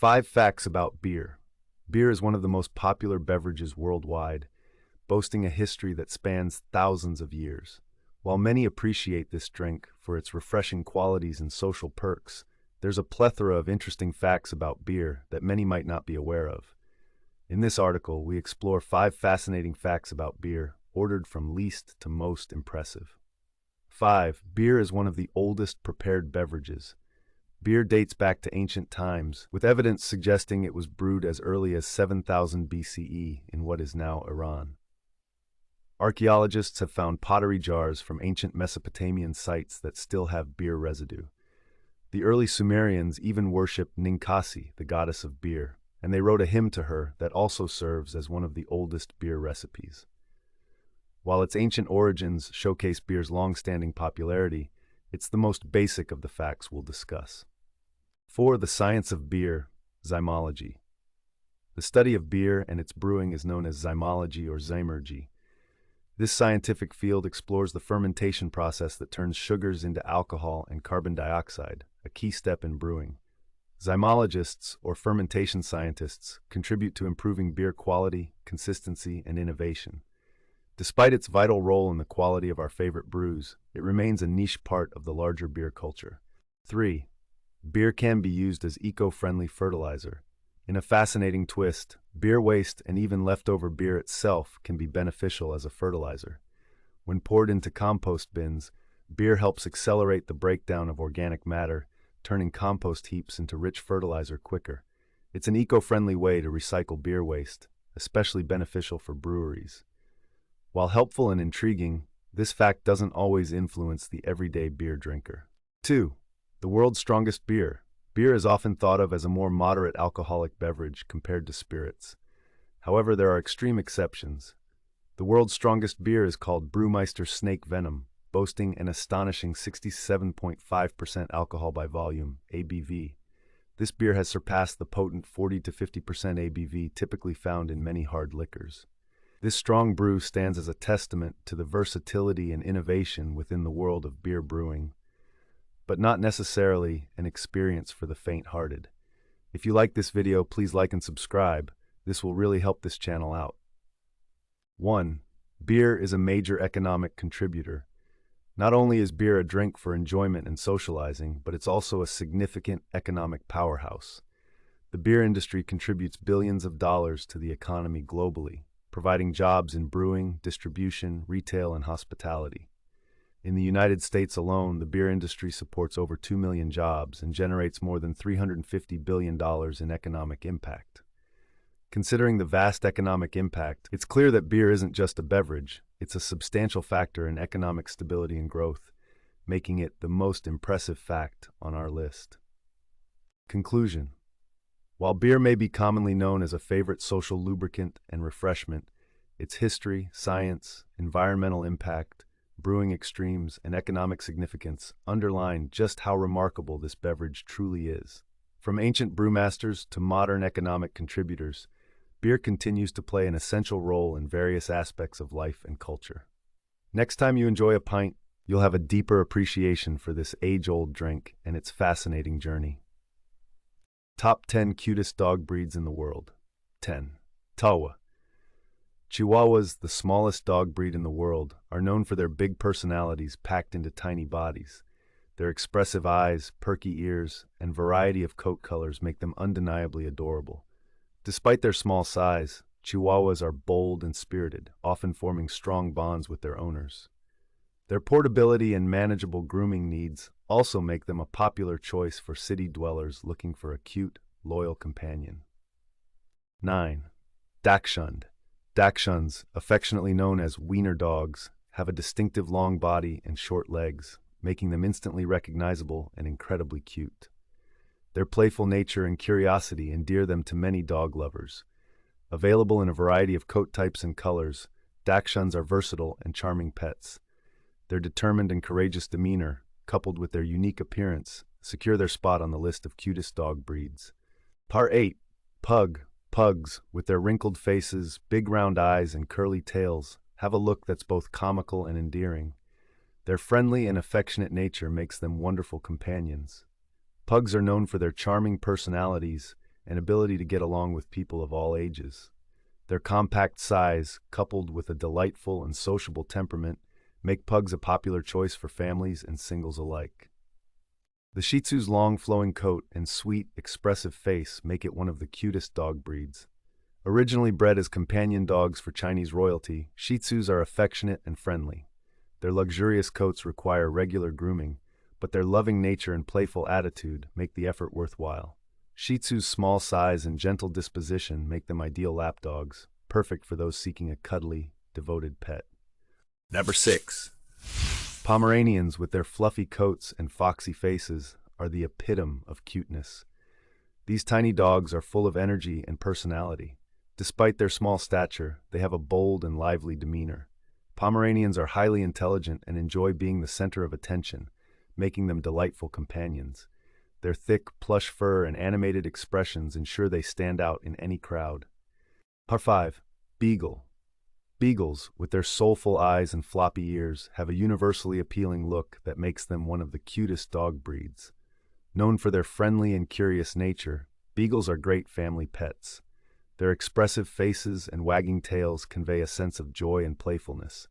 5 facts about beer. Beer is one of the most popular beverages worldwide, boasting a history that spans thousands of years. While many appreciate this drink for its refreshing qualities and social perks, there's a plethora of interesting facts about beer that many might not be aware of. In this article, we explore 5 fascinating facts about beer, ordered from least to most impressive. 5. Beer is one of the oldest prepared beverages. Beer dates back to ancient times, with evidence suggesting it was brewed as early as 7000 BCE in what is now Iran. Archaeologists have found pottery jars from ancient Mesopotamian sites that still have beer residue. The early Sumerians even worshipped Ninkasi, the goddess of beer, and they wrote a hymn to her that also serves as one of the oldest beer recipes. While its ancient origins showcase beer's long-standing popularity, it's the most basic of the facts we'll discuss. 4. The science of beer, zymology. The study of beer and its brewing is known as zymology or zymurgy. This scientific field explores the fermentation process that turns sugars into alcohol and carbon dioxide, a key step in brewing. Zymologists, or fermentation scientists, contribute to improving beer quality, consistency, and innovation. Despite its vital role in the quality of our favorite brews, it remains a niche part of the larger beer culture. 3. Beer can be used as eco-friendly fertilizer. In a fascinating twist, beer waste and even leftover beer itself can be beneficial as a fertilizer. When poured into compost bins, beer helps accelerate the breakdown of organic matter, turning compost heaps into rich fertilizer quicker. It's an eco-friendly way to recycle beer waste, especially beneficial for breweries. While helpful and intriguing, this fact doesn't always influence the everyday beer drinker. 2. The world's strongest beer. Beer is often thought of as a more moderate alcoholic beverage compared to spirits. However, there are extreme exceptions. The world's strongest beer is called Brewmeister Snake Venom, boasting an astonishing 67.5% alcohol by volume, ABV. This beer has surpassed the potent 40 to 50% ABV typically found in many hard liquors. This strong brew stands as a testament to the versatility and innovation within the world of beer brewing, but not necessarily an experience for the faint-hearted. If you like this video, please like and subscribe. This will really help this channel out. 1. Beer is a major economic contributor. Not only is beer a drink for enjoyment and socializing, but it's also a significant economic powerhouse. The beer industry contributes billions of dollars to the economy globally, providing jobs in brewing, distribution, retail, and hospitality. In the United States alone, the beer industry supports over 2 million jobs and generates more than $350 billion in economic impact. Considering the vast economic impact, it's clear that beer isn't just a beverage, it's a substantial factor in economic stability and growth, making it the most impressive fact on our list. Conclusion. While beer may be commonly known as a favorite social lubricant and refreshment, its history, science, environmental impact, brewing extremes, and economic significance underline just how remarkable this beverage truly is. From ancient brewmasters to modern economic contributors, beer continues to play an essential role in various aspects of life and culture. Next time you enjoy a pint, you'll have a deeper appreciation for this age-old drink and its fascinating journey. Top 10 cutest dog breeds in the world. 10. Tawa. Chihuahuas, the smallest dog breed in the world, are known for their big personalities packed into tiny bodies. Their expressive eyes, perky ears, and variety of coat colors make them undeniably adorable. Despite their small size, Chihuahuas are bold and spirited, often forming strong bonds with their owners. Their portability and manageable grooming needs also make them a popular choice for city dwellers looking for a cute, loyal companion. 9. Dachshund. Dachshunds, affectionately known as wiener dogs, have a distinctive long body and short legs, making them instantly recognizable and incredibly cute. Their playful nature and curiosity endear them to many dog lovers. Available in a variety of coat types and colors, Dachshunds are versatile and charming pets. Their determined and courageous demeanor, coupled with their unique appearance, secure their spot on the list of cutest dog breeds. Part 8. Pug. Pugs, with their wrinkled faces, big round eyes, and curly tails, have a look that's both comical and endearing. Their friendly and affectionate nature makes them wonderful companions. Pugs are known for their charming personalities and ability to get along with people of all ages. Their compact size, coupled with a delightful and sociable temperament, make pugs a popular choice for families and singles alike. The Shih Tzu's long flowing coat and sweet, expressive face make it one of the cutest dog breeds. Originally bred as companion dogs for Chinese royalty, Shih Tzus are affectionate and friendly. Their luxurious coats require regular grooming, but their loving nature and playful attitude make the effort worthwhile. Shih Tzu's small size and gentle disposition make them ideal lap dogs, perfect for those seeking a cuddly, devoted pet. Number 6. Pomeranians, with their fluffy coats and foxy faces, are the epitome of cuteness. These tiny dogs are full of energy and personality. Despite their small stature, they have a bold and lively demeanor. Pomeranians are highly intelligent and enjoy being the center of attention, making them delightful companions. Their thick, plush fur and animated expressions ensure they stand out in any crowd. Par 5. Beagle. Beagles, with their soulful eyes and floppy ears, have a universally appealing look that makes them one of the cutest dog breeds. Known for their friendly and curious nature, beagles are great family pets. Their expressive faces and wagging tails convey a sense of joy and playfulness.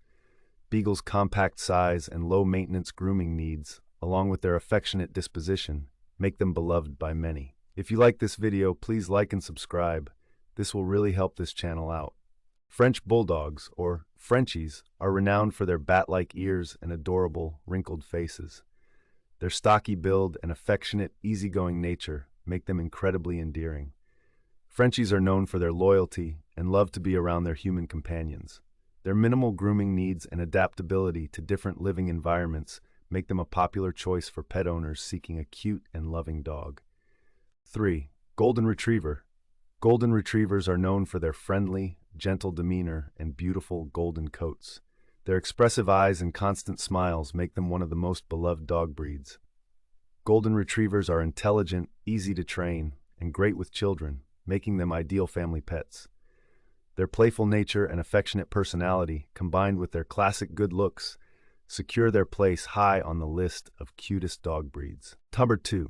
Beagles' compact size and low-maintenance grooming needs, along with their affectionate disposition, make them beloved by many. If you like this video, please like and subscribe. This will really help this channel out. French Bulldogs, or Frenchies, are renowned for their bat-like ears and adorable, wrinkled faces. Their stocky build and affectionate, easygoing nature make them incredibly endearing. Frenchies are known for their loyalty and love to be around their human companions. Their minimal grooming needs and adaptability to different living environments make them a popular choice for pet owners seeking a cute and loving dog. 3. Golden Retriever. Golden Retrievers are known for their friendly, gentle demeanor and beautiful golden coats. Their expressive eyes and constant smiles make them one of the most beloved dog breeds. Golden Retrievers are intelligent, easy to train, and great with children, making them ideal family pets. Their playful nature and affectionate personality, combined with their classic good looks, secure their place high on the list of cutest dog breeds. Number 2.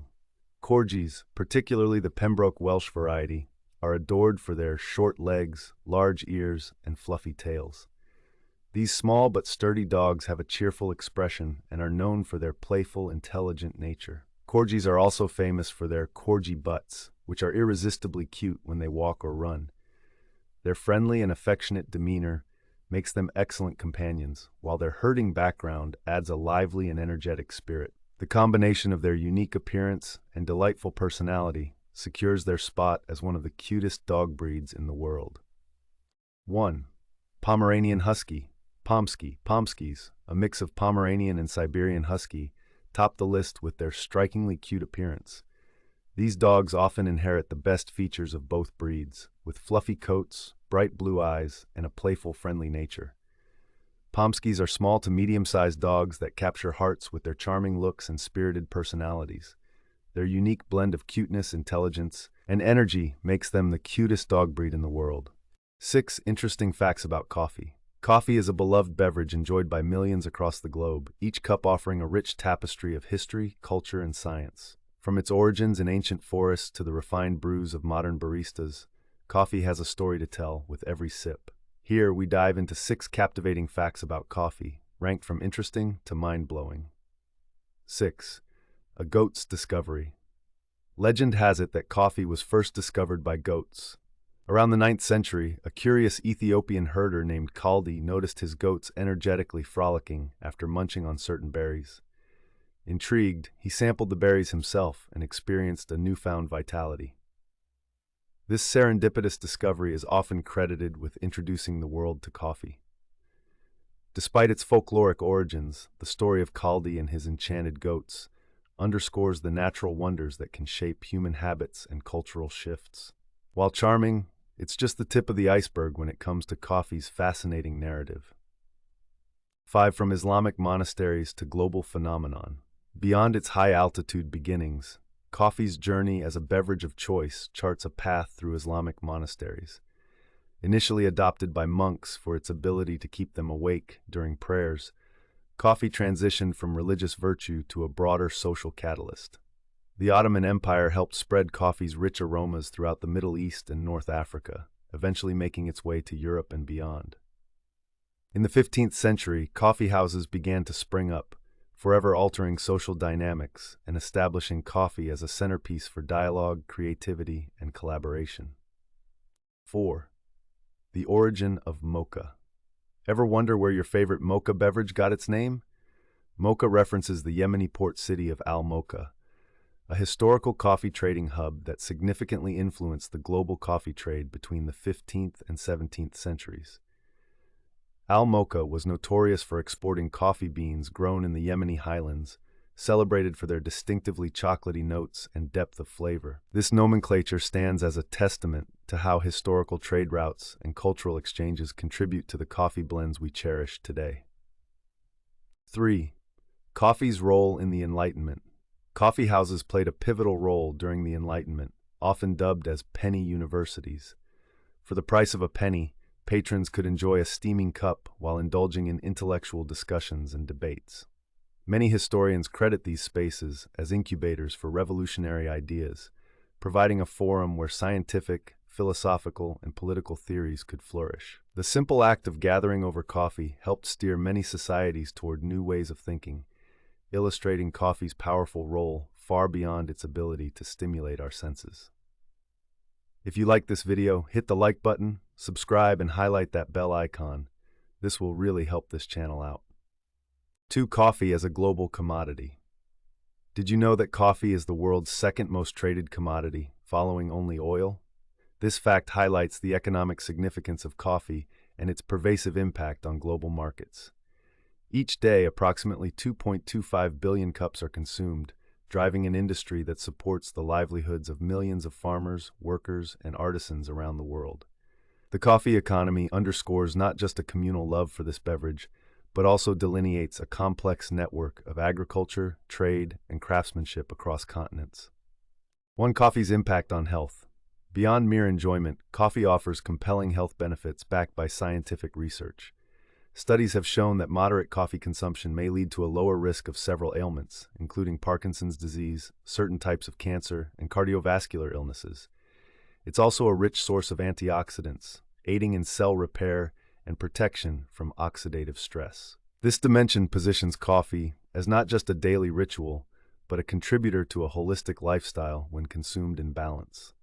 Corgis, particularly the Pembroke Welsh variety, are adored for their short legs, large ears, and fluffy tails. These small but sturdy dogs have a cheerful expression and are known for their playful, intelligent nature. Corgis are also famous for their corgi butts, which are irresistibly cute when they walk or run. Their friendly and affectionate demeanor makes them excellent companions, while their herding background adds a lively and energetic spirit. The combination of their unique appearance and delightful personality secures their spot as one of the cutest dog breeds in the world. 1. Pomeranian Husky. Pomskis, a mix of Pomeranian and Siberian Husky, top the list with their strikingly cute appearance. These dogs often inherit the best features of both breeds, with fluffy coats, bright blue eyes, and a playful, friendly nature. Pomskis are small to medium-sized dogs that capture hearts with their charming looks and spirited personalities. Their unique blend of cuteness, intelligence, and energy makes them the cutest dog breed in the world. 6 interesting facts about coffee. Coffee is a beloved beverage enjoyed by millions across the globe, each cup offering a rich tapestry of history, culture, and science. From its origins in ancient forests to the refined brews of modern baristas, coffee has a story to tell with every sip. Here, we dive into 6 captivating facts about coffee, ranked from interesting to mind-blowing. 6. A goat's discovery. Legend has it that coffee was first discovered by goats. Around the 9th century, a curious Ethiopian herder named Kaldi noticed his goats energetically frolicking after munching on certain berries. Intrigued, he sampled the berries himself and experienced a newfound vitality. This serendipitous discovery is often credited with introducing the world to coffee. Despite its folkloric origins, the story of Kaldi and his enchanted goats underscores the natural wonders that can shape human habits and cultural shifts. While charming, it's just the tip of the iceberg when it comes to coffee's fascinating narrative. 5. From Islamic monasteries to global phenomenon. Beyond its high-altitude beginnings, coffee's journey as a beverage of choice charts a path through Islamic monasteries. Initially adopted by monks for its ability to keep them awake during prayers, coffee transitioned from religious virtue to a broader social catalyst. The Ottoman Empire helped spread coffee's rich aromas throughout the Middle East and North Africa, eventually making its way to Europe and beyond. In the 15th century, coffee houses began to spring up, forever altering social dynamics and establishing coffee as a centerpiece for dialogue, creativity, and collaboration. 4. The origin of mocha. Ever wonder where your favorite mocha beverage got its name? Mocha references the Yemeni port city of Al-Mocha, a historical coffee trading hub that significantly influenced the global coffee trade between the 15th and 17th centuries. Al-Mocha was notorious for exporting coffee beans grown in the Yemeni highlands, celebrated for their distinctively chocolatey notes and depth of flavor. This nomenclature stands as a testament to how historical trade routes and cultural exchanges contribute to the coffee blends we cherish today. 3. Coffee's role in the Enlightenment. Coffee houses played a pivotal role during the Enlightenment, often dubbed as penny universities. For the price of a penny, patrons could enjoy a steaming cup while indulging in intellectual discussions and debates. Many historians credit these spaces as incubators for revolutionary ideas, providing a forum where scientific, philosophical, and political theories could flourish. The simple act of gathering over coffee helped steer many societies toward new ways of thinking, illustrating coffee's powerful role far beyond its ability to stimulate our senses. If you like this video, hit the like button, subscribe, and highlight that bell icon. This will really help this channel out. 2. Coffee as a global commodity. Did you know that coffee is the world's second most traded commodity, following only oil? This fact highlights the economic significance of coffee and its pervasive impact on global markets. Each day, approximately 2.25 billion cups are consumed, driving an industry that supports the livelihoods of millions of farmers, workers, and artisans around the world. The coffee economy underscores not just a communal love for this beverage, but also delineates a complex network of agriculture, trade, and craftsmanship across continents. 1. Coffee's impact on health. Beyond mere enjoyment, coffee offers compelling health benefits backed by scientific research. Studies have shown that moderate coffee consumption may lead to a lower risk of several ailments, including Parkinson's disease, certain types of cancer, and cardiovascular illnesses. It's also a rich source of antioxidants, aiding in cell repair and protection from oxidative stress. This dimension positions coffee as not just a daily ritual, but a contributor to a holistic lifestyle when consumed in balance.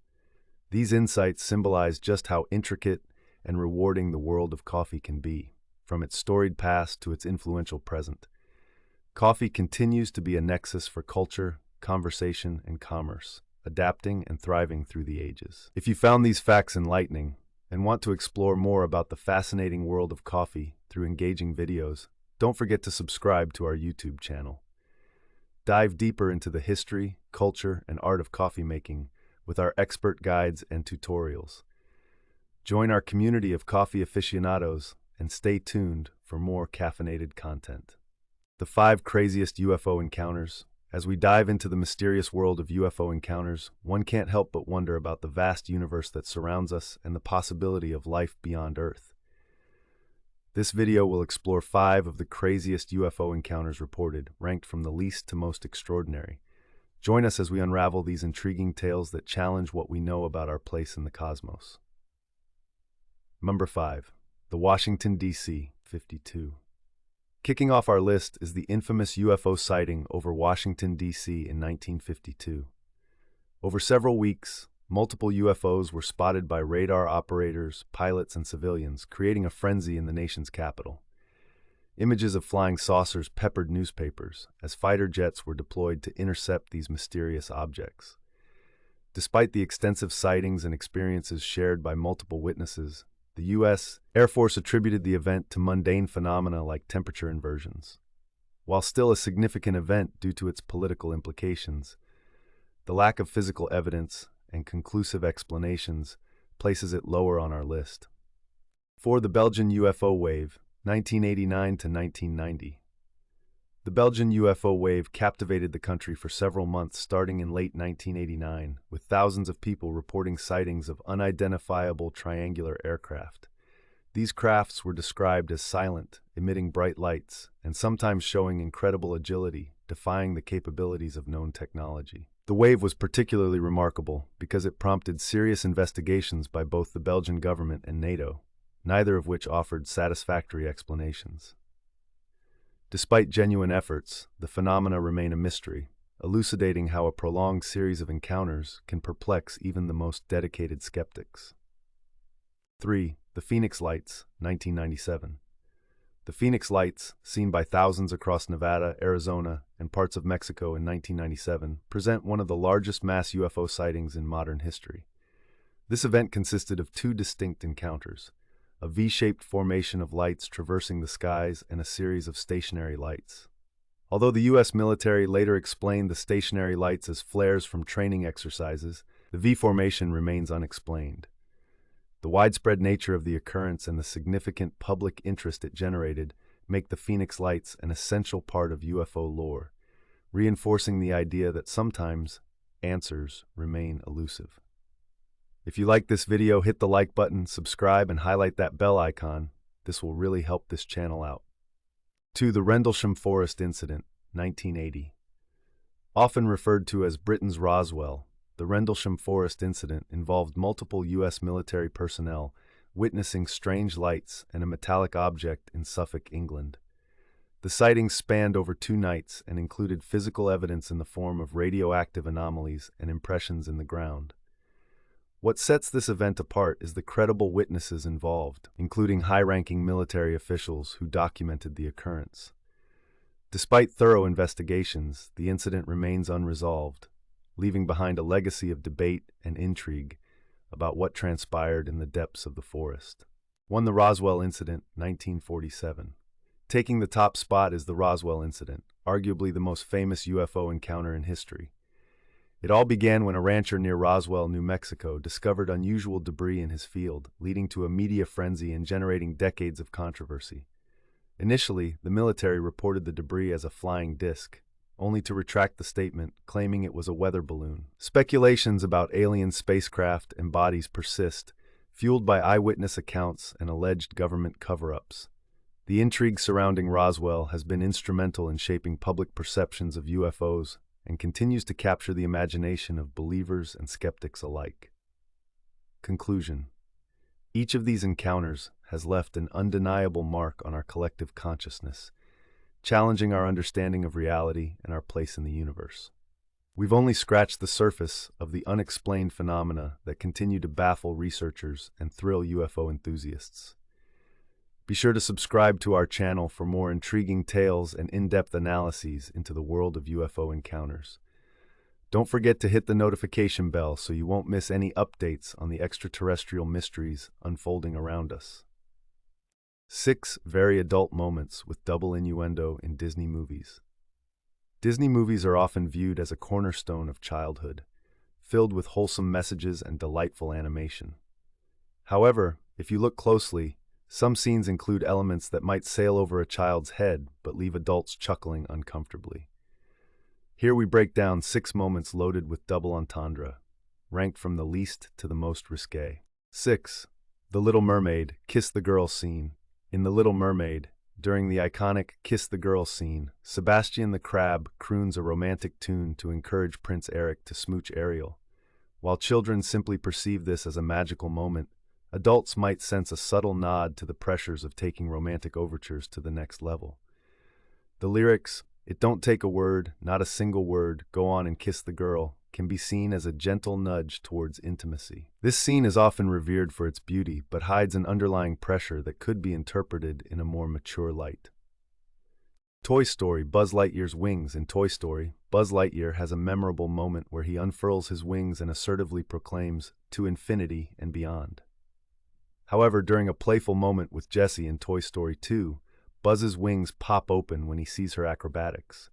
These insights symbolize just how intricate and rewarding the world of coffee can be. From its storied past to its influential present, coffee continues to be a nexus for culture, conversation, and commerce, adapting and thriving through the ages. If you found these facts enlightening and want to explore more about the fascinating world of coffee through engaging videos, don't forget to subscribe to our YouTube channel. Dive deeper into the history, culture, and art of coffee making with our expert guides and tutorials. Join our community of coffee aficionados and stay tuned for more caffeinated content. The 5 craziest UFO encounters. As we dive into the mysterious world of UFO encounters, one can't help but wonder about the vast universe that surrounds us and the possibility of life beyond Earth. This video will explore 5 of the craziest UFO encounters reported, ranked from the least to most extraordinary. Join us as we unravel these intriguing tales that challenge what we know about our place in the cosmos. Number 5. The Washington, D.C. 52. Kicking off our list is the infamous UFO sighting over Washington, D.C. in 1952. Over several weeks, multiple UFOs were spotted by radar operators, pilots, and civilians, creating a frenzy in the nation's capital. Images of flying saucers peppered newspapers as fighter jets were deployed to intercept these mysterious objects. Despite the extensive sightings and experiences shared by multiple witnesses, the U.S. Air Force attributed the event to mundane phenomena like temperature inversions. While still a significant event due to its political implications, the lack of physical evidence and conclusive explanations places it lower on our list. 4. The Belgian UFO Wave, 1989 to 1990. The Belgian UFO wave captivated the country for several months starting in late 1989, with thousands of people reporting sightings of unidentifiable triangular aircraft. These crafts were described as silent, emitting bright lights, and sometimes showing incredible agility, defying the capabilities of known technology. The wave was particularly remarkable because it prompted serious investigations by both the Belgian government and NATO, neither of which offered satisfactory explanations. Despite genuine efforts, the phenomena remain a mystery, elucidating how a prolonged series of encounters can perplex even the most dedicated skeptics. 3. The Phoenix Lights, 1997. The Phoenix Lights, seen by thousands across Nevada, Arizona, and parts of Mexico in 1997, present one of the largest mass UFO sightings in modern history. This event consisted of two distinct encounters: a V-shaped formation of lights traversing the skies and a series of stationary lights. Although the U.S. military later explained the stationary lights as flares from training exercises, the V formation remains unexplained. The widespread nature of the occurrence and the significant public interest it generated make the Phoenix Lights an essential part of UFO lore, reinforcing the idea that sometimes answers remain elusive. If you like this video, hit the like button, subscribe, and highlight that bell icon. This will really help this channel out. 2. The Rendlesham Forest Incident, 1980. Often referred to as Britain's Roswell, the Rendlesham Forest Incident involved multiple U.S. military personnel witnessing strange lights and a metallic object in Suffolk, England. The sightings spanned over 2 nights and included physical evidence in the form of radioactive anomalies and impressions in the ground. What sets this event apart is the credible witnesses involved, including high-ranking military officials who documented the occurrence. Despite thorough investigations, the incident remains unresolved, leaving behind a legacy of debate and intrigue about what transpired in the depths of the forest. 1. The Roswell Incident, 1947. Taking the top spot is the Roswell Incident, arguably the most famous UFO encounter in history. It all began when a rancher near Roswell, New Mexico, discovered unusual debris in his field, leading to a media frenzy and generating decades of controversy. Initially, the military reported the debris as a flying disc, only to retract the statement, claiming it was a weather balloon. Speculations about alien spacecraft and bodies persist, fueled by eyewitness accounts and alleged government cover-ups. The intrigue surrounding Roswell has been instrumental in shaping public perceptions of UFOs and continues to capture the imagination of believers and skeptics alike. Conclusion: each of these encounters has left an undeniable mark on our collective consciousness, challenging our understanding of reality and our place in the universe. We've only scratched the surface of the unexplained phenomena that continue to baffle researchers and thrill UFO enthusiasts. Be sure to subscribe to our channel for more intriguing tales and in-depth analyses into the world of UFO encounters. Don't forget to hit the notification bell so you won't miss any updates on the extraterrestrial mysteries unfolding around us. 6. Very adult moments with double innuendo in Disney movies. Disney movies are often viewed as a cornerstone of childhood, filled with wholesome messages and delightful animation. However, if you look closely, some scenes include elements that might sail over a child's head but leave adults chuckling uncomfortably. Here we break down 6 moments loaded with double entendre, ranked from the least to the most risque. 6. The Little Mermaid, Kiss the Girl scene. In The Little Mermaid, during the iconic Kiss the Girl scene, Sebastian the Crab croons a romantic tune to encourage Prince Eric to smooch Ariel. While children simply perceive this as a magical moment, adults might sense a subtle nod to the pressures of taking romantic overtures to the next level. The lyrics, "It don't take a word, not a single word, go on and kiss the girl," can be seen as a gentle nudge towards intimacy. This scene is often revered for its beauty, but hides an underlying pressure that could be interpreted in a more mature light. Toy Story, Buzz Lightyear's wings. In Toy Story, Buzz Lightyear has a memorable moment where he unfurls his wings and assertively proclaims, "To infinity and beyond." However, during a playful moment with Jessie in Toy Story 2, Buzz's wings pop open when he sees her acrobatics.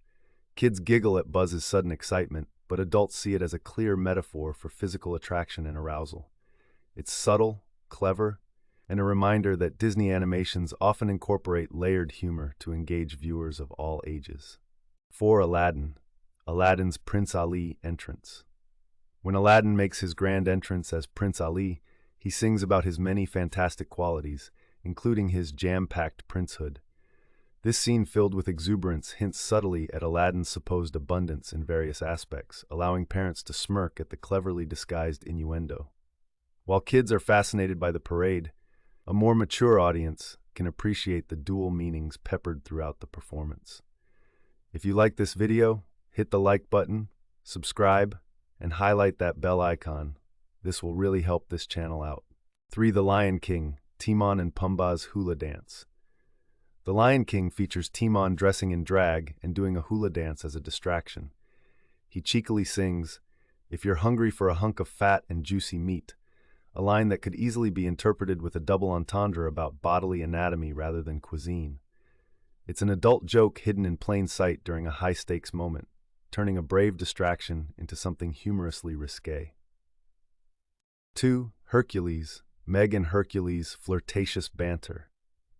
Kids giggle at Buzz's sudden excitement, but adults see it as a clear metaphor for physical attraction and arousal. It's subtle, clever, and a reminder that Disney animations often incorporate layered humor to engage viewers of all ages. 4. Aladdin, Aladdin's Prince Ali entrance. When Aladdin makes his grand entrance as Prince Ali, he sings about his many fantastic qualities, including his jam-packed princehood. This scene filled with exuberance hints subtly at Aladdin's supposed abundance in various aspects, allowing parents to smirk at the cleverly disguised innuendo. While kids are fascinated by the parade, a more mature audience can appreciate the dual meanings peppered throughout the performance. If you like this video, hit the like button, subscribe, and highlight that bell icon. This will really help this channel out. 3. The Lion King, Timon and Pumbaa's Hula Dance. The Lion King features Timon dressing in drag and doing a hula dance as a distraction. He cheekily sings, "If you're hungry for a hunk of fat and juicy meat," a line that could easily be interpreted with a double entendre about bodily anatomy rather than cuisine. It's an adult joke hidden in plain sight during a high-stakes moment, turning a brave distraction into something humorously risque. 2. Hercules, Meg and Hercules' flirtatious banter.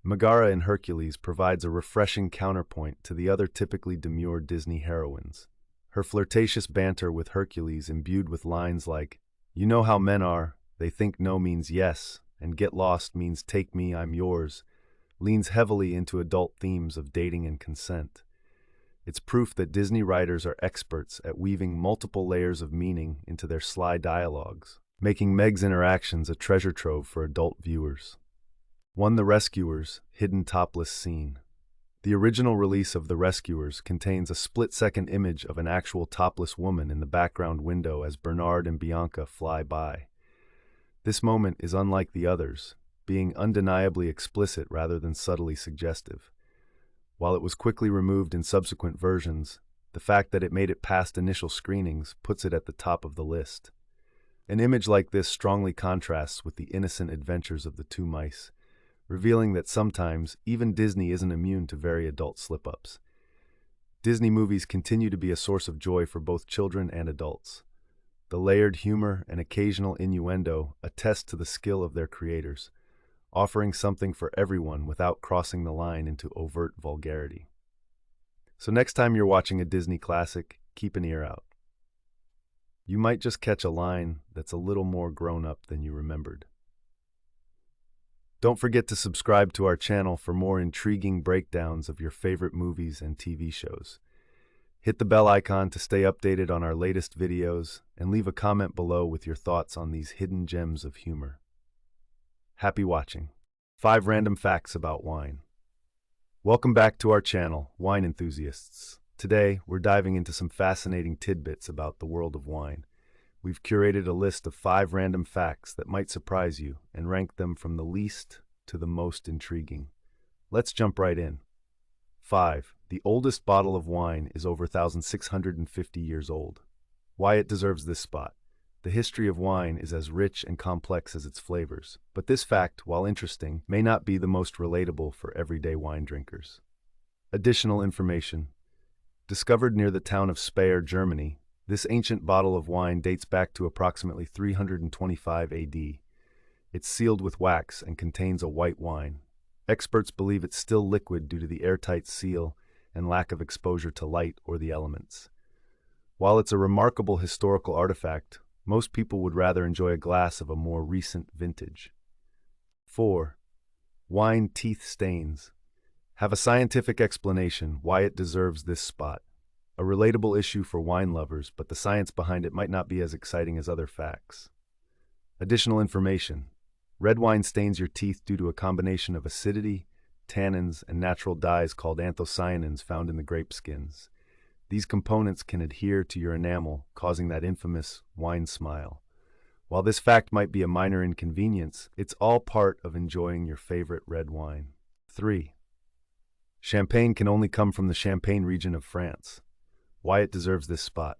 Megara in Hercules provides a refreshing counterpoint to the other typically demure Disney heroines. Her flirtatious banter with Hercules, imbued with lines like, "You know how men are, they think no means yes, and get lost means take me, I'm yours," leans heavily into adult themes of dating and consent. It's proof that Disney writers are experts at weaving multiple layers of meaning into their sly dialogues, making Meg's interactions a treasure trove for adult viewers. 1. The Rescuers, hidden topless scene. The original release of The Rescuers contains a split-second image of an actual topless woman in the background window as Bernard and Bianca fly by. This moment is unlike the others, being undeniably explicit rather than subtly suggestive. While it was quickly removed in subsequent versions, the fact that it made it past initial screenings puts it at the top of the list. An image like this strongly contrasts with the innocent adventures of the two mice, revealing that sometimes even Disney isn't immune to very adult slip-ups. Disney movies continue to be a source of joy for both children and adults. The layered humor and occasional innuendo attest to the skill of their creators, offering something for everyone without crossing the line into overt vulgarity. So next time you're watching a Disney classic, keep an ear out. You might just catch a line that's a little more grown-up than you remembered. Don't forget to subscribe to our channel for more intriguing breakdowns of your favorite movies and TV shows. Hit the bell icon to stay updated on our latest videos, and leave a comment below with your thoughts on these hidden gems of humor. Happy watching. 5 random facts about wine. Welcome back to our channel, wine enthusiasts. Today, we're diving into some fascinating tidbits about the world of wine. We've curated a list of 5 random facts that might surprise you and rank them from the least to the most intriguing. Let's jump right in. 5. The oldest bottle of wine is over 1,650 years old. Why it deserves this spot. The history of wine is as rich and complex as its flavors, but this fact, while interesting, may not be the most relatable for everyday wine drinkers. Additional information. Discovered near the town of Speyer, Germany, this ancient bottle of wine dates back to approximately 325 AD. It's sealed with wax and contains a white wine. Experts believe it's still liquid due to the airtight seal and lack of exposure to light or the elements. While it's a remarkable historical artifact, most people would rather enjoy a glass of a more recent vintage. 4. Wine teeth stains. Have a scientific explanation why it deserves this spot. A relatable issue for wine lovers, but the science behind it might not be as exciting as other facts. Additional information. Red wine stains your teeth due to a combination of acidity, tannins, and natural dyes called anthocyanins found in the grape skins. These components can adhere to your enamel, causing that infamous wine smile. While this fact might be a minor inconvenience, it's all part of enjoying your favorite red wine. 3. Champagne can only come from the Champagne region of France. Why it deserves this spot.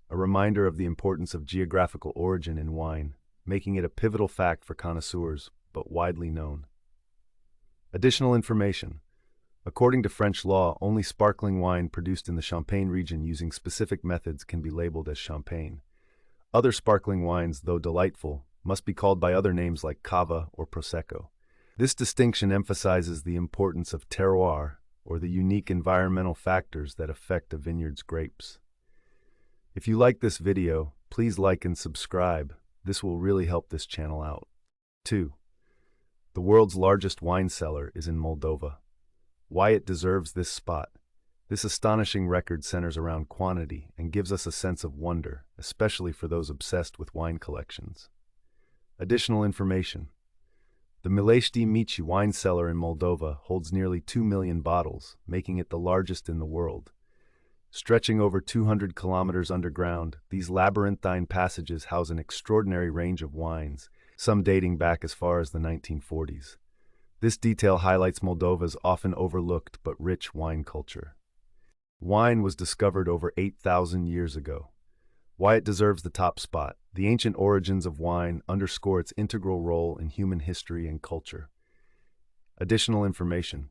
A reminder of the importance of geographical origin in wine, making it a pivotal fact for connoisseurs, but widely known. Additional information. According to French law, only sparkling wine produced in the Champagne region using specific methods can be labeled as champagne. Other sparkling wines, though delightful, must be called by other names like cava or prosecco. This distinction emphasizes the importance of terroir, or the unique environmental factors that affect a vineyard's grapes. If you like this video, please like and subscribe. This will really help this channel out. 2. The world's largest wine cellar is in Moldova. Why it deserves this spot. This astonishing record centers around quantity and gives us a sense of wonder, especially for those obsessed with wine collections. Additional information. The Milești Mici wine cellar in Moldova holds nearly 2 million bottles, making it the largest in the world. Stretching over 200 kilometers underground, these labyrinthine passages house an extraordinary range of wines, some dating back as far as the 1940s. This detail highlights Moldova's often overlooked but rich wine culture. Wine was discovered over 8,000 years ago. Why it deserves the top spot. The ancient origins of wine underscore its integral role in human history and culture. Additional information.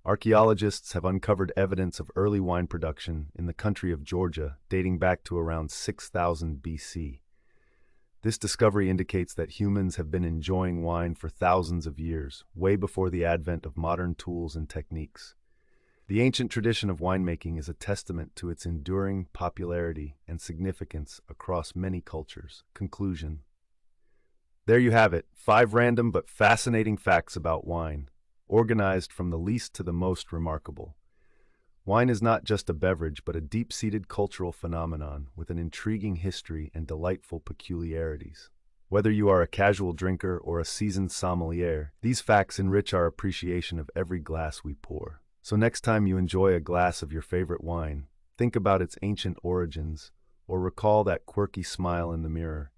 Archaeologists have uncovered evidence of early wine production in the country of Georgia dating back to around 6000 BC. This discovery indicates that humans have been enjoying wine for thousands of years, way before the advent of modern tools and techniques. The ancient tradition of winemaking is a testament to its enduring popularity and significance across many cultures. Conclusion. There you have it, 5 random but fascinating facts about wine, organized from the least to the most remarkable. Wine is not just a beverage, but a deep-seated cultural phenomenon with an intriguing history and delightful peculiarities. Whether you are a casual drinker or a seasoned sommelier, these facts enrich our appreciation of every glass we pour. So next time you enjoy a glass of your favorite wine, think about its ancient origins or recall that quirky smile in the mirror.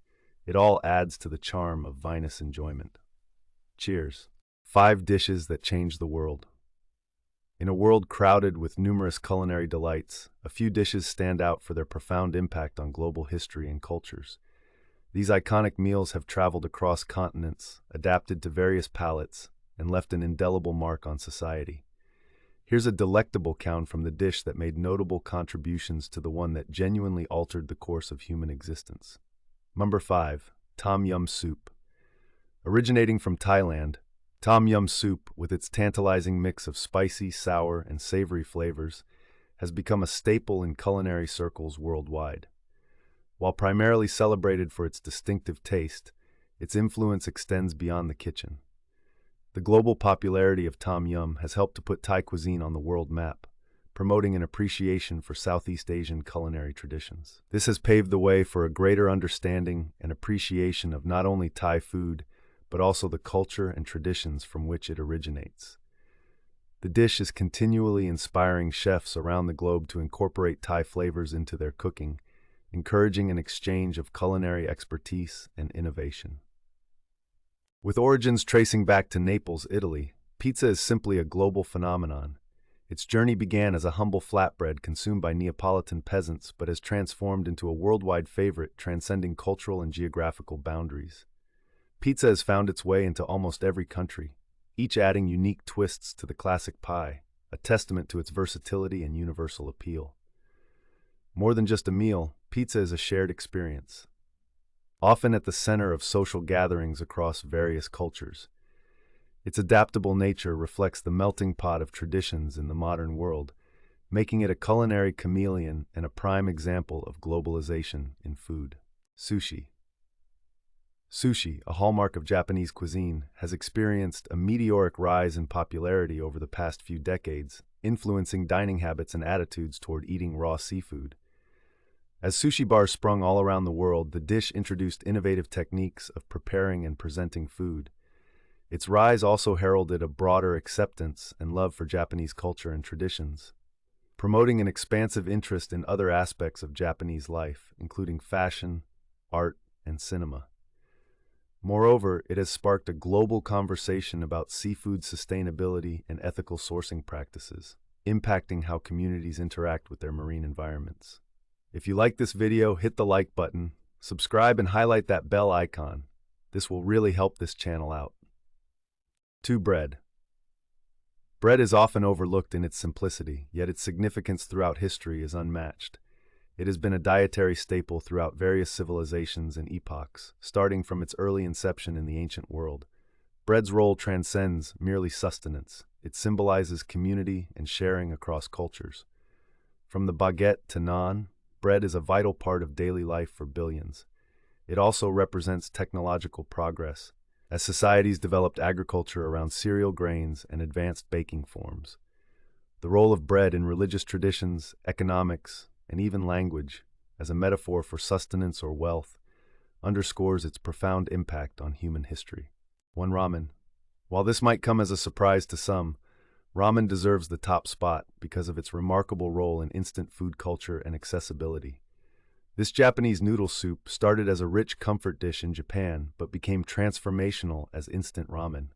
It all adds to the charm of vinous enjoyment. Cheers. 5 dishes that changed the world. In a world crowded with numerous culinary delights, a few dishes stand out for their profound impact on global history and cultures. These iconic meals have traveled across continents, adapted to various palates, and left an indelible mark on society. Here's a delectable count from the dish that made notable contributions to the one that genuinely altered the course of human existence. Number 5. Tom Yum Soup. Originating from Thailand, Tom Yum Soup, with its tantalizing mix of spicy, sour, and savory flavors, has become a staple in culinary circles worldwide. While primarily celebrated for its distinctive taste, its influence extends beyond the kitchen. The global popularity of Tom Yum has helped to put Thai cuisine on the world map, promoting an appreciation for Southeast Asian culinary traditions. This has paved the way for a greater understanding and appreciation of not only Thai food, but also the culture and traditions from which it originates. The dish is continually inspiring chefs around the globe to incorporate Thai flavors into their cooking, encouraging an exchange of culinary expertise and innovation. With origins tracing back to Naples, Italy, pizza is simply a global phenomenon. Its journey began as a humble flatbread consumed by Neapolitan peasants, but has transformed into a worldwide favorite transcending cultural and geographical boundaries. Pizza has found its way into almost every country, each adding unique twists to the classic pie, a testament to its versatility and universal appeal. More than just a meal, pizza is a shared experience. Often at the center of social gatherings across various cultures. Its adaptable nature reflects the melting pot of traditions in the modern world, making it a culinary chameleon and a prime example of globalization in food. Sushi. Sushi, a hallmark of Japanese cuisine, has experienced a meteoric rise in popularity over the past few decades, influencing dining habits and attitudes toward eating raw seafood. As sushi bars sprung all around the world, the dish introduced innovative techniques of preparing and presenting food. Its rise also heralded a broader acceptance and love for Japanese culture and traditions, promoting an expansive interest in other aspects of Japanese life, including fashion, art, and cinema. Moreover, it has sparked a global conversation about seafood sustainability and ethical sourcing practices, impacting how communities interact with their marine environments. If you like this video, hit the like button, subscribe, and highlight that bell icon. This will really help this channel out. 2. Bread. Bread is often overlooked in its simplicity, yet its significance throughout history is unmatched. It has been a dietary staple throughout various civilizations and epochs, starting from its early inception in the ancient world. Bread's role transcends merely sustenance. It symbolizes community and sharing across cultures. From the baguette to naan, bread is a vital part of daily life for billions. It also represents technological progress, as societies developed agriculture around cereal grains and advanced baking forms. The role of bread in religious traditions, economics, and even language, as a metaphor for sustenance or wealth, underscores its profound impact on human history. 1. Ramen. While this might come as a surprise to some, ramen deserves the top spot because of its remarkable role in instant food culture and accessibility. This Japanese noodle soup started as a rich comfort dish in Japan but became transformational as instant ramen.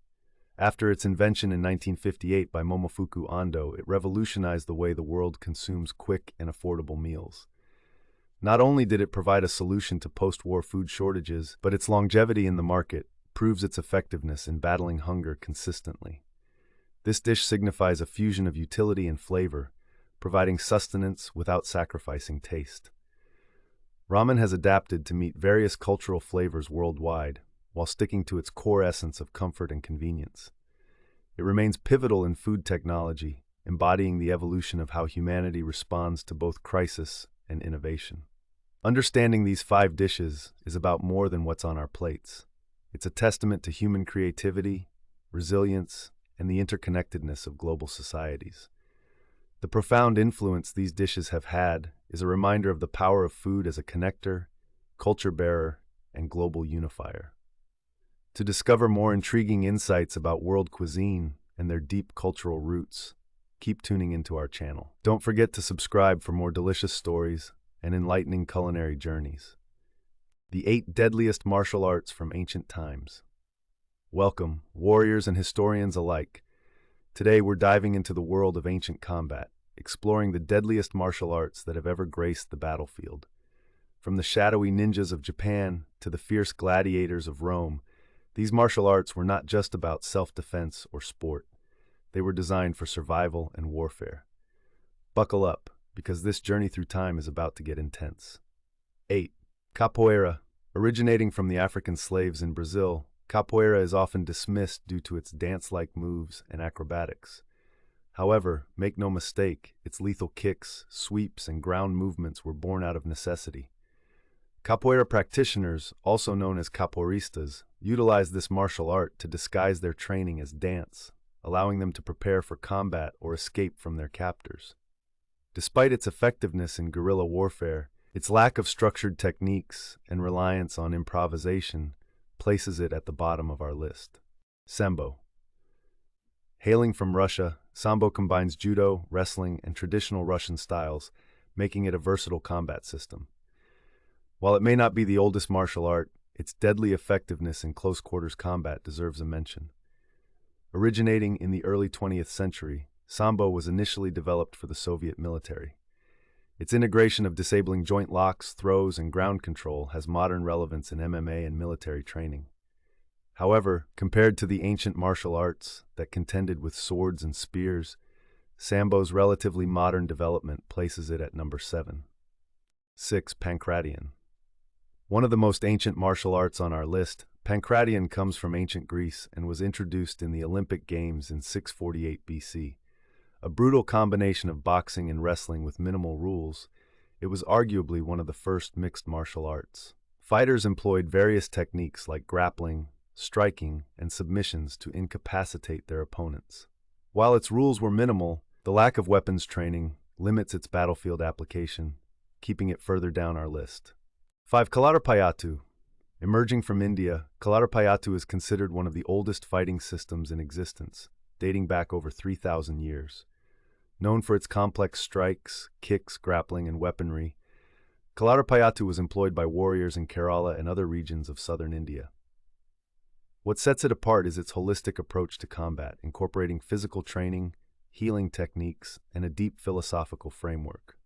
After its invention in 1958 by Momofuku Ando, it revolutionized the way the world consumes quick and affordable meals. Not only did it provide a solution to post-war food shortages, but its longevity in the market proves its effectiveness in battling hunger consistently. This dish signifies a fusion of utility and flavor, providing sustenance without sacrificing taste. Ramen has adapted to meet various cultural flavors worldwide, while sticking to its core essence of comfort and convenience. It remains pivotal in food technology, embodying the evolution of how humanity responds to both crisis and innovation. Understanding these 5 dishes is about more than what's on our plates. It's a testament to human creativity, resilience, and the interconnectedness of global societies. The profound influence these dishes have had is a reminder of the power of food as a connector, culture bearer, and global unifier. To discover more intriguing insights about world cuisine and their deep cultural roots, keep tuning into our channel. Don't forget to subscribe for more delicious stories and enlightening culinary journeys. The 8 deadliest martial arts from ancient times. Welcome, warriors and historians alike. Today we're diving into the world of ancient combat, exploring the deadliest martial arts that have ever graced the battlefield. From the shadowy ninjas of Japan to the fierce gladiators of Rome, these martial arts were not just about self-defense or sport. They were designed for survival and warfare. Buckle up, because this journey through time is about to get intense. 8. Capoeira. Originating from the African slaves in Brazil, capoeira is often dismissed due to its dance-like moves and acrobatics. However, make no mistake, its lethal kicks, sweeps, and ground movements were born out of necessity. Capoeira practitioners, also known as capoeiristas, utilize this martial art to disguise their training as dance, allowing them to prepare for combat or escape from their captors. Despite its effectiveness in guerrilla warfare, its lack of structured techniques and reliance on improvisation places it at the bottom of our list. Sambo. Hailing from Russia, Sambo combines judo, wrestling, and traditional Russian styles, making it a versatile combat system. While it may not be the oldest martial art, its deadly effectiveness in close-quarters combat deserves a mention. Originating in the early 20th century, Sambo was initially developed for the Soviet military. Its integration of disabling joint locks, throws, and ground control has modern relevance in MMA and military training. However, compared to the ancient martial arts that contended with swords and spears, Sambo's relatively modern development places it at number 7. 6. Pancration. One of the most ancient martial arts on our list, Pancration comes from ancient Greece and was introduced in the Olympic Games in 648 BC. A brutal combination of boxing and wrestling with minimal rules, it was arguably one of the first mixed martial arts. Fighters employed various techniques like grappling, striking, and submissions to incapacitate their opponents. While its rules were minimal, the lack of weapons training limits its battlefield application, keeping it further down our list. 5. Kalaripayattu. Emerging from India, Kalaripayattu is considered one of the oldest fighting systems in existence, dating back over 3,000 years. Known for its complex strikes, kicks, grappling, and weaponry, Kalaripayattu was employed by warriors in Kerala and other regions of southern India. What sets it apart is its holistic approach to combat, incorporating physical training, healing techniques, and a deep philosophical framework.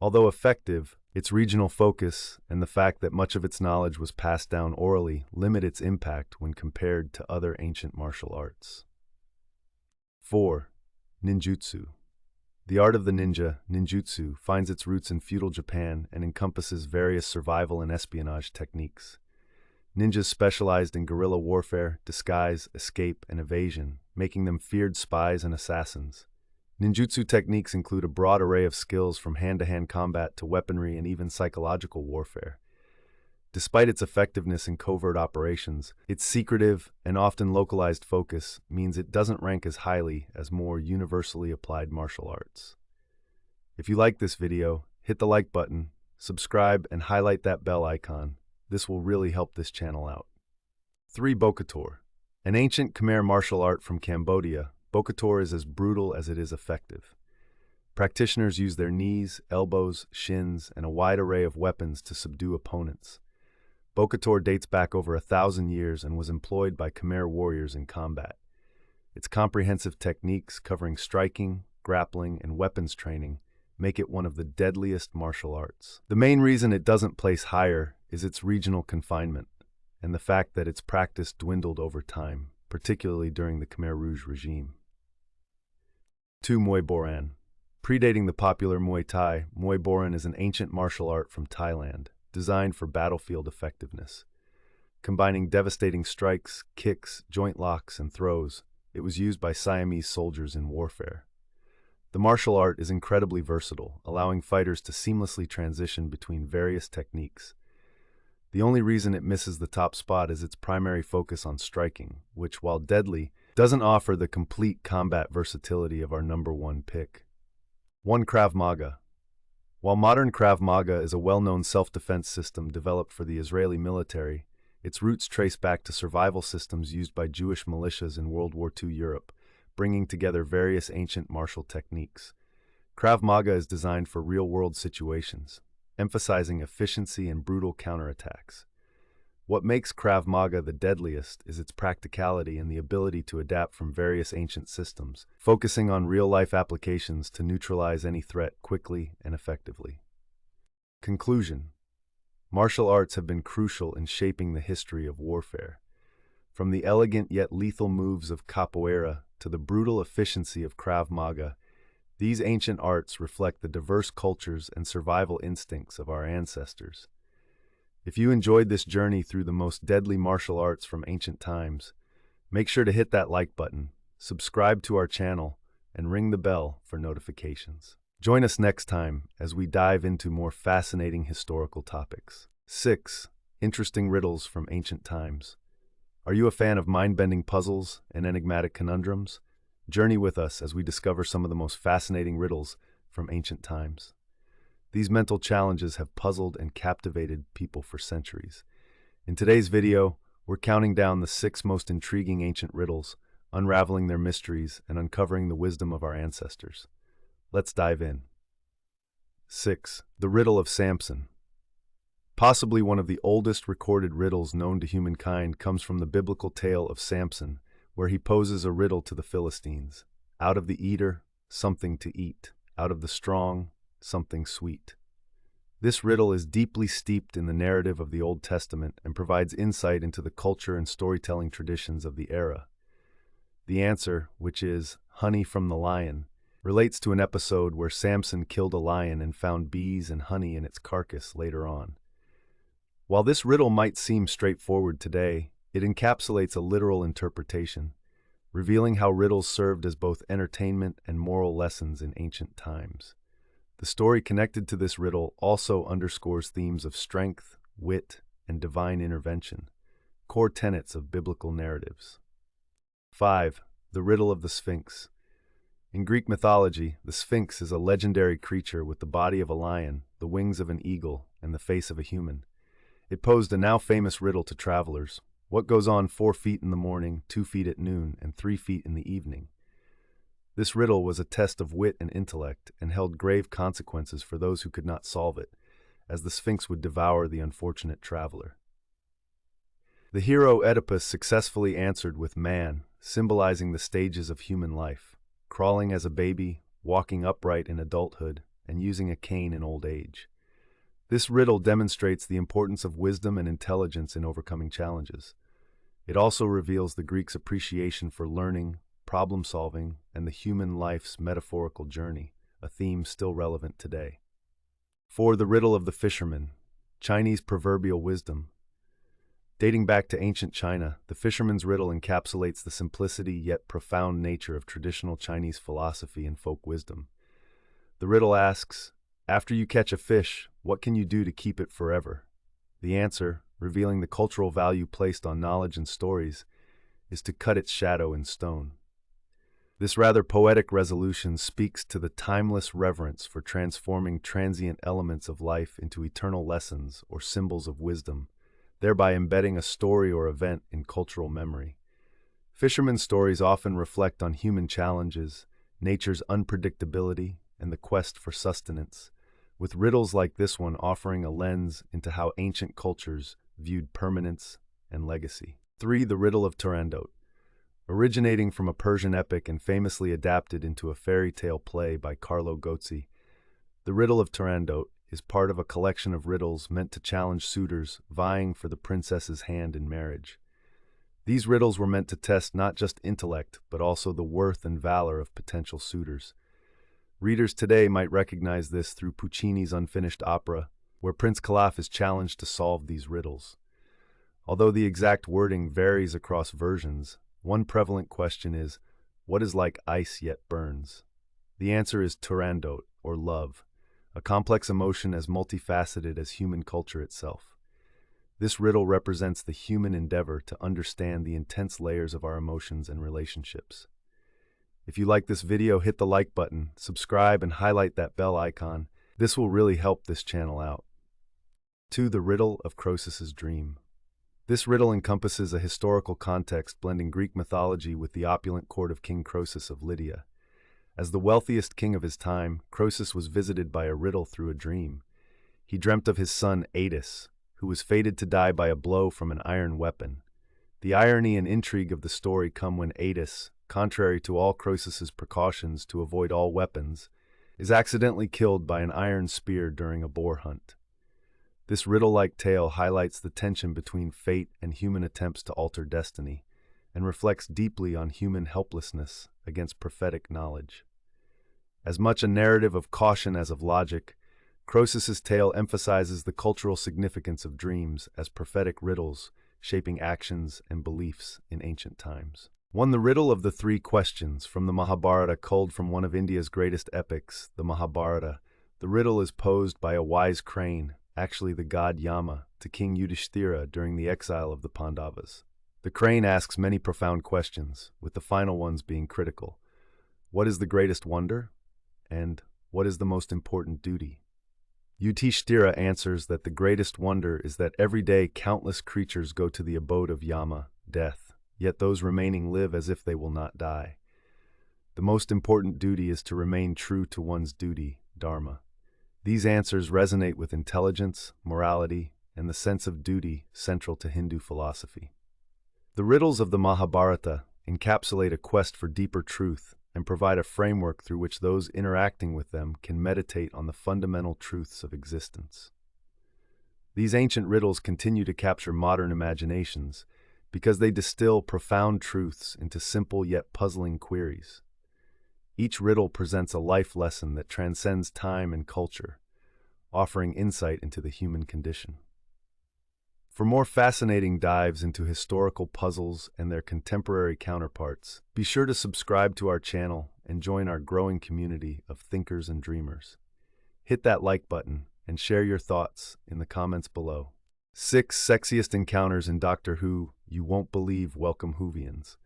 Although effective, its regional focus and the fact that much of its knowledge was passed down orally limit its impact when compared to other ancient martial arts. 4. Ninjutsu. The art of the ninja, ninjutsu, finds its roots in feudal Japan and encompasses various survival and espionage techniques. Ninjas specialized in guerrilla warfare, disguise, escape, and evasion, making them feared spies and assassins. Ninjutsu techniques include a broad array of skills from hand-to-hand combat to weaponry and even psychological warfare. Despite its effectiveness in covert operations, its secretive and often localized focus means it doesn't rank as highly as more universally applied martial arts. If you like this video, hit the like button, subscribe, and highlight that bell icon. This will really help this channel out. 3. Bokator. An ancient Khmer martial art from Cambodia, Bokator is as brutal as it is effective. Practitioners use their knees, elbows, shins, and a wide array of weapons to subdue opponents. Bokator dates back over 1,000 years and was employed by Khmer warriors in combat. Its comprehensive techniques covering striking, grappling, and weapons training make it one of the deadliest martial arts. The main reason it doesn't place higher is its regional confinement and the fact that its practice dwindled over time, particularly during the Khmer Rouge regime. 2. Muay Boran. Predating the popular Muay Thai, Muay Boran is an ancient martial art from Thailand, designed for battlefield effectiveness. Combining devastating strikes, kicks, joint locks, and throws, it was used by Siamese soldiers in warfare. The martial art is incredibly versatile, allowing fighters to seamlessly transition between various techniques. The only reason it misses the top spot is its primary focus on striking, which, while deadly, doesn't offer the complete combat versatility of our number one pick. 1. Krav Maga. While modern Krav Maga is a well-known self-defense system developed for the Israeli military, its roots trace back to survival systems used by Jewish militias in World War II Europe, bringing together various ancient martial techniques. Krav Maga is designed for real-world situations, emphasizing efficiency and brutal counterattacks. What makes Krav Maga the deadliest is its practicality and the ability to adapt from various ancient systems, focusing on real-life applications to neutralize any threat quickly and effectively. Conclusion. Martial arts have been crucial in shaping the history of warfare. From the elegant yet lethal moves of capoeira to the brutal efficiency of Krav Maga, these ancient arts reflect the diverse cultures and survival instincts of our ancestors. If you enjoyed this journey through the most deadly martial arts from ancient times, make sure to hit that like button, subscribe to our channel, and ring the bell for notifications. Join us next time as we dive into more fascinating historical topics. 6. Interesting riddles from ancient times. Are you a fan of mind-bending puzzles and enigmatic conundrums? Journey with us as we discover some of the most fascinating riddles from ancient times. These mental challenges have puzzled and captivated people for centuries. In today's video, we're counting down the 6 most intriguing ancient riddles, unraveling their mysteries and uncovering the wisdom of our ancestors. Let's dive in. 6. The Riddle of Samson. Possibly one of the oldest recorded riddles known to humankind comes from the biblical tale of Samson, where he poses a riddle to the Philistines. Out of the eater, something to eat. Out of the strong, something sweet. This riddle is deeply steeped in the narrative of the Old Testament and provides insight into the culture and storytelling traditions of the era. The answer, which is honey from the lion, relates to an episode where Samson killed a lion and found bees and honey in its carcass later on. While this riddle might seem straightforward today, it encapsulates a literal interpretation, revealing how riddles served as both entertainment and moral lessons in ancient times. The story connected to this riddle also underscores themes of strength, wit, and divine intervention, core tenets of biblical narratives. 5. The Riddle of the Sphinx. In Greek mythology, the Sphinx is a legendary creature with the body of a lion, the wings of an eagle, and the face of a human. It posed a now famous riddle to travelers. What goes on 4 feet in the morning, 2 feet at noon, and 3 feet in the evening? This riddle was a test of wit and intellect and held grave consequences for those who could not solve it, as the Sphinx would devour the unfortunate traveler. The hero Oedipus successfully answered with man, symbolizing the stages of human life, crawling as a baby, walking upright in adulthood, and using a cane in old age. This riddle demonstrates the importance of wisdom and intelligence in overcoming challenges. It also reveals the Greeks' appreciation for learning, problem-solving, and the human life's metaphorical journey, a theme still relevant today. 4. The Riddle of the Fisherman. Chinese proverbial wisdom. Dating back to ancient China, the fisherman's riddle encapsulates the simplicity yet profound nature of traditional Chinese philosophy and folk wisdom. The riddle asks, after you catch a fish, what can you do to keep it forever? The answer, revealing the cultural value placed on knowledge and stories, is to cut its shadow in stone. This rather poetic resolution speaks to the timeless reverence for transforming transient elements of life into eternal lessons or symbols of wisdom, thereby embedding a story or event in cultural memory. Fishermen's stories often reflect on human challenges, nature's unpredictability, and the quest for sustenance, with riddles like this one offering a lens into how ancient cultures viewed permanence and legacy. 3. The Riddle of Turandot. Originating from a Persian epic and famously adapted into a fairy tale play by Carlo Gozzi, The Riddle of Turandot is part of a collection of riddles meant to challenge suitors vying for the princess's hand in marriage. These riddles were meant to test not just intellect, but also the worth and valor of potential suitors. Readers today might recognize this through Puccini's unfinished opera, where Prince Calaf is challenged to solve these riddles. Although the exact wording varies across versions, one prevalent question is, what is like ice yet burns? The answer is Turandot, or love, a complex emotion as multifaceted as human culture itself. This riddle represents the human endeavor to understand the intense layers of our emotions and relationships. If you like this video, hit the like button, subscribe, and highlight that bell icon. This will really help this channel out. 2. The Riddle of Croesus's Dream. This riddle encompasses a historical context blending Greek mythology with the opulent court of King Croesus of Lydia. As the wealthiest king of his time, Croesus was visited by a riddle through a dream. He dreamt of his son Atys, who was fated to die by a blow from an iron weapon. The irony and intrigue of the story come when Atys, contrary to all Croesus's precautions to avoid all weapons, is accidentally killed by an iron spear during a boar hunt. This riddle-like tale highlights the tension between fate and human attempts to alter destiny, and reflects deeply on human helplessness against prophetic knowledge. As much a narrative of caution as of logic, Croesus's tale emphasizes the cultural significance of dreams as prophetic riddles, shaping actions and beliefs in ancient times. 1. The Riddle of the Three Questions, from the Mahabharata, culled from one of India's greatest epics, the Mahabharata. The riddle is posed by a wise crane, actually the god Yama, to King Yudhishthira during the exile of the Pandavas. The crane asks many profound questions, with the final ones being critical. What is the greatest wonder? And what is the most important duty? Yudhishthira answers that the greatest wonder is that every day countless creatures go to the abode of Yama, death, yet those remaining live as if they will not die. The most important duty is to remain true to one's duty, dharma. These answers resonate with intelligence, morality, and the sense of duty central to Hindu philosophy. The riddles of the Mahabharata encapsulate a quest for deeper truth and provide a framework through which those interacting with them can meditate on the fundamental truths of existence. These ancient riddles continue to capture modern imaginations because they distill profound truths into simple yet puzzling queries. Each riddle presents a life lesson that transcends time and culture, offering insight into the human condition. For more fascinating dives into historical puzzles and their contemporary counterparts, be sure to subscribe to our channel and join our growing community of thinkers and dreamers. Hit that like button and share your thoughts in the comments below. 6 Sexiest Encounters in Doctor Who You Won't Believe. Welcome, Whovians.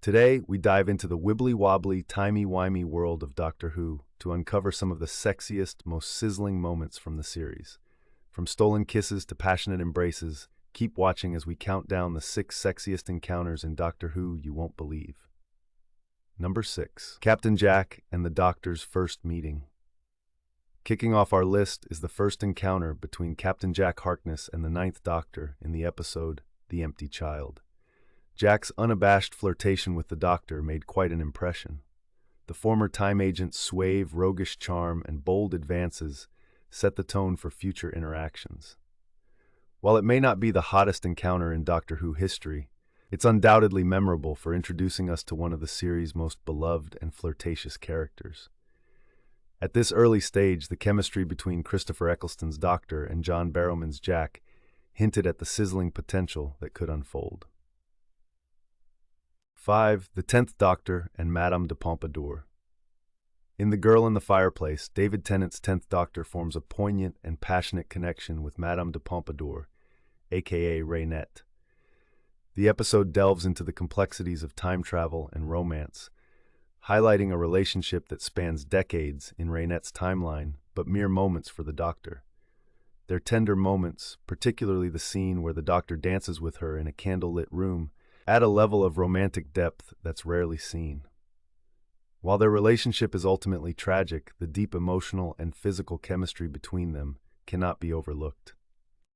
Today, we dive into the wibbly-wobbly, timey-wimey world of Doctor Who to uncover some of the sexiest, most sizzling moments from the series. From stolen kisses to passionate embraces, keep watching as we count down the 6 sexiest encounters in Doctor Who you won't believe. Number 6. Captain Jack and the Doctor's First Meeting. Kicking off our list is the first encounter between Captain Jack Harkness and the Ninth Doctor in the episode The Empty Child. Jack's unabashed flirtation with the Doctor made quite an impression. The former time agent's suave, roguish charm and bold advances set the tone for future interactions. While it may not be the hottest encounter in Doctor Who history, it's undoubtedly memorable for introducing us to one of the series' most beloved and flirtatious characters. At this early stage, the chemistry between Christopher Eccleston's Doctor and John Barrowman's Jack hinted at the sizzling potential that could unfold. 5. The Tenth Doctor and Madame de Pompadour. In The Girl in the Fireplace, David Tennant's 10th Doctor forms a poignant and passionate connection with Madame de Pompadour, aka Raynette. The episode delves into the complexities of time travel and romance, highlighting a relationship that spans decades in Raynette's timeline, but mere moments for the Doctor. Their tender moments, particularly the scene where the Doctor dances with her in a candlelit room, add a level of romantic depth that's rarely seen. While their relationship is ultimately tragic, the deep emotional and physical chemistry between them cannot be overlooked.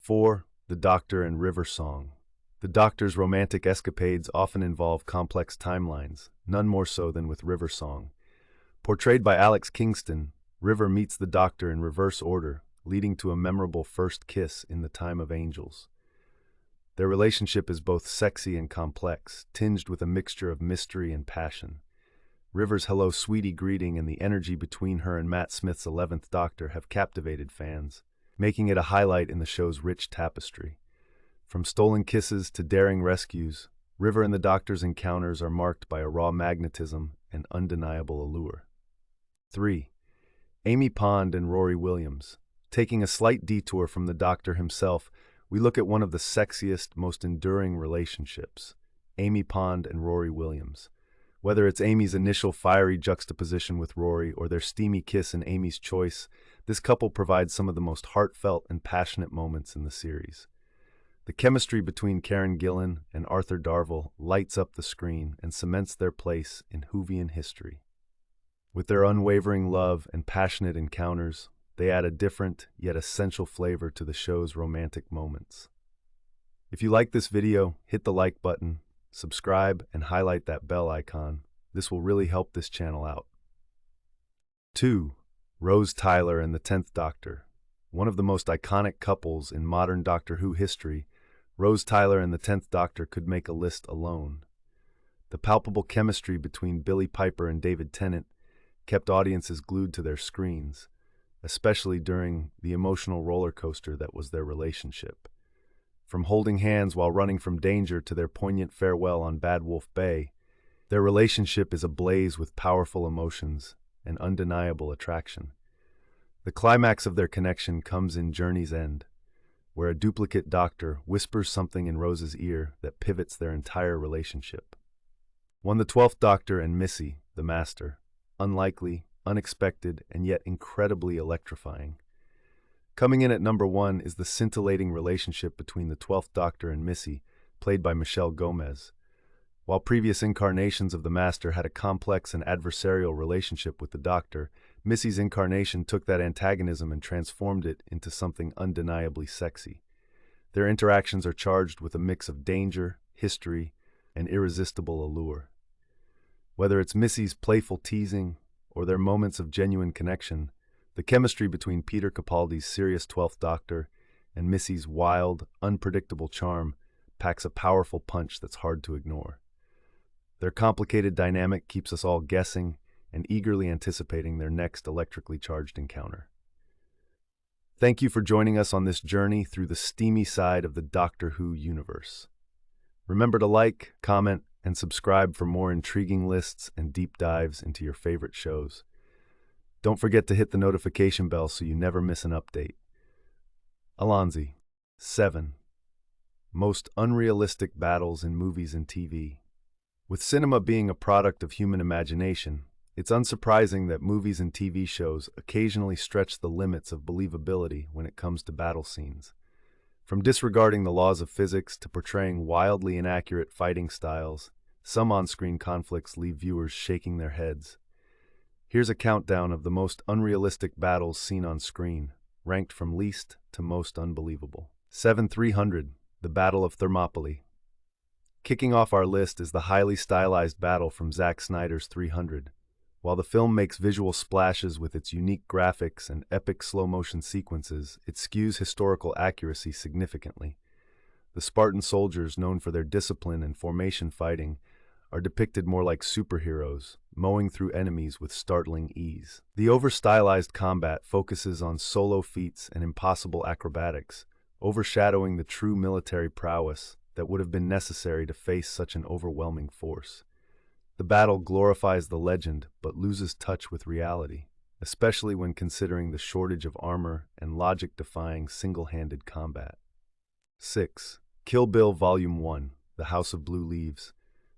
4. The Doctor and River Song. The Doctor's romantic escapades often involve complex timelines, none more so than with River Song. Portrayed by Alex Kingston, River meets the Doctor in reverse order, leading to a memorable first kiss in the Time of Angels. Their relationship is both sexy and complex, tinged with a mixture of mystery and passion. River's "Hello, Sweetie" greeting and the energy between her and Matt Smith's 11th Doctor have captivated fans, making it a highlight in the show's rich tapestry. From stolen kisses to daring rescues, River and the Doctor's encounters are marked by a raw magnetism and undeniable allure. 3. Amy Pond and Rory Williams. Taking a slight detour from the Doctor himself, we look at one of the sexiest, most enduring relationships, Amy Pond and Rory Williams. Whether it's Amy's initial fiery juxtaposition with Rory or their steamy kiss in Amy's Choice, this couple provides some of the most heartfelt and passionate moments in the series. The chemistry between Karen Gillan and Arthur Darvill lights up the screen and cements their place in Whovian history. With their unwavering love and passionate encounters, they add a different, yet essential flavor to the show's romantic moments. If you like this video, hit the like button, subscribe, and highlight that bell icon. This will really help this channel out. 2. Rose Tyler and the 10th Doctor. One of the most iconic couples in modern Doctor Who history, Rose Tyler and the 10th Doctor could make a list alone. The palpable chemistry between Billie Piper and David Tennant kept audiences glued to their screens, especially during the emotional roller coaster that was their relationship. From holding hands while running from danger to their poignant farewell on Bad Wolf Bay, their relationship is ablaze with powerful emotions and undeniable attraction. The climax of their connection comes in Journey's End, where a duplicate Doctor whispers something in Rose's ear that pivots their entire relationship. 1. The 12th Doctor and Missy, the Master. Unlikely, unexpected, and yet incredibly electrifying. Coming in at number 1 is the scintillating relationship between the 12th Doctor and Missy, played by Michelle Gomez. While previous incarnations of the Master had a complex and adversarial relationship with the Doctor, Missy's incarnation took that antagonism and transformed it into something undeniably sexy. Their interactions are charged with a mix of danger, history, and irresistible allure. Whether it's Missy's playful teasing or their moments of genuine connection, the chemistry between Peter Capaldi's serious 12th Doctor and Missy's wild, unpredictable charm packs a powerful punch that's hard to ignore. Their complicated dynamic keeps us all guessing and eagerly anticipating their next electrically charged encounter. Thank you for joining us on this journey through the steamy side of the Doctor Who universe. Remember to like, comment, and subscribe for more intriguing lists and deep dives into your favorite shows. Don't forget to hit the notification bell so you never miss an update. Alonzi. 7. Most unrealistic battles in movies and TV. With cinema being a product of human imagination, it's unsurprising that movies and TV shows occasionally stretch the limits of believability when it comes to battle scenes. From disregarding the laws of physics to portraying wildly inaccurate fighting styles, some on-screen conflicts leave viewers shaking their heads. Here's a countdown of the most unrealistic battles seen on screen, ranked from least to most unbelievable. 7-300, the Battle of Thermopylae. Kicking off our list is the highly stylized battle from Zack Snyder's 300. While the film makes visual splashes with its unique graphics and epic slow-motion sequences, it skews historical accuracy significantly. The Spartan soldiers, known for their discipline and formation fighting, are depicted more like superheroes, mowing through enemies with startling ease. The over-stylized combat focuses on solo feats and impossible acrobatics, overshadowing the true military prowess that would have been necessary to face such an overwhelming force. The battle glorifies the legend but loses touch with reality, especially when considering the shortage of armor and logic-defying single-handed combat. 6. Kill Bill Volume 1, The House of Blue Leaves.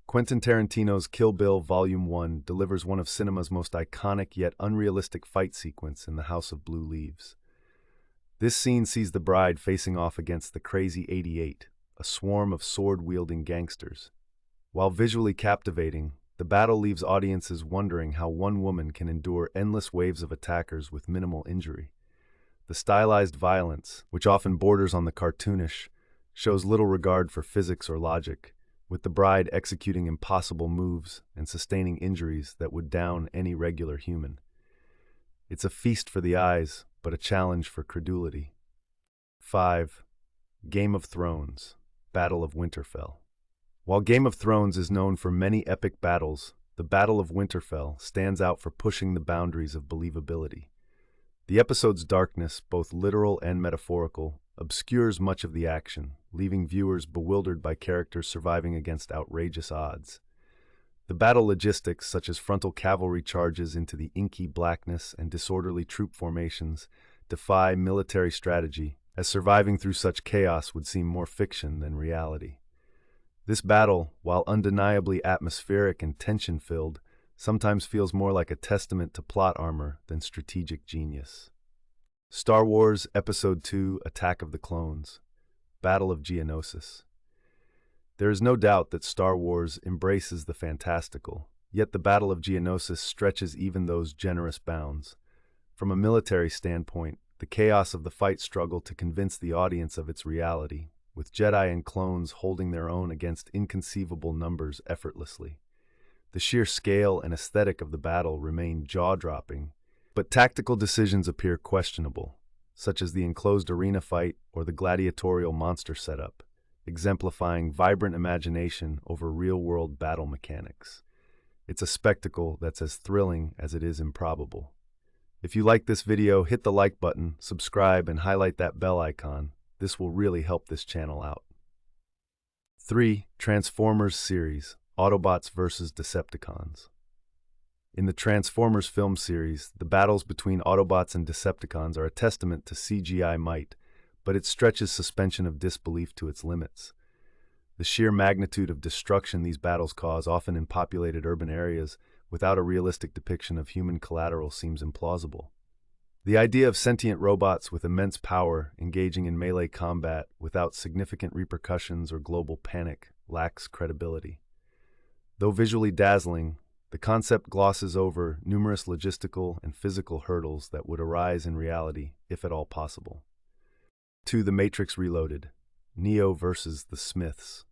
Quentin Tarantino's Kill Bill Volume 1 delivers one of cinema's most iconic yet unrealistic fight sequence in The House of Blue Leaves. This scene sees the bride facing off against the Crazy 88, a swarm of sword-wielding gangsters. While visually captivating, the battle leaves audiences wondering how one woman can endure endless waves of attackers with minimal injury. The stylized violence, which often borders on the cartoonish, shows little regard for physics or logic, with the bride executing impossible moves and sustaining injuries that would down any regular human. It's a feast for the eyes, but a challenge for credulity. 5. Game of Thrones, Battle of Winterfell. While Game of Thrones is known for many epic battles, the Battle of Winterfell stands out for pushing the boundaries of believability. The episode's darkness, both literal and metaphorical, obscures much of the action, leaving viewers bewildered by characters surviving against outrageous odds. The battle logistics, such as frontal cavalry charges into the inky blackness and disorderly troop formations, defy military strategy, as surviving through such chaos would seem more fiction than reality. This battle, while undeniably atmospheric and tension-filled, sometimes feels more like a testament to plot armor than strategic genius. Star Wars Episode II: Attack of the Clones, Battle of Geonosis. There is no doubt that Star Wars embraces the fantastical, yet the Battle of Geonosis stretches even those generous bounds. From a military standpoint, the chaos of the fight struggle to convince the audience of its reality, with Jedi and clones holding their own against inconceivable numbers effortlessly. The sheer scale and aesthetic of the battle remain jaw-dropping, but tactical decisions appear questionable, such as the enclosed arena fight or the gladiatorial monster setup, exemplifying vibrant imagination over real-world battle mechanics. It's a spectacle that's as thrilling as it is improbable. If you like this video, hit the like button, subscribe, and highlight that bell icon. This will really help this channel out. 3. Transformers Series, Autobots vs. Decepticons. In the Transformers film series, the battles between Autobots and Decepticons are a testament to CGI might, but it stretches suspension of disbelief to its limits. The sheer magnitude of destruction these battles cause, often in populated urban areas, without a realistic depiction of human collateral seems implausible. The idea of sentient robots with immense power engaging in melee combat without significant repercussions or global panic lacks credibility. Though visually dazzling, the concept glosses over numerous logistical and physical hurdles that would arise in reality, if at all possible. 2. The Matrix Reloaded, Neo versus the Smiths.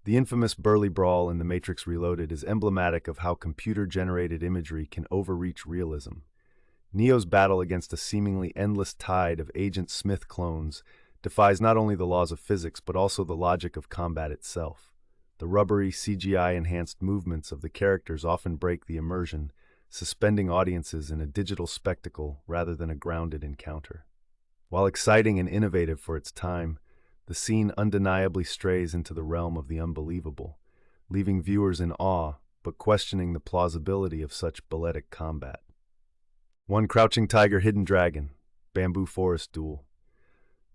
The infamous Burly Brawl in The Matrix Reloaded is emblematic of how computer-generated imagery can overreach realism. Neo's battle against a seemingly endless tide of Agent Smith clones defies not only the laws of physics but also the logic of combat itself. The rubbery, CGI-enhanced movements of the characters often break the immersion, suspending audiences in a digital spectacle rather than a grounded encounter. While exciting and innovative for its time, the scene undeniably strays into the realm of the unbelievable, leaving viewers in awe but questioning the plausibility of such balletic combat. 1. Crouching Tiger, Hidden Dragon, Bamboo Forest Duel.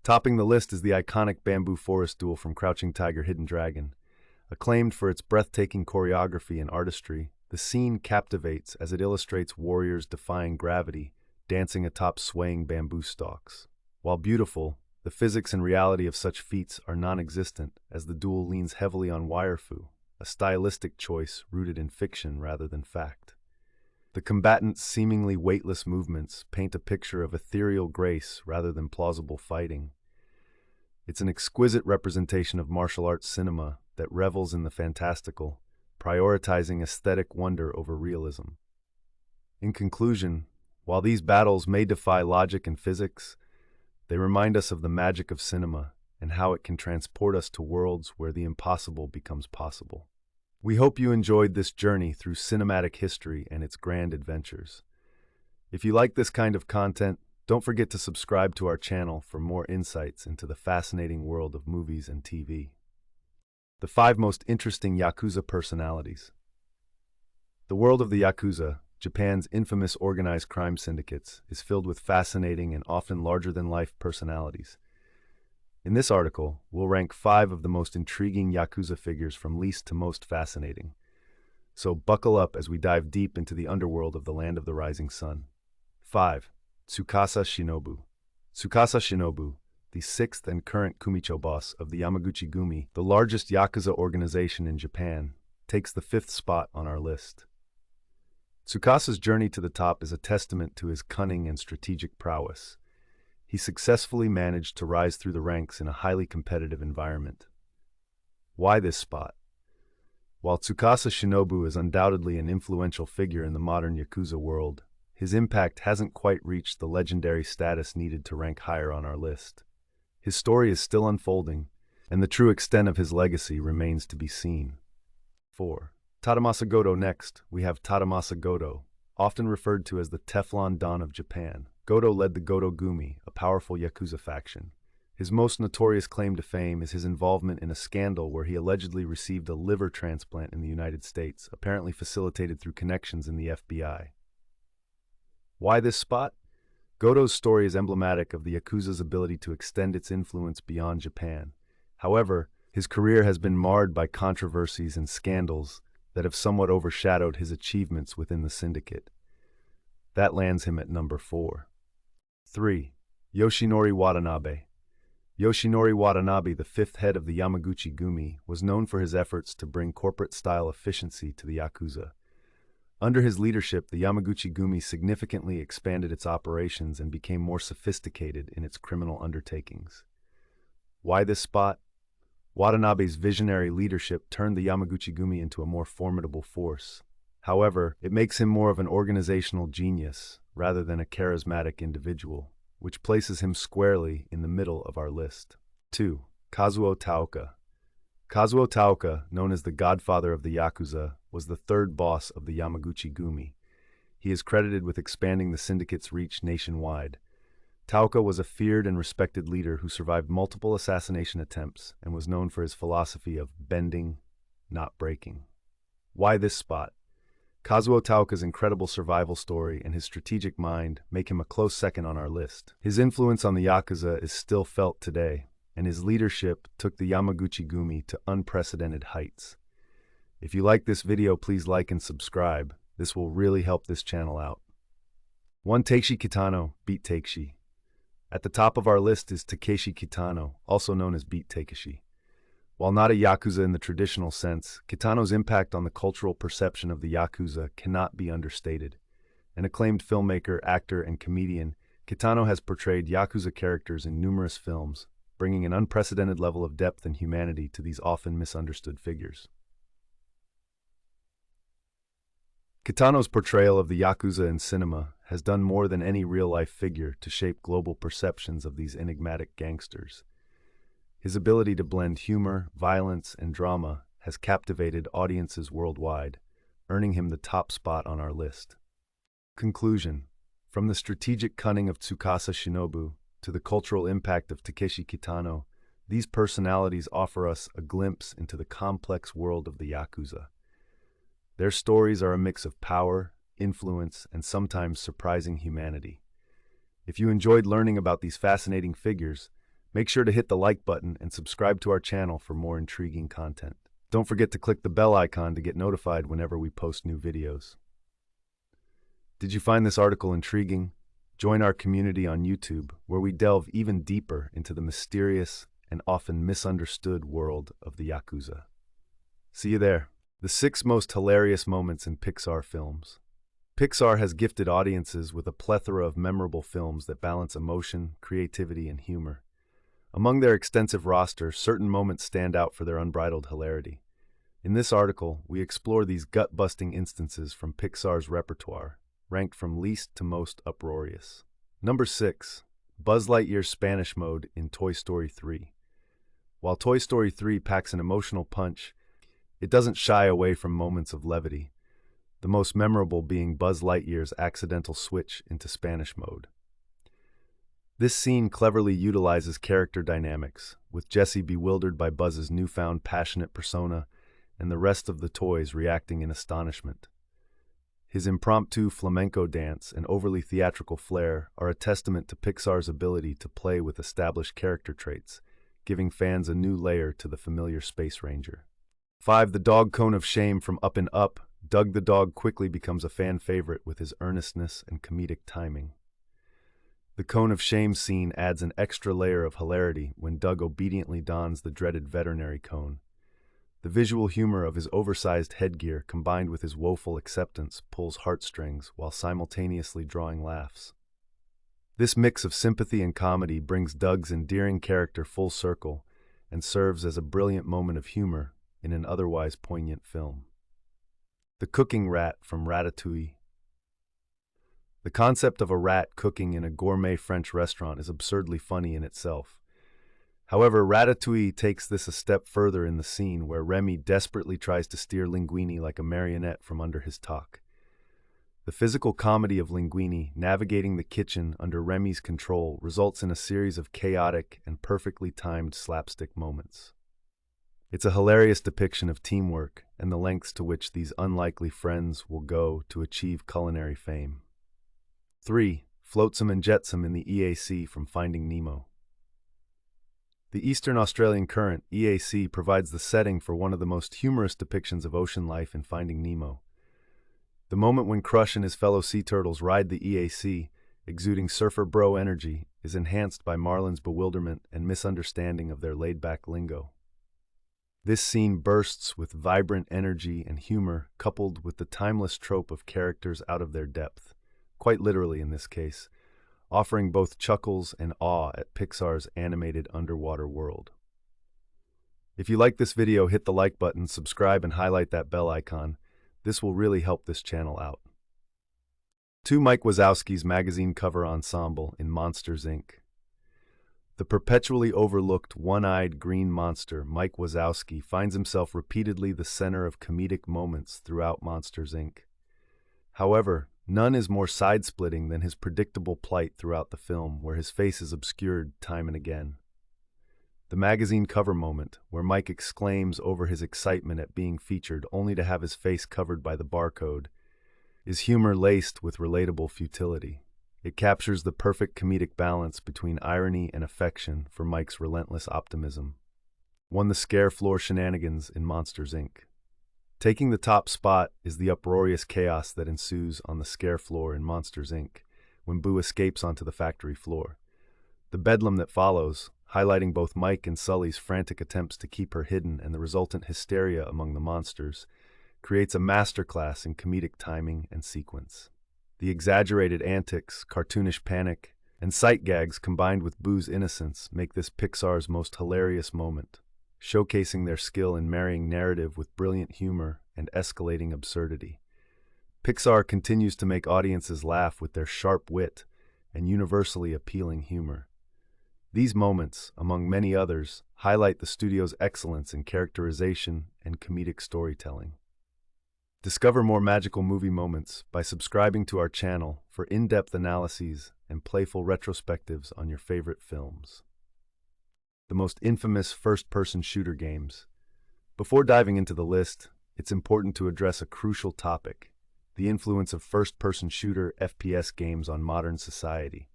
Topping the list is the iconic Bamboo Forest Duel from Crouching Tiger, Hidden Dragon. Acclaimed for its breathtaking choreography and artistry, the scene captivates as it illustrates warriors defying gravity, dancing atop swaying bamboo stalks. While beautiful, the physics and reality of such feats are non-existent, as the duel leans heavily on waifu, a stylistic choice rooted in fiction rather than fact. The combatants' seemingly weightless movements paint a picture of ethereal grace rather than plausible fighting. It's an exquisite representation of martial arts cinema that revels in the fantastical, prioritizing aesthetic wonder over realism. In conclusion, while these battles may defy logic and physics, they remind us of the magic of cinema and how it can transport us to worlds where the impossible becomes possible. We hope you enjoyed this journey through cinematic history and its grand adventures. If you like this kind of content, don't forget to subscribe to our channel for more insights into the fascinating world of movies and TV. The 5 most interesting Yakuza personalities. The world of the Yakuza, Japan's infamous organized crime syndicates, is filled with fascinating and often larger-than-life personalities. In this article, we'll rank 5 of the most intriguing Yakuza figures from least to most fascinating. So buckle up as we dive deep into the underworld of the Land of the Rising Sun. 5. Tsukasa Shinobu. Tsukasa Shinobu, the 6th and current Kumicho boss of the Yamaguchi Gumi, the largest Yakuza organization in Japan, takes the 5th spot on our list. Tsukasa's journey to the top is a testament to his cunning and strategic prowess. He successfully managed to rise through the ranks in a highly competitive environment. Why this spot? While Tsukasa Shinobu is undoubtedly an influential figure in the modern Yakuza world, his impact hasn't quite reached the legendary status needed to rank higher on our list. His story is still unfolding, and the true extent of his legacy remains to be seen. 4. Tadamasa Goto. Next, we have Tadamasa Goto, often referred to as the Teflon Don of Japan. Goto led the Goto Gumi, a powerful Yakuza faction. His most notorious claim to fame is his involvement in a scandal where he allegedly received a liver transplant in the United States, apparently facilitated through connections in the FBI. Why this spot? Goto's story is emblematic of the Yakuza's ability to extend its influence beyond Japan. However, his career has been marred by controversies and scandals that have somewhat overshadowed his achievements within the syndicate. That lands him at number 4. 3. Yoshinori Watanabe. Yoshinori Watanabe, the 5th head of the Yamaguchi Gumi, was known for his efforts to bring corporate-style efficiency to the Yakuza. Under his leadership, the Yamaguchi Gumi significantly expanded its operations and became more sophisticated in its criminal undertakings. Why this spot? Watanabe's visionary leadership turned the Yamaguchi Gumi into a more formidable force. However, it makes him more of an organizational genius rather than a charismatic individual, which places him squarely in the middle of our list. 2. Kazuo Taoka. Kazuo Taoka, known as the godfather of the Yakuza, was the 3rd boss of the Yamaguchi Gumi. He is credited with expanding the syndicate's reach nationwide. Taoka was a feared and respected leader who survived multiple assassination attempts and was known for his philosophy of bending, not breaking. Why this spot? Kazuo Taoka's incredible survival story and his strategic mind make him a close second on our list. His influence on the Yakuza is still felt today, and his leadership took the Yamaguchi Gumi to unprecedented heights. If you like this video, please like and subscribe. This will really help this channel out. 1. Takeshi Kitano, Beat Takeshi. At the top of our list is Takeshi Kitano, also known as Beat Takeshi. While not a Yakuza in the traditional sense, Kitano's impact on the cultural perception of the Yakuza cannot be understated. An acclaimed filmmaker, actor, and comedian, Kitano has portrayed Yakuza characters in numerous films, bringing an unprecedented level of depth and humanity to these often misunderstood figures. Kitano's portrayal of the Yakuza in cinema has done more than any real-life figure to shape global perceptions of these enigmatic gangsters. His ability to blend humor, violence, and drama has captivated audiences worldwide, earning him the top spot on our list. Conclusion. From the strategic cunning of Tsukasa Shinobu to the cultural impact of Takeshi Kitano, these personalities offer us a glimpse into the complex world of the Yakuza. Their stories are a mix of power, influence, and sometimes surprising humanity. If you enjoyed learning about these fascinating figures, make sure to hit the like button and subscribe to our channel for more intriguing content. Don't forget to click the bell icon to get notified whenever we post new videos. Did you find this article intriguing? Join our community on YouTube, where we delve even deeper into the mysterious and often misunderstood world of the Yakuza. See you there. The 6 most hilarious moments in Pixar films. Pixar has gifted audiences with a plethora of memorable films that balance emotion, creativity, and humor. Among their extensive roster, certain moments stand out for their unbridled hilarity. In this article, we explore these gut-busting instances from Pixar's repertoire, ranked from least to most uproarious. Number 6. Buzz Lightyear's Spanish mode in Toy Story 3. While Toy Story 3 packs an emotional punch, it doesn't shy away from moments of levity, the most memorable being Buzz Lightyear's accidental switch into Spanish mode. This scene cleverly utilizes character dynamics, with Jessie bewildered by Buzz's newfound passionate persona and the rest of the toys reacting in astonishment. His impromptu flamenco dance and overly theatrical flair are a testament to Pixar's ability to play with established character traits, giving fans a new layer to the familiar Space Ranger. 5. The Dog Cone of Shame from Up and Up. Doug the dog quickly becomes a fan favorite with his earnestness and comedic timing. The Cone of Shame scene adds an extra layer of hilarity when Doug obediently dons the dreaded veterinary cone. The visual humor of his oversized headgear combined with his woeful acceptance pulls heartstrings while simultaneously drawing laughs. This mix of sympathy and comedy brings Doug's endearing character full circle and serves as a brilliant moment of humor in an otherwise poignant film. The Cooking Rat from Ratatouille. The concept of a rat cooking in a gourmet French restaurant is absurdly funny in itself. However, Ratatouille takes this a step further in the scene where Remy desperately tries to steer Linguini like a marionette from under his talk. The physical comedy of Linguini navigating the kitchen under Remy's control results in a series of chaotic and perfectly timed slapstick moments. It's a hilarious depiction of teamwork and the lengths to which these unlikely friends will go to achieve culinary fame. 3. Flotsam and Jetsam in the EAC from Finding Nemo. The Eastern Australian Current, EAC, provides the setting for one of the most humorous depictions of ocean life in Finding Nemo. The moment when Crush and his fellow sea turtles ride the EAC, exuding surfer bro energy, is enhanced by Marlin's bewilderment and misunderstanding of their laid-back lingo. This scene bursts with vibrant energy and humor, coupled with the timeless trope of characters out of their depth, quite literally in this case, offering both chuckles and awe at Pixar's animated underwater world. If you like this video, hit the like button, subscribe, and highlight that bell icon. This will really help this channel out. 2. Mike Wazowski's magazine cover ensemble in Monsters, Inc. The perpetually overlooked one-eyed green monster, Mike Wazowski, finds himself repeatedly the center of comedic moments throughout Monsters, Inc. However, none is more side-splitting than his predictable plight throughout the film, where his face is obscured time and again. The magazine cover moment, where Mike exclaims over his excitement at being featured only to have his face covered by the barcode, is humor laced with relatable futility. It captures the perfect comedic balance between irony and affection for Mike's relentless optimism. 1. The Scare Floor Shenanigans in Monsters, Inc. Taking the top spot is the uproarious chaos that ensues on the scare floor in Monsters, Inc. when Boo escapes onto the factory floor. The bedlam that follows, highlighting both Mike and Sully's frantic attempts to keep her hidden and the resultant hysteria among the monsters, creates a masterclass in comedic timing and sequence. The exaggerated antics, cartoonish panic, and sight gags combined with Boo's innocence make this Pixar's most hilarious moment, showcasing their skill in marrying narrative with brilliant humor and escalating absurdity. Pixar continues to make audiences laugh with their sharp wit and universally appealing humor. These moments, among many others, highlight the studio's excellence in characterization and comedic storytelling. Discover more magical movie moments by subscribing to our channel for in-depth analyses and playful retrospectives on your favorite films. The most infamous first-person shooter games. Before diving into the list, it's important to address a crucial topic: the influence of first-person shooter FPS games on modern society.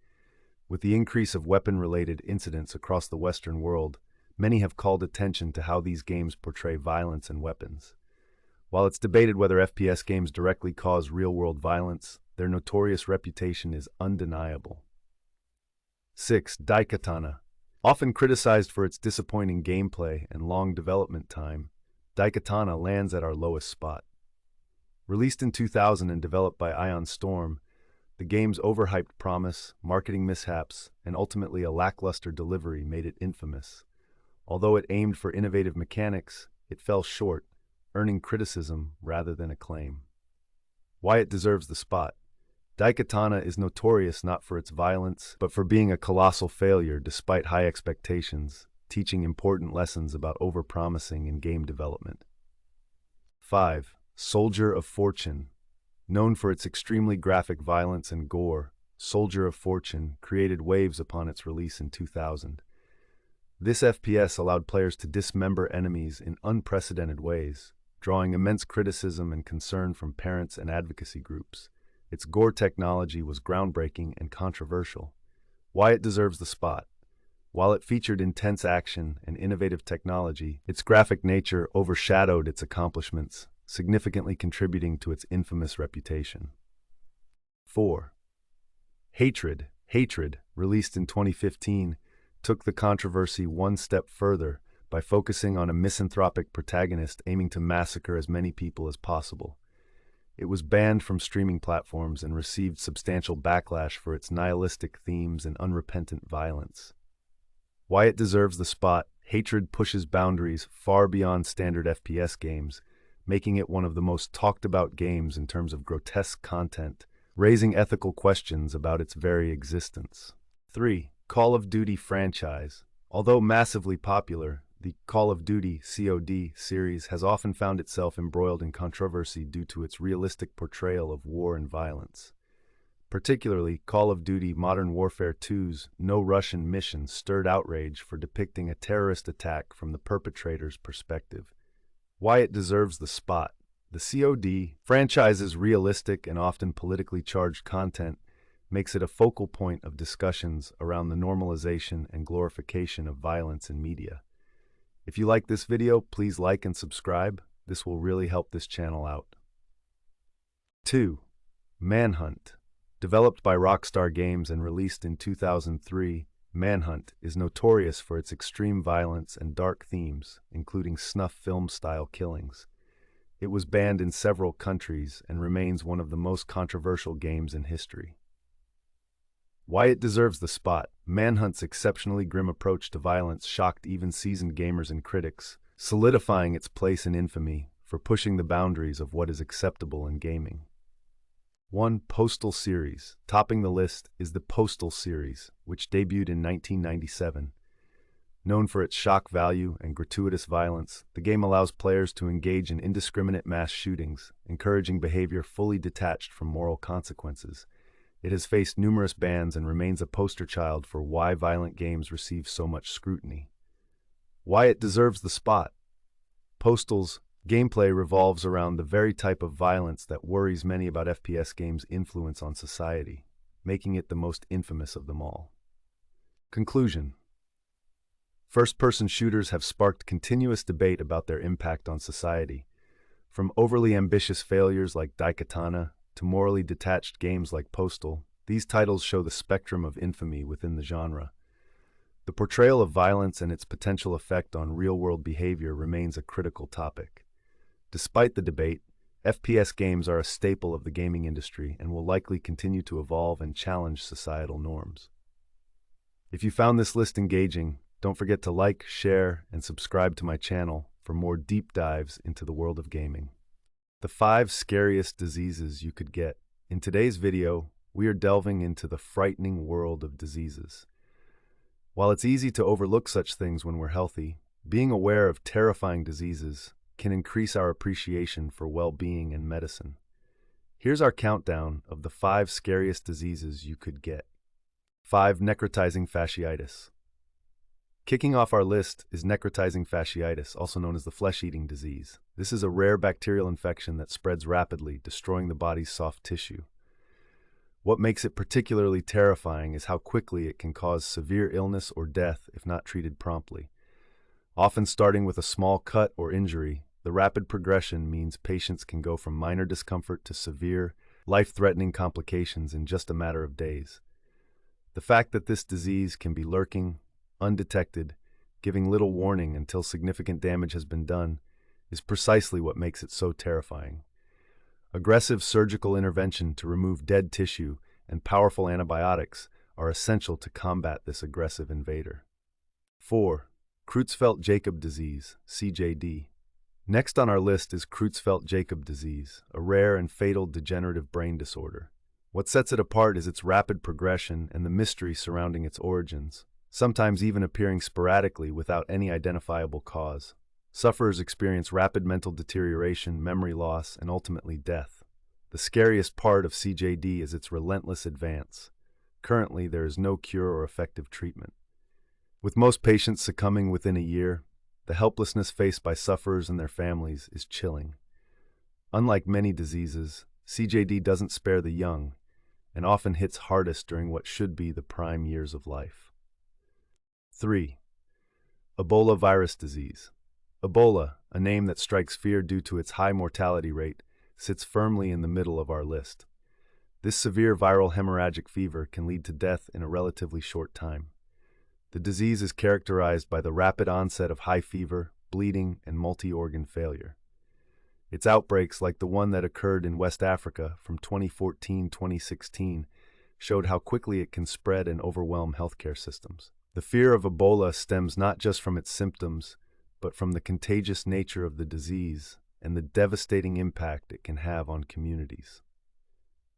With the increase of weapon-related incidents across the Western world, many have called attention to how these games portray violence and weapons. While it's debated whether FPS games directly cause real-world violence, their notorious reputation is undeniable. 6. Daikatana. Often criticized for its disappointing gameplay and long development time, Daikatana lands at our lowest spot. Released in 2000 and developed by Ion Storm, the game's overhyped promise, marketing mishaps, and ultimately a lackluster delivery made it infamous. Although it aimed for innovative mechanics, it fell short, earning criticism rather than acclaim. Why it deserves the spot. Daikatana is notorious not for its violence, but for being a colossal failure despite high expectations, teaching important lessons about overpromising in game development. 5. Soldier of Fortune. Known for its extremely graphic violence and gore, Soldier of Fortune created waves upon its release in 2000. This FPS allowed players to dismember enemies in unprecedented ways, drawing immense criticism and concern from parents and advocacy groups. Its gore technology was groundbreaking and controversial. Why it deserves the spot. While it featured intense action and innovative technology, its graphic nature overshadowed its accomplishments, significantly contributing to its infamous reputation. 4. Hatred. Hatred, released in 2015, took the controversy one step further by focusing on a misanthropic protagonist aiming to massacre as many people as possible. It was banned from streaming platforms and received substantial backlash for its nihilistic themes and unrepentant violence. Why it deserves the spot, Hatred pushes boundaries far beyond standard FPS games, making it one of the most talked-about games in terms of grotesque content, raising ethical questions about its very existence. 3. Call of Duty franchise. Although massively popular, the Call of Duty (COD) series has often found itself embroiled in controversy due to its realistic portrayal of war and violence. Particularly, Call of Duty Modern Warfare 2's No Russian Mission stirred outrage for depicting a terrorist attack from the perpetrator's perspective. Why it deserves the spot. The COD franchise's realistic and often politically charged content makes it a focal point of discussions around the normalization and glorification of violence in media. If you like this video, please like and subscribe. This will really help this channel out. 2. Manhunt. Developed by Rockstar Games and released in 2003, Manhunt is notorious for its extreme violence and dark themes, including snuff film-style killings. It was banned in several countries and remains one of the most controversial games in history. Why it deserves the spot. Manhunt's exceptionally grim approach to violence shocked even seasoned gamers and critics, solidifying its place in infamy for pushing the boundaries of what is acceptable in gaming. 1. Postal series. Topping the list is the Postal series, which debuted in 1997. Known for its shock value and gratuitous violence, the game allows players to engage in indiscriminate mass shootings, encouraging behavior fully detached from moral consequences. It has faced numerous bans and remains a poster child for why violent games receive so much scrutiny. Why it deserves the spot. Postal's gameplay revolves around the very type of violence that worries many about FPS games' influence on society, making it the most infamous of them all. Conclusion. First-person shooters have sparked continuous debate about their impact on society. From overly ambitious failures like Daikatana to morally detached games like Postal, these titles show the spectrum of infamy within the genre. The portrayal of violence and its potential effect on real-world behavior remains a critical topic. Despite the debate, FPS games are a staple of the gaming industry and will likely continue to evolve and challenge societal norms. If you found this list engaging, don't forget to like, share, and subscribe to my channel for more deep dives into the world of gaming. The 5 scariest diseases you could get. In today's video, we are delving into the frightening world of diseases. While it's easy to overlook such things when we're healthy, being aware of terrifying diseases can increase our appreciation for well-being and medicine. Here's our countdown of the 5 scariest diseases you could get. 5. Necrotizing fasciitis. Kicking off our list is necrotizing fasciitis, also known as the flesh-eating disease. This is a rare bacterial infection that spreads rapidly, destroying the body's soft tissue. What makes it particularly terrifying is how quickly it can cause severe illness or death if not treated promptly. Often starting with a small cut or injury, the rapid progression means patients can go from minor discomfort to severe, life-threatening complications in just a matter of days. The fact that this disease can be lurking, undetected, giving little warning until significant damage has been done, is precisely what makes it so terrifying. Aggressive surgical intervention to remove dead tissue and powerful antibiotics are essential to combat this aggressive invader. 4. Creutzfeldt-Jakob disease, CJD. Next on our list is Creutzfeldt-Jakob disease, a rare and fatal degenerative brain disorder. What sets it apart is its rapid progression and the mystery surrounding its origins, sometimes even appearing sporadically without any identifiable cause. Sufferers experience rapid mental deterioration, memory loss, and ultimately death. The scariest part of CJD is its relentless advance. Currently, there is no cure or effective treatment. With most patients succumbing within a year, the helplessness faced by sufferers and their families is chilling. Unlike many diseases, CJD doesn't spare the young and often hits hardest during what should be the prime years of life. 3. Ebola virus disease. Ebola, a name that strikes fear due to its high mortality rate, sits firmly in the middle of our list. This severe viral hemorrhagic fever can lead to death in a relatively short time. The disease is characterized by the rapid onset of high fever, bleeding, and multi-organ failure. Its outbreaks, like the one that occurred in West Africa from 2014-2016, showed how quickly it can spread and overwhelm healthcare systems. The fear of Ebola stems not just from its symptoms, but from the contagious nature of the disease and the devastating impact it can have on communities.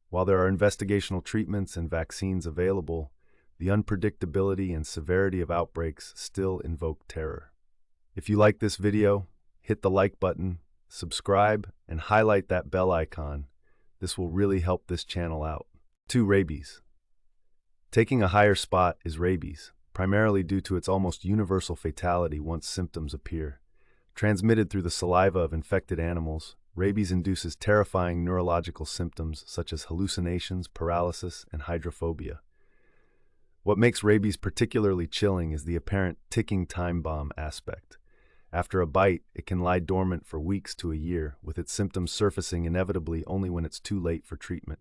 While there are investigational treatments and vaccines available, the unpredictability and severity of outbreaks still invoke terror. If you like this video, hit the like button, subscribe, and highlight that bell icon. This will really help this channel out. 2. Rabies. Taking a higher spot is rabies, primarily due to its almost universal fatality once symptoms appear. Transmitted through the saliva of infected animals, rabies induces terrifying neurological symptoms such as hallucinations, paralysis, and hydrophobia. What makes rabies particularly chilling is the apparent ticking time bomb aspect. After a bite, it can lie dormant for weeks to a year, with its symptoms surfacing inevitably only when it's too late for treatment.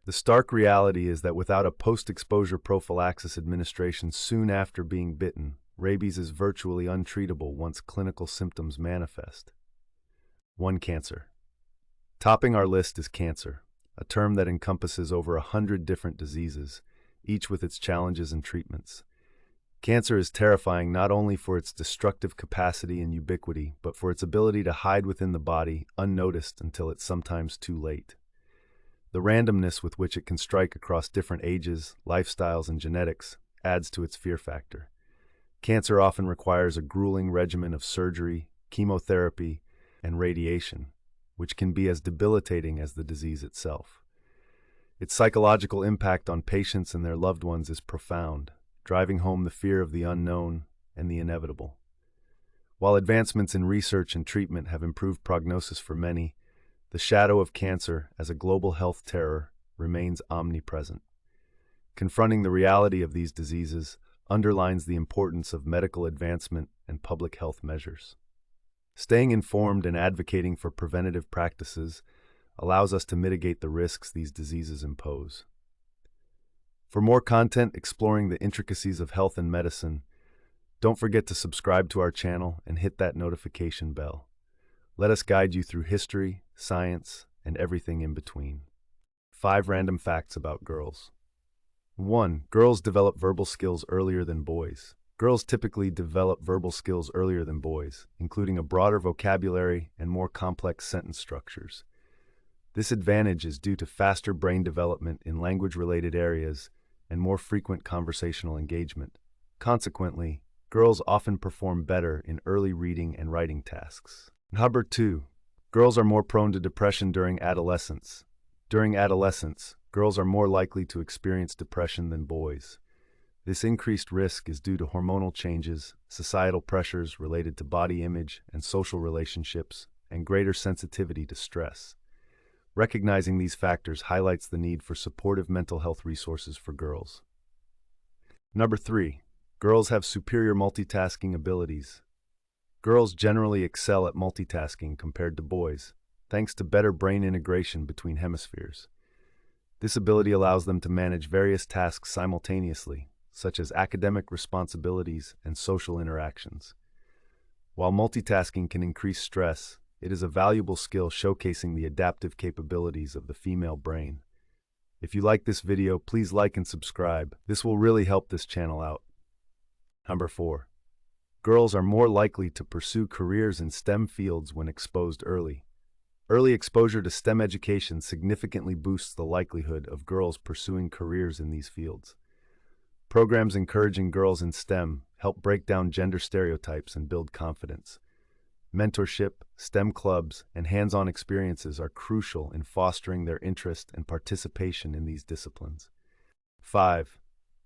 The stark reality is that without a post-exposure prophylaxis administration soon after being bitten, rabies is virtually untreatable once clinical symptoms manifest. 1. Cancer. Topping our list is cancer, a term that encompasses over 100 different diseases, each with its challenges and treatments. Cancer is terrifying not only for its destructive capacity and ubiquity, but for its ability to hide within the body unnoticed until it's sometimes too late. The randomness with which it can strike across different ages, lifestyles, and genetics adds to its fear factor. Cancer often requires a grueling regimen of surgery, chemotherapy, and radiation, which can be as debilitating as the disease itself. Its psychological impact on patients and their loved ones is profound, driving home the fear of the unknown and the inevitable. While advancements in research and treatment have improved prognosis for many, the shadow of cancer as a global health terror remains omnipresent. Confronting the reality of these diseases underlines the importance of medical advancement and public health measures. Staying informed and advocating for preventative practices allows us to mitigate the risks these diseases impose. For more content exploring the intricacies of health and medicine, don't forget to subscribe to our channel and hit that notification bell. Let us guide you through history, science, and everything in between. 5 random facts about girls. 1. Girls develop verbal skills earlier than boys. Girls typically develop verbal skills earlier than boys, including a broader vocabulary and more complex sentence structures. This advantage is due to faster brain development in language-related areas and more frequent conversational engagement. Consequently, girls often perform better in early reading and writing tasks. 2. Girls are more prone to depression during adolescence. During adolescence, girls are more likely to experience depression than boys. This increased risk is due to hormonal changes, societal pressures related to body image and social relationships, and greater sensitivity to stress. Recognizing these factors highlights the need for supportive mental health resources for girls. 3. Girls have superior multitasking abilities. Girls generally excel at multitasking compared to boys, thanks to better brain integration between hemispheres. This ability allows them to manage various tasks simultaneously, such as academic responsibilities and social interactions. While multitasking can increase stress, it is a valuable skill showcasing the adaptive capabilities of the female brain. If you like this video, please like and subscribe. This will really help this channel out. 4. Girls are more likely to pursue careers in STEM fields when exposed early. Early exposure to STEM education significantly boosts the likelihood of girls pursuing careers in these fields. Programs encouraging girls in STEM help break down gender stereotypes and build confidence. Mentorship, STEM clubs, and hands-on experiences are crucial in fostering their interest and participation in these disciplines. 5.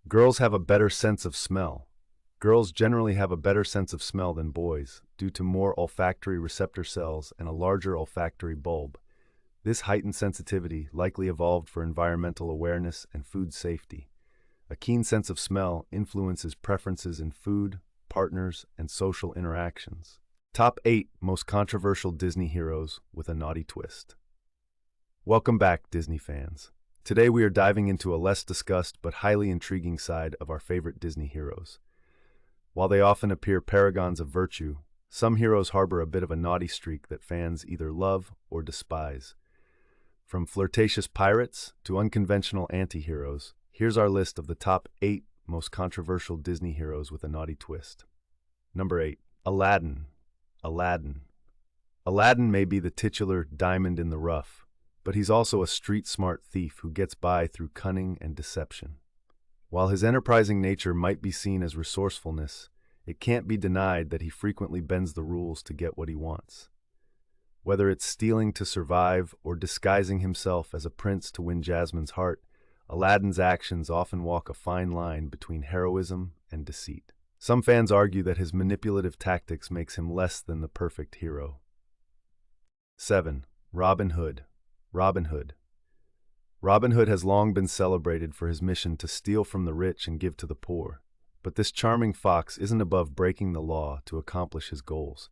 Girls have a better sense of smell. Girls generally have a better sense of smell than boys due to more olfactory receptor cells and a larger olfactory bulb. This heightened sensitivity likely evolved for environmental awareness and food safety. A keen sense of smell influences preferences in food, partners, and social interactions. Top 8 Most Controversial Disney Heroes with a Naughty Twist. Welcome back, Disney fans. Today we are diving into a less discussed but highly intriguing side of our favorite Disney heroes. While they often appear paragons of virtue, some heroes harbor a bit of a naughty streak that fans either love or despise. From flirtatious pirates to unconventional anti-heroes, here's our list of the top 8 most controversial Disney heroes with a naughty twist. Number 8. Aladdin. Aladdin may be the titular diamond in the rough, but he's also a street-smart thief who gets by through cunning and deception. While his enterprising nature might be seen as resourcefulness, it can't be denied that he frequently bends the rules to get what he wants. Whether it's stealing to survive or disguising himself as a prince to win Jasmine's heart, Aladdin's actions often walk a fine line between heroism and deceit. Some fans argue that his manipulative tactics makes him less than the perfect hero. 7. Robin Hood. Robin Hood has long been celebrated for his mission to steal from the rich and give to the poor. But this charming fox isn't above breaking the law to accomplish his goals.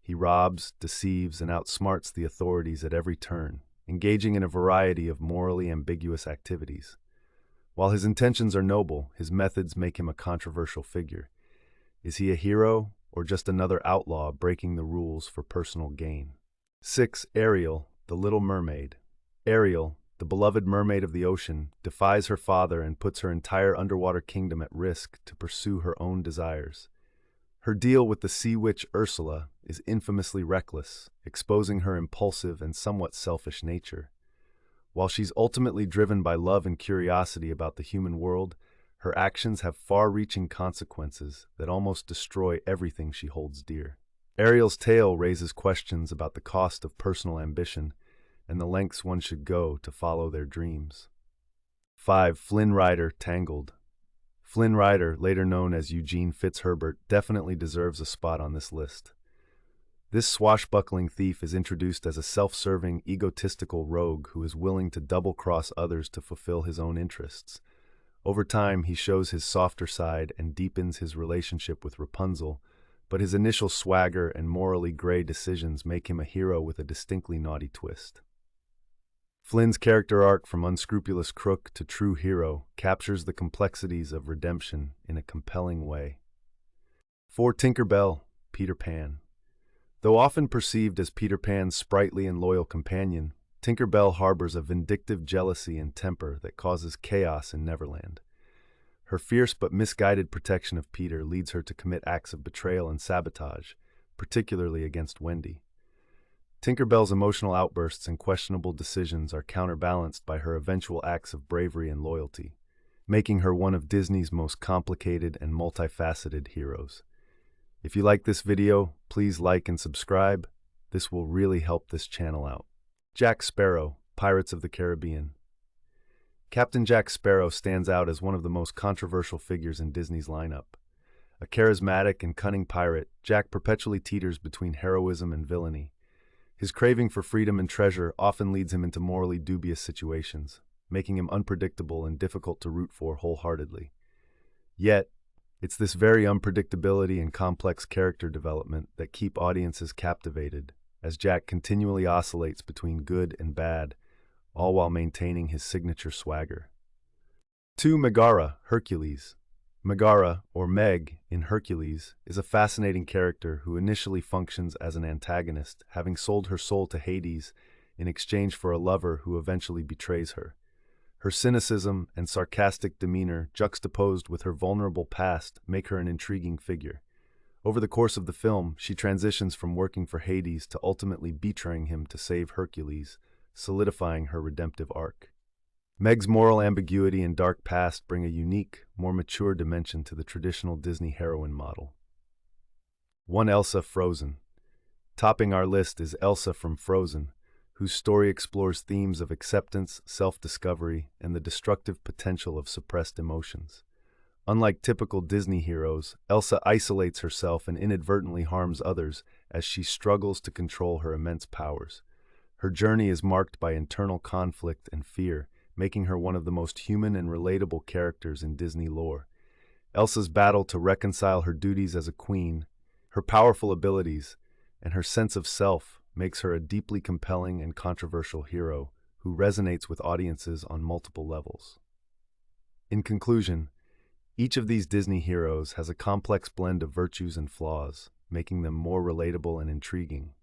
He robs, deceives, and outsmarts the authorities at every turn, engaging in a variety of morally ambiguous activities. While his intentions are noble, his methods make him a controversial figure. Is he a hero, or just another outlaw breaking the rules for personal gain? 6. Ariel, the Little Mermaid. Ariel, the beloved mermaid of the ocean, defies her father and puts her entire underwater kingdom at risk to pursue her own desires. Her deal with the sea witch Ursula is infamously reckless, exposing her impulsive and somewhat selfish nature. While she's ultimately driven by love and curiosity about the human world, her actions have far-reaching consequences that almost destroy everything she holds dear. Ariel's tale raises questions about the cost of personal ambition and the lengths one should go to follow their dreams. 5. Flynn Rider, Tangled. Flynn Rider, later known as Eugene Fitzherbert, definitely deserves a spot on this list. This swashbuckling thief is introduced as a self-serving, egotistical rogue who is willing to double-cross others to fulfill his own interests. Over time, he shows his softer side and deepens his relationship with Rapunzel, but his initial swagger and morally gray decisions make him a hero with a distinctly naughty twist. Flynn's character arc from unscrupulous crook to true hero captures the complexities of redemption in a compelling way. 4. Tinker Bell, Peter Pan. Though often perceived as Peter Pan's sprightly and loyal companion, Tinker Bell harbors a vindictive jealousy and temper that causes chaos in Neverland. Her fierce but misguided protection of Peter leads her to commit acts of betrayal and sabotage, particularly against Wendy. Tinker Bell's emotional outbursts and questionable decisions are counterbalanced by her eventual acts of bravery and loyalty, making her one of Disney's most complicated and multifaceted heroes. If you like this video, please like and subscribe. This will really help this channel out. Jack Sparrow, Pirates of the Caribbean. Captain Jack Sparrow stands out as one of the most controversial figures in Disney's lineup. A charismatic and cunning pirate, Jack perpetually teeters between heroism and villainy. His craving for freedom and treasure often leads him into morally dubious situations, making him unpredictable and difficult to root for wholeheartedly. Yet, it's this very unpredictability and complex character development that keep audiences captivated, as Jack continually oscillates between good and bad, all while maintaining his signature swagger. 2. Megara, Hercules. Megara, or Meg, in Hercules, is a fascinating character who initially functions as an antagonist, having sold her soul to Hades in exchange for a lover who eventually betrays her. Her cynicism and sarcastic demeanor, juxtaposed with her vulnerable past, make her an intriguing figure. Over the course of the film, she transitions from working for Hades to ultimately betraying him to save Hercules, solidifying her redemptive arc. Meg's moral ambiguity and dark past bring a unique, more mature dimension to the traditional Disney heroine model. 1. Elsa, Frozen. Topping our list is Elsa from Frozen, whose story explores themes of acceptance, self-discovery, and the destructive potential of suppressed emotions. Unlike typical Disney heroes, Elsa isolates herself and inadvertently harms others as she struggles to control her immense powers. Her journey is marked by internal conflict and fear, making her one of the most human and relatable characters in Disney lore. Elsa's battle to reconcile her duties as a queen, her powerful abilities, and her sense of self makes her a deeply compelling and controversial hero who resonates with audiences on multiple levels. In conclusion, each of these Disney heroes has a complex blend of virtues and flaws, making them more relatable and intriguing.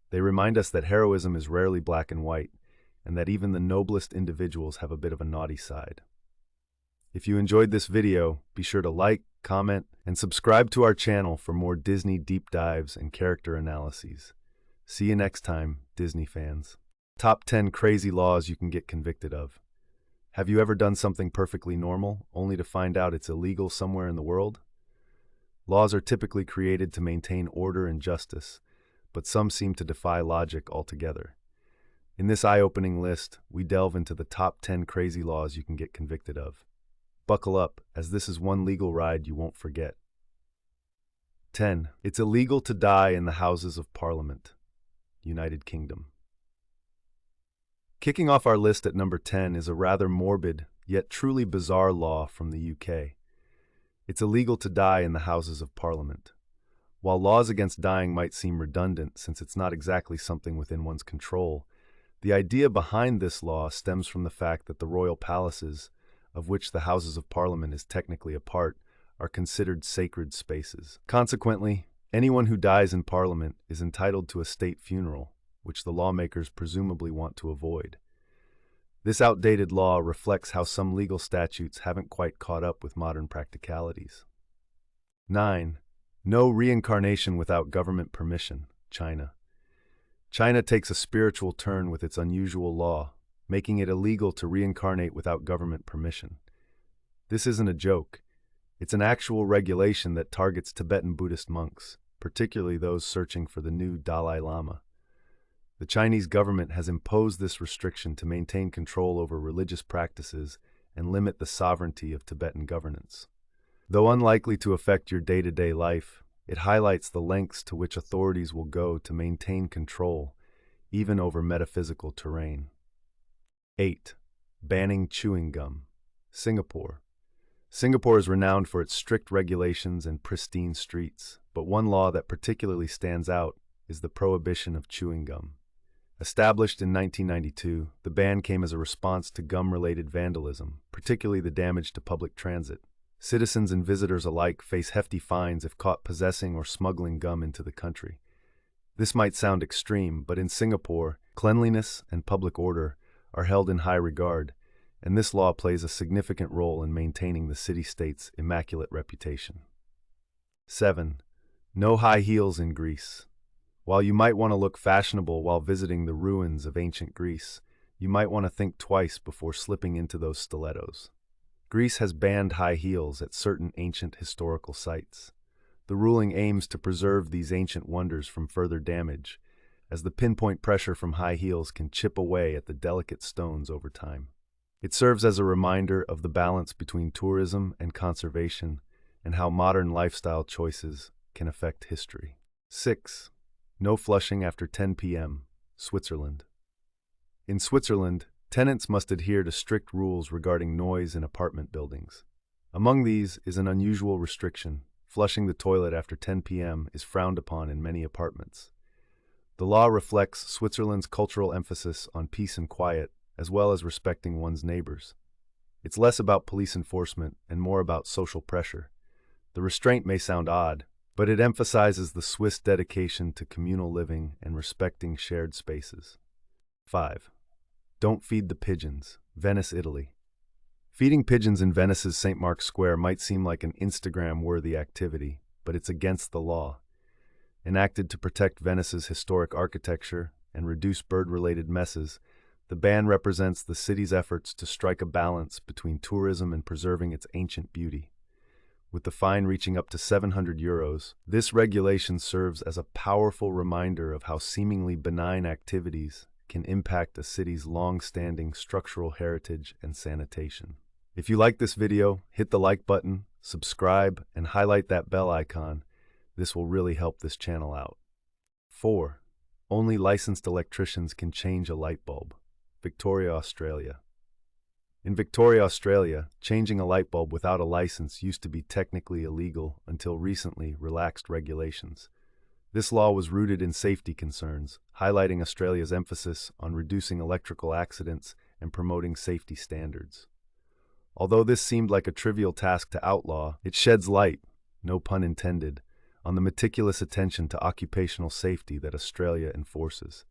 They remind us that heroism is rarely black and white, and that even the noblest individuals have a bit of a naughty side. If you enjoyed this video, be sure to like, comment, and subscribe to our channel for more Disney deep dives and character analyses. See you next time, Disney fans. Top 10 crazy laws you can get convicted of. Have you ever done something perfectly normal, only to find out it's illegal somewhere in the world? Laws are typically created to maintain order and justice, but some seem to defy logic altogether. In this eye-opening list, we delve into the top 10 crazy laws you can get convicted of. Buckle up, as this is one legal ride you won't forget. 10. It's illegal to die in the Houses of Parliament, United Kingdom. Kicking off our list at number 10 is a rather morbid, yet truly bizarre law from the UK. It's illegal to die in the Houses of Parliament. While laws against dying might seem redundant since it's not exactly something within one's control, the idea behind this law stems from the fact that the royal palaces, of which the Houses of Parliament is technically a part, are considered sacred spaces. Consequently, anyone who dies in Parliament is entitled to a state funeral, which the lawmakers presumably want to avoid. This outdated law reflects how some legal statutes haven't quite caught up with modern practicalities. 9. No reincarnation without government permission, China. China takes a spiritual turn with its unusual law, making it illegal to reincarnate without government permission. This isn't a joke. It's an actual regulation that targets Tibetan Buddhist monks, particularly those searching for the new Dalai Lama. The Chinese government has imposed this restriction to maintain control over religious practices and limit the sovereignty of Tibetan governance. Though unlikely to affect your day-to-day life, it highlights the lengths to which authorities will go to maintain control, even over metaphysical terrain. 8. Banning chewing gum, Singapore. Singapore is renowned for its strict regulations and pristine streets, but one law that particularly stands out is the prohibition of chewing gum. Established in 1992, the ban came as a response to gum-related vandalism, particularly the damage to public transit. Citizens and visitors alike face hefty fines if caught possessing or smuggling gum into the country. This might sound extreme, but in Singapore, cleanliness and public order are held in high regard, and this law plays a significant role in maintaining the city-state's immaculate reputation. 7. No high heels in Greece. While you might want to look fashionable while visiting the ruins of ancient Greece, you might want to think twice before slipping into those stilettos. Greece has banned high heels at certain ancient historical sites. The ruling aims to preserve these ancient wonders from further damage, as the pinpoint pressure from high heels can chip away at the delicate stones over time. It serves as a reminder of the balance between tourism and conservation and how modern lifestyle choices can affect history. 6. No flushing after 10 p.m., Switzerland. In Switzerland, tenants must adhere to strict rules regarding noise in apartment buildings. Among these is an unusual restriction. Flushing the toilet after 10 p.m. is frowned upon in many apartments. The law reflects Switzerland's cultural emphasis on peace and quiet, as well as respecting one's neighbors. It's less about police enforcement and more about social pressure. The restraint may sound odd, but it emphasizes the Swiss dedication to communal living and respecting shared spaces. 5. Don't feed the pigeons, Venice, Italy. Feeding pigeons in Venice's St. Mark's Square might seem like an Instagram-worthy activity, but it's against the law. Enacted to protect Venice's historic architecture and reduce bird-related messes, the ban represents the city's efforts to strike a balance between tourism and preserving its ancient beauty. With the fine reaching up to €700, this regulation serves as a powerful reminder of how seemingly benign activities can impact a city's long-standing structural heritage and sanitation. If you like this video, hit the like button, subscribe, and highlight that bell icon. This will really help this channel out. 4. Only licensed electricians can change a light bulb, Victoria, Australia. In Victoria, Australia, changing a light bulb without a license used to be technically illegal until recently relaxed regulations. This law was rooted in safety concerns, highlighting Australia's emphasis on reducing electrical accidents and promoting safety standards. Although this seemed like a trivial task to outlaw, it sheds light, no pun intended, on the meticulous attention to occupational safety that Australia enforces.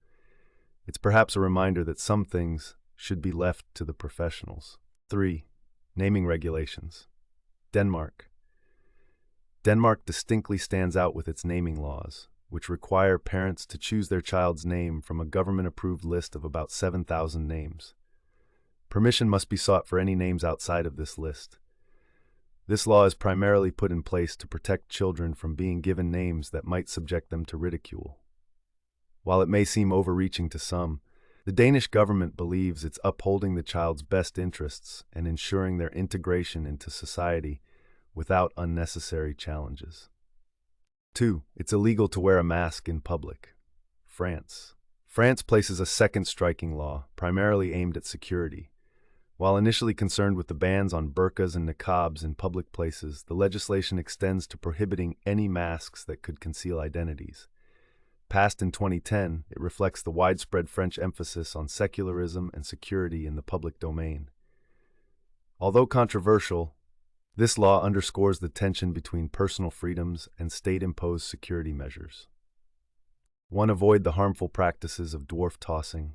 It's perhaps a reminder that some things should be left to the professionals. 3. Naming regulations. Denmark. Denmark distinctly stands out with its naming laws, which require parents to choose their child's name from a government-approved list of about 7,000 names. Permission must be sought for any names outside of this list. This law is primarily put in place to protect children from being given names that might subject them to ridicule. While it may seem overreaching to some, the Danish government believes it's upholding the child's best interests and ensuring their integration into society without unnecessary challenges. 2. It's illegal to wear a mask in public. France. France places a second striking law, primarily aimed at security. While initially concerned with the bans on burqas and niqabs in public places, the legislation extends to prohibiting any masks that could conceal identities. Passed in 2010, it reflects the widespread French emphasis on secularism and security in the public domain. Although controversial, this law underscores the tension between personal freedoms and state-imposed security measures. 1. Avoid the harmful practices of dwarf tossing.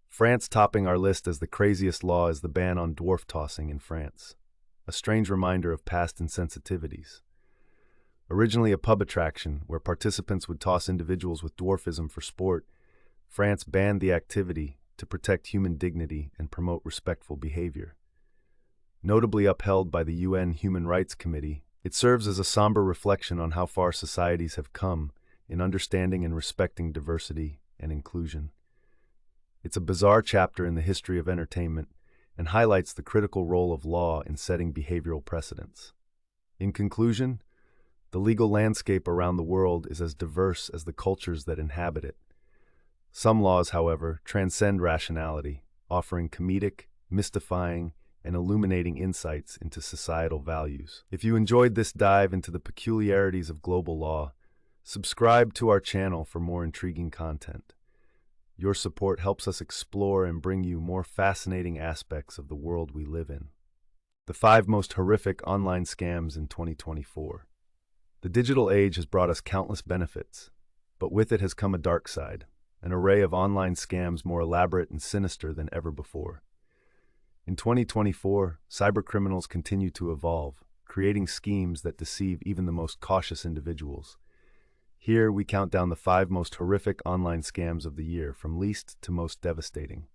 France topping our list as the craziest law is the ban on dwarf tossing in France, a strange reminder of past insensitivities. Originally a pub attraction where participants would toss individuals with dwarfism for sport, France banned the activity to protect human dignity and promote respectful behavior. Notably upheld by the UN Human Rights Committee, it serves as a somber reflection on how far societies have come in understanding and respecting diversity and inclusion. It's a bizarre chapter in the history of entertainment and highlights the critical role of law in setting behavioral precedents. In conclusion, the legal landscape around the world is as diverse as the cultures that inhabit it. Some laws, however, transcend rationality, offering comedic, mystifying, and illuminating insights into societal values. If you enjoyed this dive into the peculiarities of global law, subscribe to our channel for more intriguing content. Your support helps us explore and bring you more fascinating aspects of the world we live in. The 5 most horrific online scams in 2024. The digital age has brought us countless benefits, but with it has come a dark side, an array of online scams more elaborate and sinister than ever before. In 2024, cybercriminals continue to evolve, creating schemes that deceive even the most cautious individuals. Here, we count down the 5 most horrific online scams of the year, from least to most devastating.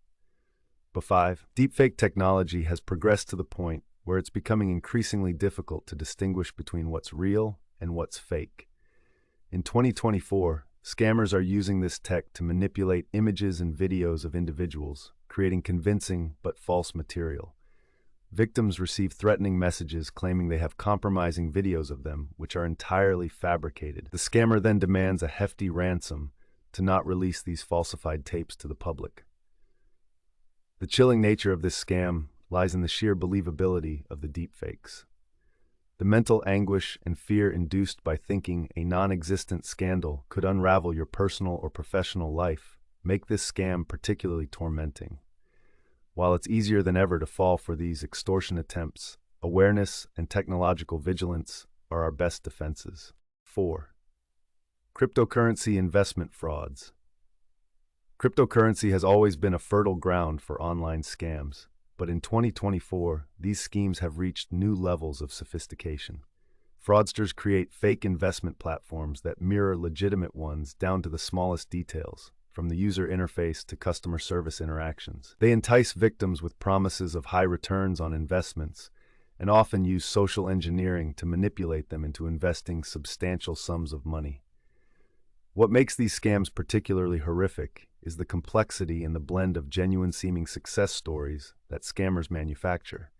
But 5. Deepfake technology has progressed to the point where it's becoming increasingly difficult to distinguish between what's real and what's fake. In 2024, scammers are using this tech to manipulate images and videos of individuals, creating convincing but false material. Victims receive threatening messages claiming they have compromising videos of them, which are entirely fabricated. The scammer then demands a hefty ransom to not release these falsified tapes to the public. The chilling nature of this scam lies in the sheer believability of the deepfakes. The mental anguish and fear induced by thinking a non-existent scandal could unravel your personal or professional life make this scam particularly tormenting. While it's easier than ever to fall for these extortion attempts, awareness and technological vigilance are our best defenses. 4. Cryptocurrency investment frauds. Cryptocurrency has always been a fertile ground for online scams, but in 2024, these schemes have reached new levels of sophistication. Fraudsters create fake investment platforms that mirror legitimate ones down to the smallest details, from the user interface to customer service interactions. They entice victims with promises of high returns on investments and often use social engineering to manipulate them into investing substantial sums of money. What makes these scams particularly horrific is the complexity and the blend of genuine-seeming success stories that scammers manufacture.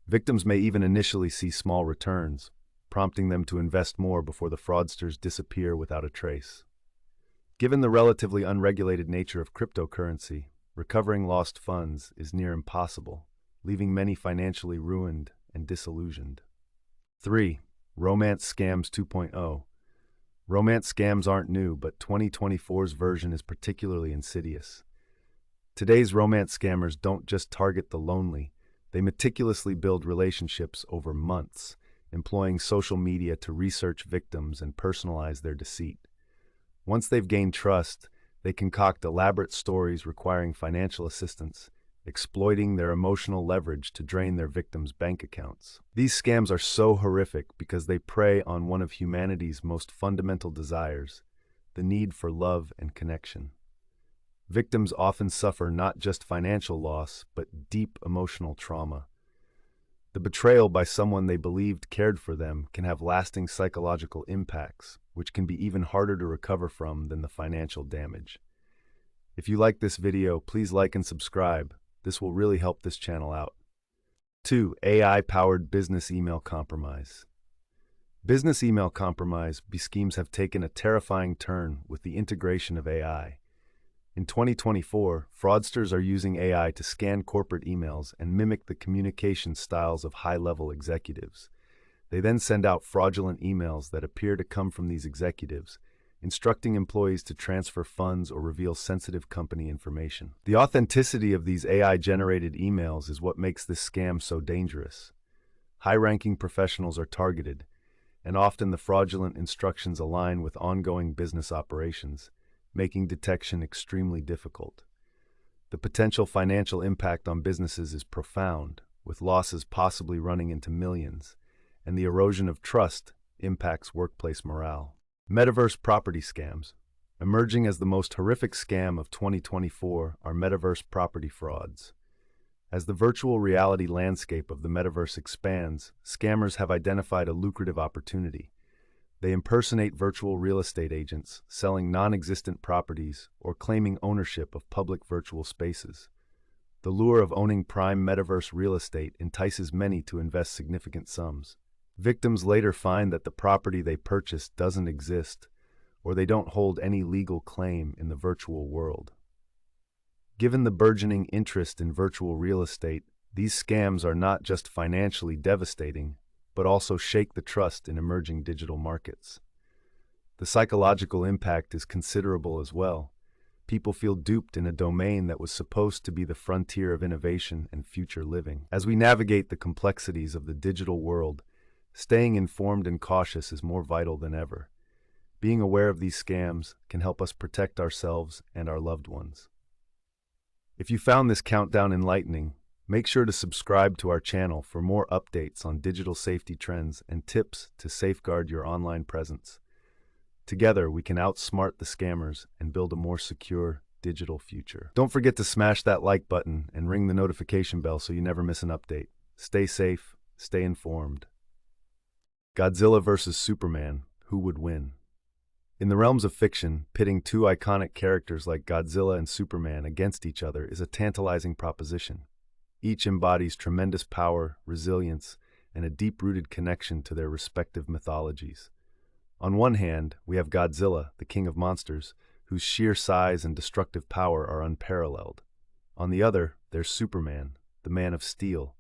Victims may even initially see small returns, prompting them to invest more before the fraudsters disappear without a trace. Given the relatively unregulated nature of cryptocurrency, recovering lost funds is near impossible, leaving many financially ruined and disillusioned. 3. Romance Scams 2.0. Romance scams aren't new, but 2024's version is particularly insidious. Today's romance scammers don't just target the lonely, they meticulously build relationships over months, employing social media to research victims and personalize their deceit. Once they've gained trust, they concoct elaborate stories requiring financial assistance, exploiting their emotional leverage to drain their victims' bank accounts. These scams are so horrific because they prey on one of humanity's most fundamental desires, the need for love and connection. Victims often suffer not just financial loss, but deep emotional trauma. The betrayal by someone they believed cared for them can have lasting psychological impacts, which can be even harder to recover from than the financial damage. If you like this video, please like and subscribe. This will really help this channel out. 2. AI-powered business email compromise. Business email compromise schemes have taken a terrifying turn with the integration of AI. In 2024, fraudsters are using AI to scan corporate emails and mimic the communication styles of high-level executives. They then send out fraudulent emails that appear to come from these executives, instructing employees to transfer funds or reveal sensitive company information. The authenticity of these AI-generated emails is what makes this scam so dangerous. High-ranking professionals are targeted, and often the fraudulent instructions align with ongoing business operations, making detection extremely difficult. The potential financial impact on businesses is profound, with losses possibly running into millions, and the erosion of trust impacts workplace morale. Metaverse property scams. Emerging as the most horrific scam of 2024 are metaverse property frauds. As the virtual reality landscape of the metaverse expands, scammers have identified a lucrative opportunity. They impersonate virtual real estate agents, selling non-existent properties or claiming ownership of public virtual spaces. The lure of owning prime metaverse real estate entices many to invest significant sums. Victims later find that the property they purchased doesn't exist, or they don't hold any legal claim in the virtual world. Given the burgeoning interest in virtual real estate, these scams are not just financially devastating, but also shake the trust in emerging digital markets. The psychological impact is considerable as well. People feel duped in a domain that was supposed to be the frontier of innovation and future living. As we navigate the complexities of the digital world, staying informed and cautious is more vital than ever. Being aware of these scams can help us protect ourselves and our loved ones. If you found this countdown enlightening, make sure to subscribe to our channel for more updates on digital safety trends and tips to safeguard your online presence. Together, we can outsmart the scammers and build a more secure digital future. Don't forget to smash that like button and ring the notification bell so you never miss an update. Stay safe, stay informed. Godzilla vs. Superman, who would win? In the realms of fiction, pitting two iconic characters like Godzilla and Superman against each other is a tantalizing proposition. Each embodies tremendous power, resilience, and a deep-rooted connection to their respective mythologies. On one hand, we have Godzilla, the king of monsters, whose sheer size and destructive power are unparalleled. On the other, there's Superman, the man of steel,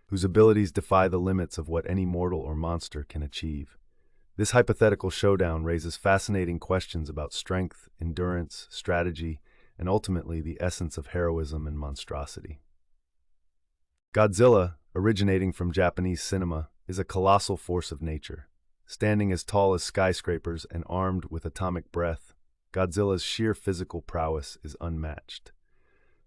whose abilities defy the limits of what any mortal or monster can achieve. This hypothetical showdown raises fascinating questions about strength, endurance, strategy, and ultimately the essence of heroism and monstrosity. Godzilla, originating from Japanese cinema, is a colossal force of nature. Standing as tall as skyscrapers and armed with atomic breath, Godzilla's sheer physical prowess is unmatched.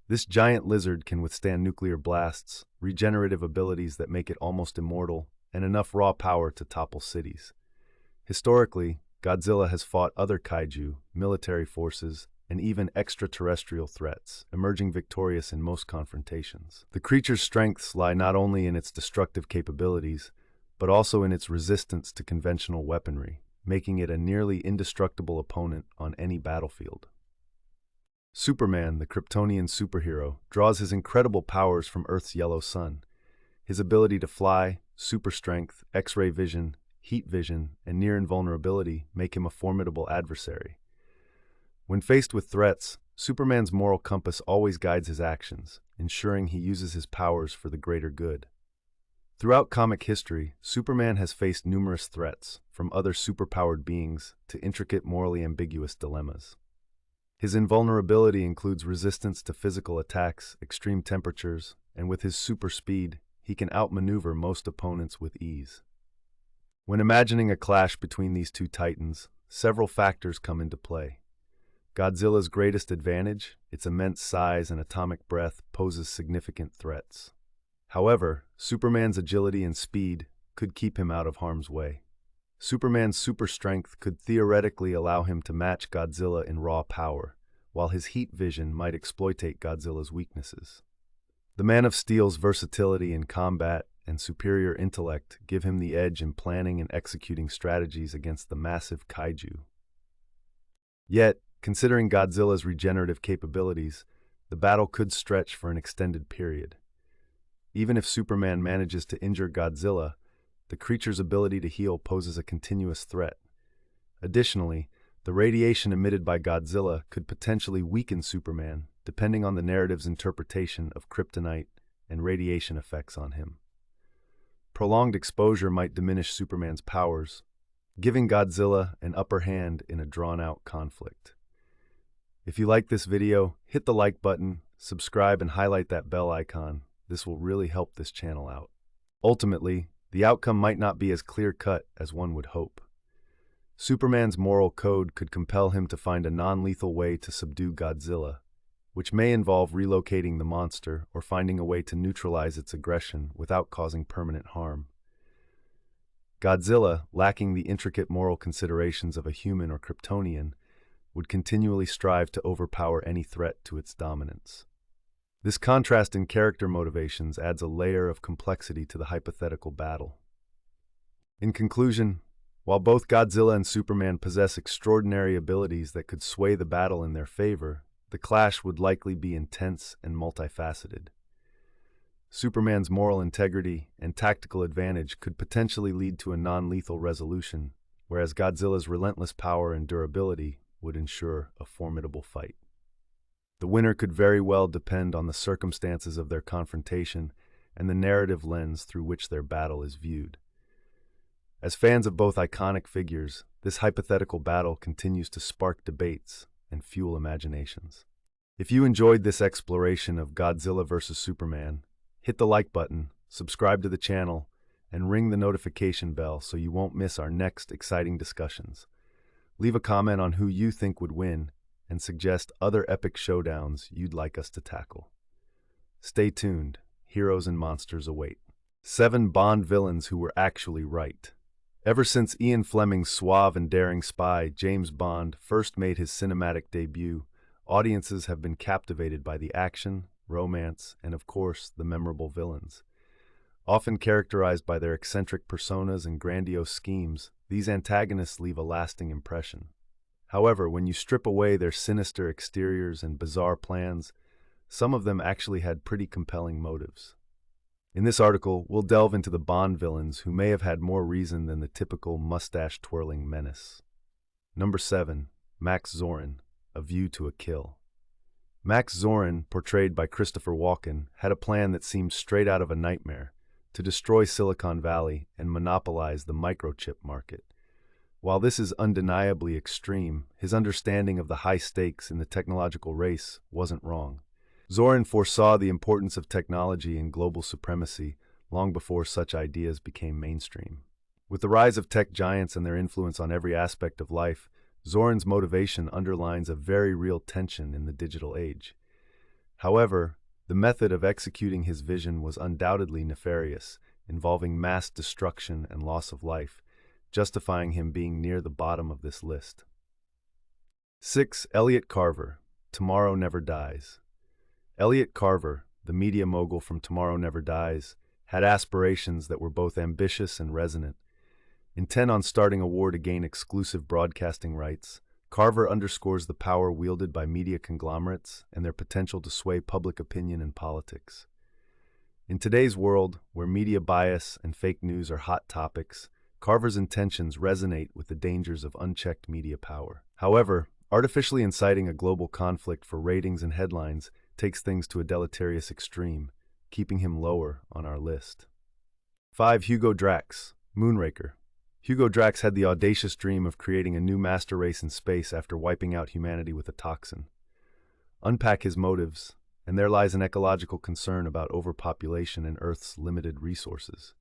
This giant lizard can withstand nuclear blasts, regenerative abilities that make it almost immortal, and enough raw power to topple cities. Historically, Godzilla has fought other kaiju, military forces, and even extraterrestrial threats, emerging victorious in most confrontations. The creature's strengths lie not only in its destructive capabilities, but also in its resistance to conventional weaponry, making it a nearly indestructible opponent on any battlefield. Superman, the Kryptonian superhero, draws his incredible powers from Earth's yellow sun. His ability to fly, super strength, X-ray vision, heat vision, and near invulnerability make him a formidable adversary. When faced with threats, Superman's moral compass always guides his actions, ensuring he uses his powers for the greater good. Throughout comic history, Superman has faced numerous threats, from other superpowered beings to intricate morally ambiguous dilemmas. His invulnerability includes resistance to physical attacks, extreme temperatures, and with his super speed, he can outmaneuver most opponents with ease. When imagining a clash between these two titans, several factors come into play. Godzilla's greatest advantage, its immense size and atomic breath, poses significant threats. However, Superman's agility and speed could keep him out of harm's way. Superman's super strength could theoretically allow him to match Godzilla in raw power, while his heat vision might exploitate Godzilla's weaknesses. The Man of Steel's versatility in combat and superior intellect give him the edge in planning and executing strategies against the massive kaiju. Yet, considering Godzilla's regenerative capabilities, the battle could stretch for an extended period. Even if Superman manages to injure Godzilla, the creature's ability to heal poses a continuous threat. Additionally, the radiation emitted by Godzilla could potentially weaken Superman, depending on the narrative's interpretation of kryptonite and radiation effects on him. Prolonged exposure might diminish Superman's powers, giving Godzilla an upper hand in a drawn-out conflict. If you like this video, hit the like button, subscribe, and highlight that bell icon. This will really help this channel out. Ultimately, the outcome might not be as clear-cut as one would hope. Superman's moral code could compel him to find a non-lethal way to subdue Godzilla, which may involve relocating the monster or finding a way to neutralize its aggression without causing permanent harm. Godzilla, lacking the intricate moral considerations of a human or Kryptonian, would continually strive to overpower any threat to its dominance. This contrast in character motivations adds a layer of complexity to the hypothetical battle. In conclusion, while both Godzilla and Superman possess extraordinary abilities that could sway the battle in their favor, the clash would likely be intense and multifaceted. Superman's moral integrity and tactical advantage could potentially lead to a non-lethal resolution, whereas Godzilla's relentless power and durability would ensure a formidable fight. The winner could very well depend on the circumstances of their confrontation and the narrative lens through which their battle is viewed. As fans of both iconic figures, this hypothetical battle continues to spark debates and fuel imaginations. If you enjoyed this exploration of Godzilla vs. Superman, hit the like button, subscribe to the channel, and ring the notification bell so you won't miss our next exciting discussions. Leave a comment on who you think would win and suggest other epic showdowns you'd like us to tackle. Stay tuned, heroes and monsters await. 7 Bond villains who were actually right. Ever since Ian Fleming's suave and daring spy, James Bond, first made his cinematic debut, audiences have been captivated by the action, romance, and of course, the memorable villains. Often characterized by their eccentric personas and grandiose schemes, these antagonists leave a lasting impression. However, when you strip away their sinister exteriors and bizarre plans, some of them actually had pretty compelling motives. In this article, we'll delve into the Bond villains who may have had more reason than the typical mustache-twirling menace. Number 7. Max Zorin, A View to a Kill. Max Zorin, portrayed by Christopher Walken, had a plan that seemed straight out of a nightmare: to destroy Silicon Valley and monopolize the microchip market. While this is undeniably extreme, his understanding of the high stakes in the technological race wasn't wrong. Zorin foresaw the importance of technology and global supremacy long before such ideas became mainstream. With the rise of tech giants and their influence on every aspect of life, Zorin's motivation underlines a very real tension in the digital age. However, the method of executing his vision was undoubtedly nefarious, involving mass destruction and loss of life, justifying him being near the bottom of this list. 6. Elliot Carver, Tomorrow Never Dies. Elliot Carver, the media mogul from Tomorrow Never Dies, had aspirations that were both ambitious and resonant. Intent on starting a war to gain exclusive broadcasting rights, Carver underscores the power wielded by media conglomerates and their potential to sway public opinion and politics. In today's world, where media bias and fake news are hot topics, Carver's intentions resonate with the dangers of unchecked media power. However, Artificially inciting a global conflict for ratings and headlines takes things to a deleterious extreme, keeping him lower on our list. 5. Hugo Drax, Moonraker. Hugo Drax had the audacious dream of creating a new master race in space after wiping out humanity with a toxin. Unpack his motives, and there lies an ecological concern about overpopulation and Earth's limited resources.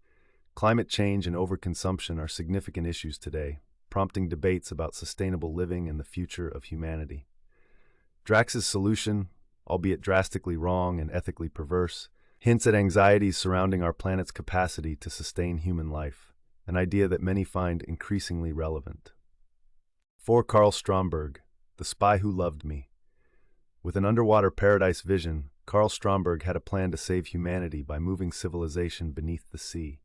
Climate change and overconsumption are significant issues today, prompting debates about sustainable living and the future of humanity. Drax's solution, albeit drastically wrong and ethically perverse, hints at anxieties surrounding our planet's capacity to sustain human life, an idea that many find increasingly relevant. 4. Carl Stromberg, The Spy Who Loved Me. With an underwater paradise vision, Carl Stromberg had a plan to save humanity by moving civilization beneath the sea.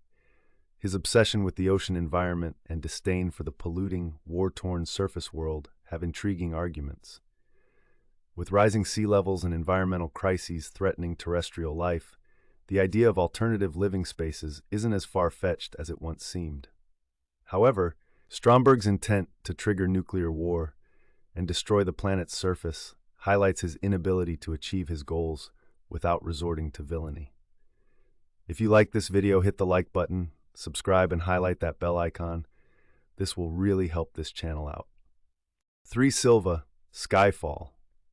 His obsession with the ocean environment and disdain for the polluting, war-torn surface world have intriguing arguments. With rising sea levels and environmental crises threatening terrestrial life, the idea of alternative living spaces isn't as far-fetched as it once seemed. However, Stromberg's intent to trigger nuclear war and destroy the planet's surface highlights his inability to achieve his goals without resorting to villainy. If you like this video, hit the like button, subscribe, and highlight that bell icon. This will really help this channel out. 3. Silva, Skyfall.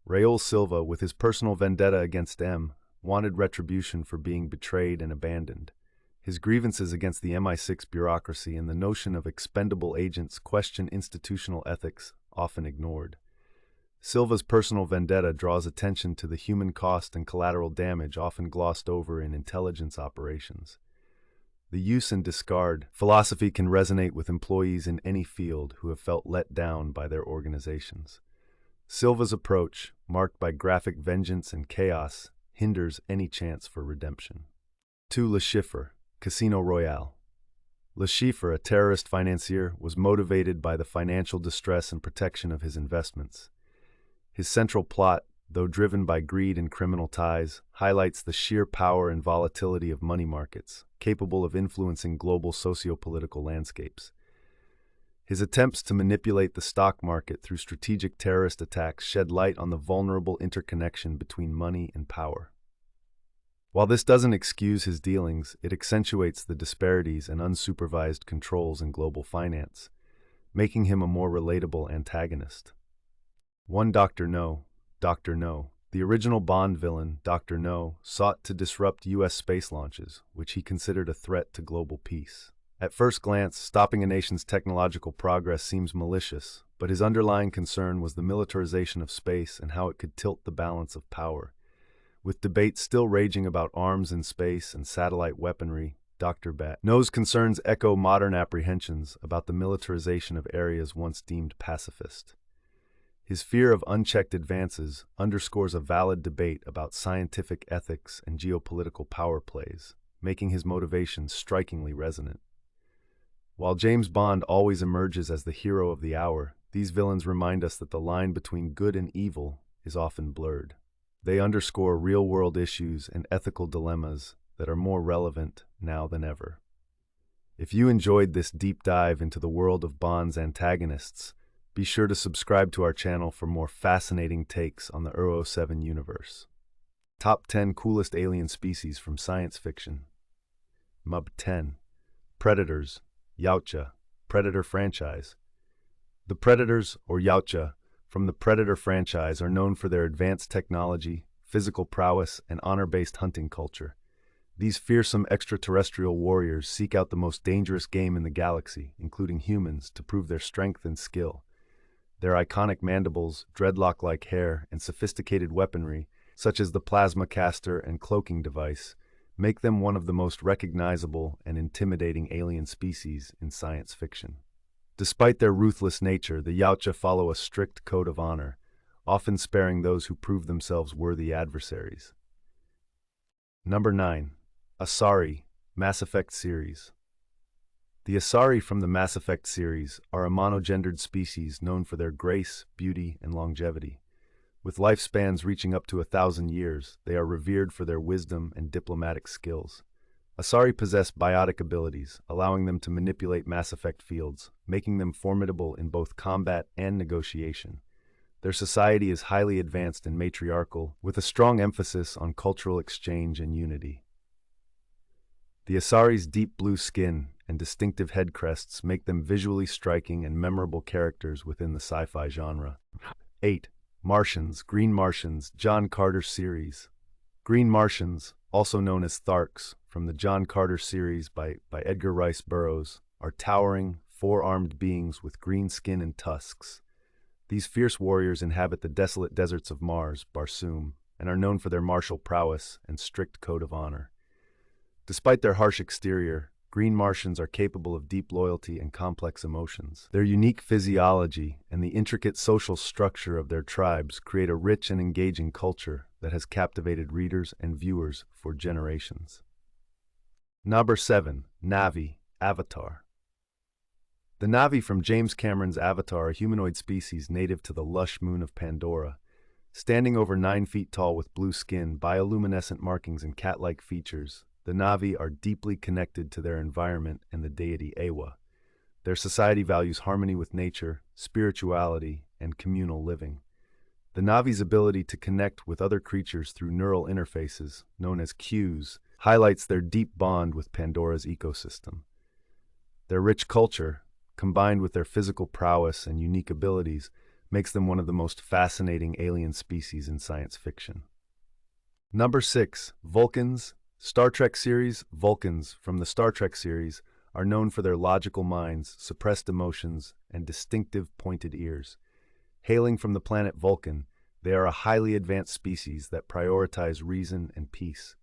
Raul Silva, with his personal vendetta against M, wanted retribution for being betrayed and abandoned. His grievances against the MI6 bureaucracy and the notion of expendable agents question institutional ethics, often ignored. Silva's personal vendetta draws attention to the human cost and collateral damage often glossed over in intelligence operations. The use and discard philosophy can resonate with employees in any field who have felt let down by their organizations. Silva's approach, marked by graphic vengeance and chaos, hinders any chance for redemption. 2. Le Chiffre, Casino Royale. Le Chiffre, a terrorist financier, was motivated by the financial distress and protection of his investments. His central plot, though driven by greed and criminal ties, highlights the sheer power and volatility of money markets, capable of influencing global socio-political landscapes. His attempts to manipulate the stock market through strategic terrorist attacks shed light on the vulnerable interconnection between money and power. While this doesn't excuse his dealings, it accentuates the disparities and unsupervised controls in global finance, making him a more relatable antagonist. 1. Dr. No. Dr. No. The original Bond villain, Dr. No, sought to disrupt U.S. space launches, which he considered a threat to global peace. At first glance, stopping a nation's technological progress seems malicious, but his underlying concern was the militarization of space and how it could tilt the balance of power. With debates still raging about arms in space and satellite weaponry, Dr. No's concerns echo modern apprehensions about the militarization of areas once deemed pacifist. His fear of unchecked advances underscores a valid debate about scientific ethics and geopolitical power plays, making his motivations strikingly resonant. While James Bond always emerges as the hero of the hour, these villains remind us that the line between good and evil is often blurred. They underscore real-world issues and ethical dilemmas that are more relevant now than ever. If you enjoyed this deep dive into the world of Bond's antagonists, be sure to subscribe to our channel for more fascinating takes on the 007 universe. Top 10 Coolest Alien Species from Science Fiction. Mub 10. Predators, Yautja, Predator Franchise. The Predators, or Yautja, from the Predator franchise are known for their advanced technology, physical prowess, and honor-based hunting culture. These fearsome extraterrestrial warriors seek out the most dangerous game in the galaxy, including humans, to prove their strength and skill. Their iconic mandibles, dreadlock-like hair, and sophisticated weaponry, such as the plasma caster and cloaking device, make them one of the most recognizable and intimidating alien species in science fiction. Despite their ruthless nature, the Yautja follow a strict code of honor, often sparing those who prove themselves worthy adversaries. Number 9. Asari, Mass Effect Series. The Asari from the Mass Effect series are a monogendered species known for their grace, beauty, and longevity. With lifespans reaching up to 1,000 years, they are revered for their wisdom and diplomatic skills. Asari possess biotic abilities, allowing them to manipulate Mass Effect fields, making them formidable in both combat and negotiation. Their society is highly advanced and matriarchal, with a strong emphasis on cultural exchange and unity. The Asari's deep blue skin and distinctive head crests make them visually striking and memorable characters within the sci-fi genre. 8. Martians, Green Martians, John Carter series. Green Martians, also known as Tharks, from the John Carter series by Edgar Rice Burroughs, are towering, four-armed beings with green skin and tusks. These fierce warriors inhabit the desolate deserts of Mars, Barsoom, and are known for their martial prowess and strict code of honor. Despite their harsh exterior, Green Martians are capable of deep loyalty and complex emotions. Their unique physiology and the intricate social structure of their tribes create a rich and engaging culture that has captivated readers and viewers for generations. Number 7. Na'vi, Avatar. The Na'vi from James Cameron's Avatar are a humanoid species native to the lush moon of Pandora. Standing over 9 feet tall with blue skin, bioluminescent markings, and cat-like features, the Na'vi are deeply connected to their environment and the deity Ewa. Their society values harmony with nature, spirituality, and communal living. The Na'vi's ability to connect with other creatures through neural interfaces, known as cues, highlights their deep bond with Pandora's ecosystem. Their rich culture, combined with their physical prowess and unique abilities, makes them one of the most fascinating alien species in science fiction. Number 6. Vulcans, Star Trek series. Vulcans from the Star Trek series are known for their logical minds, suppressed emotions, and distinctive pointed ears. Hailing from the planet Vulcan, they are a highly advanced species that prioritize reason and peace.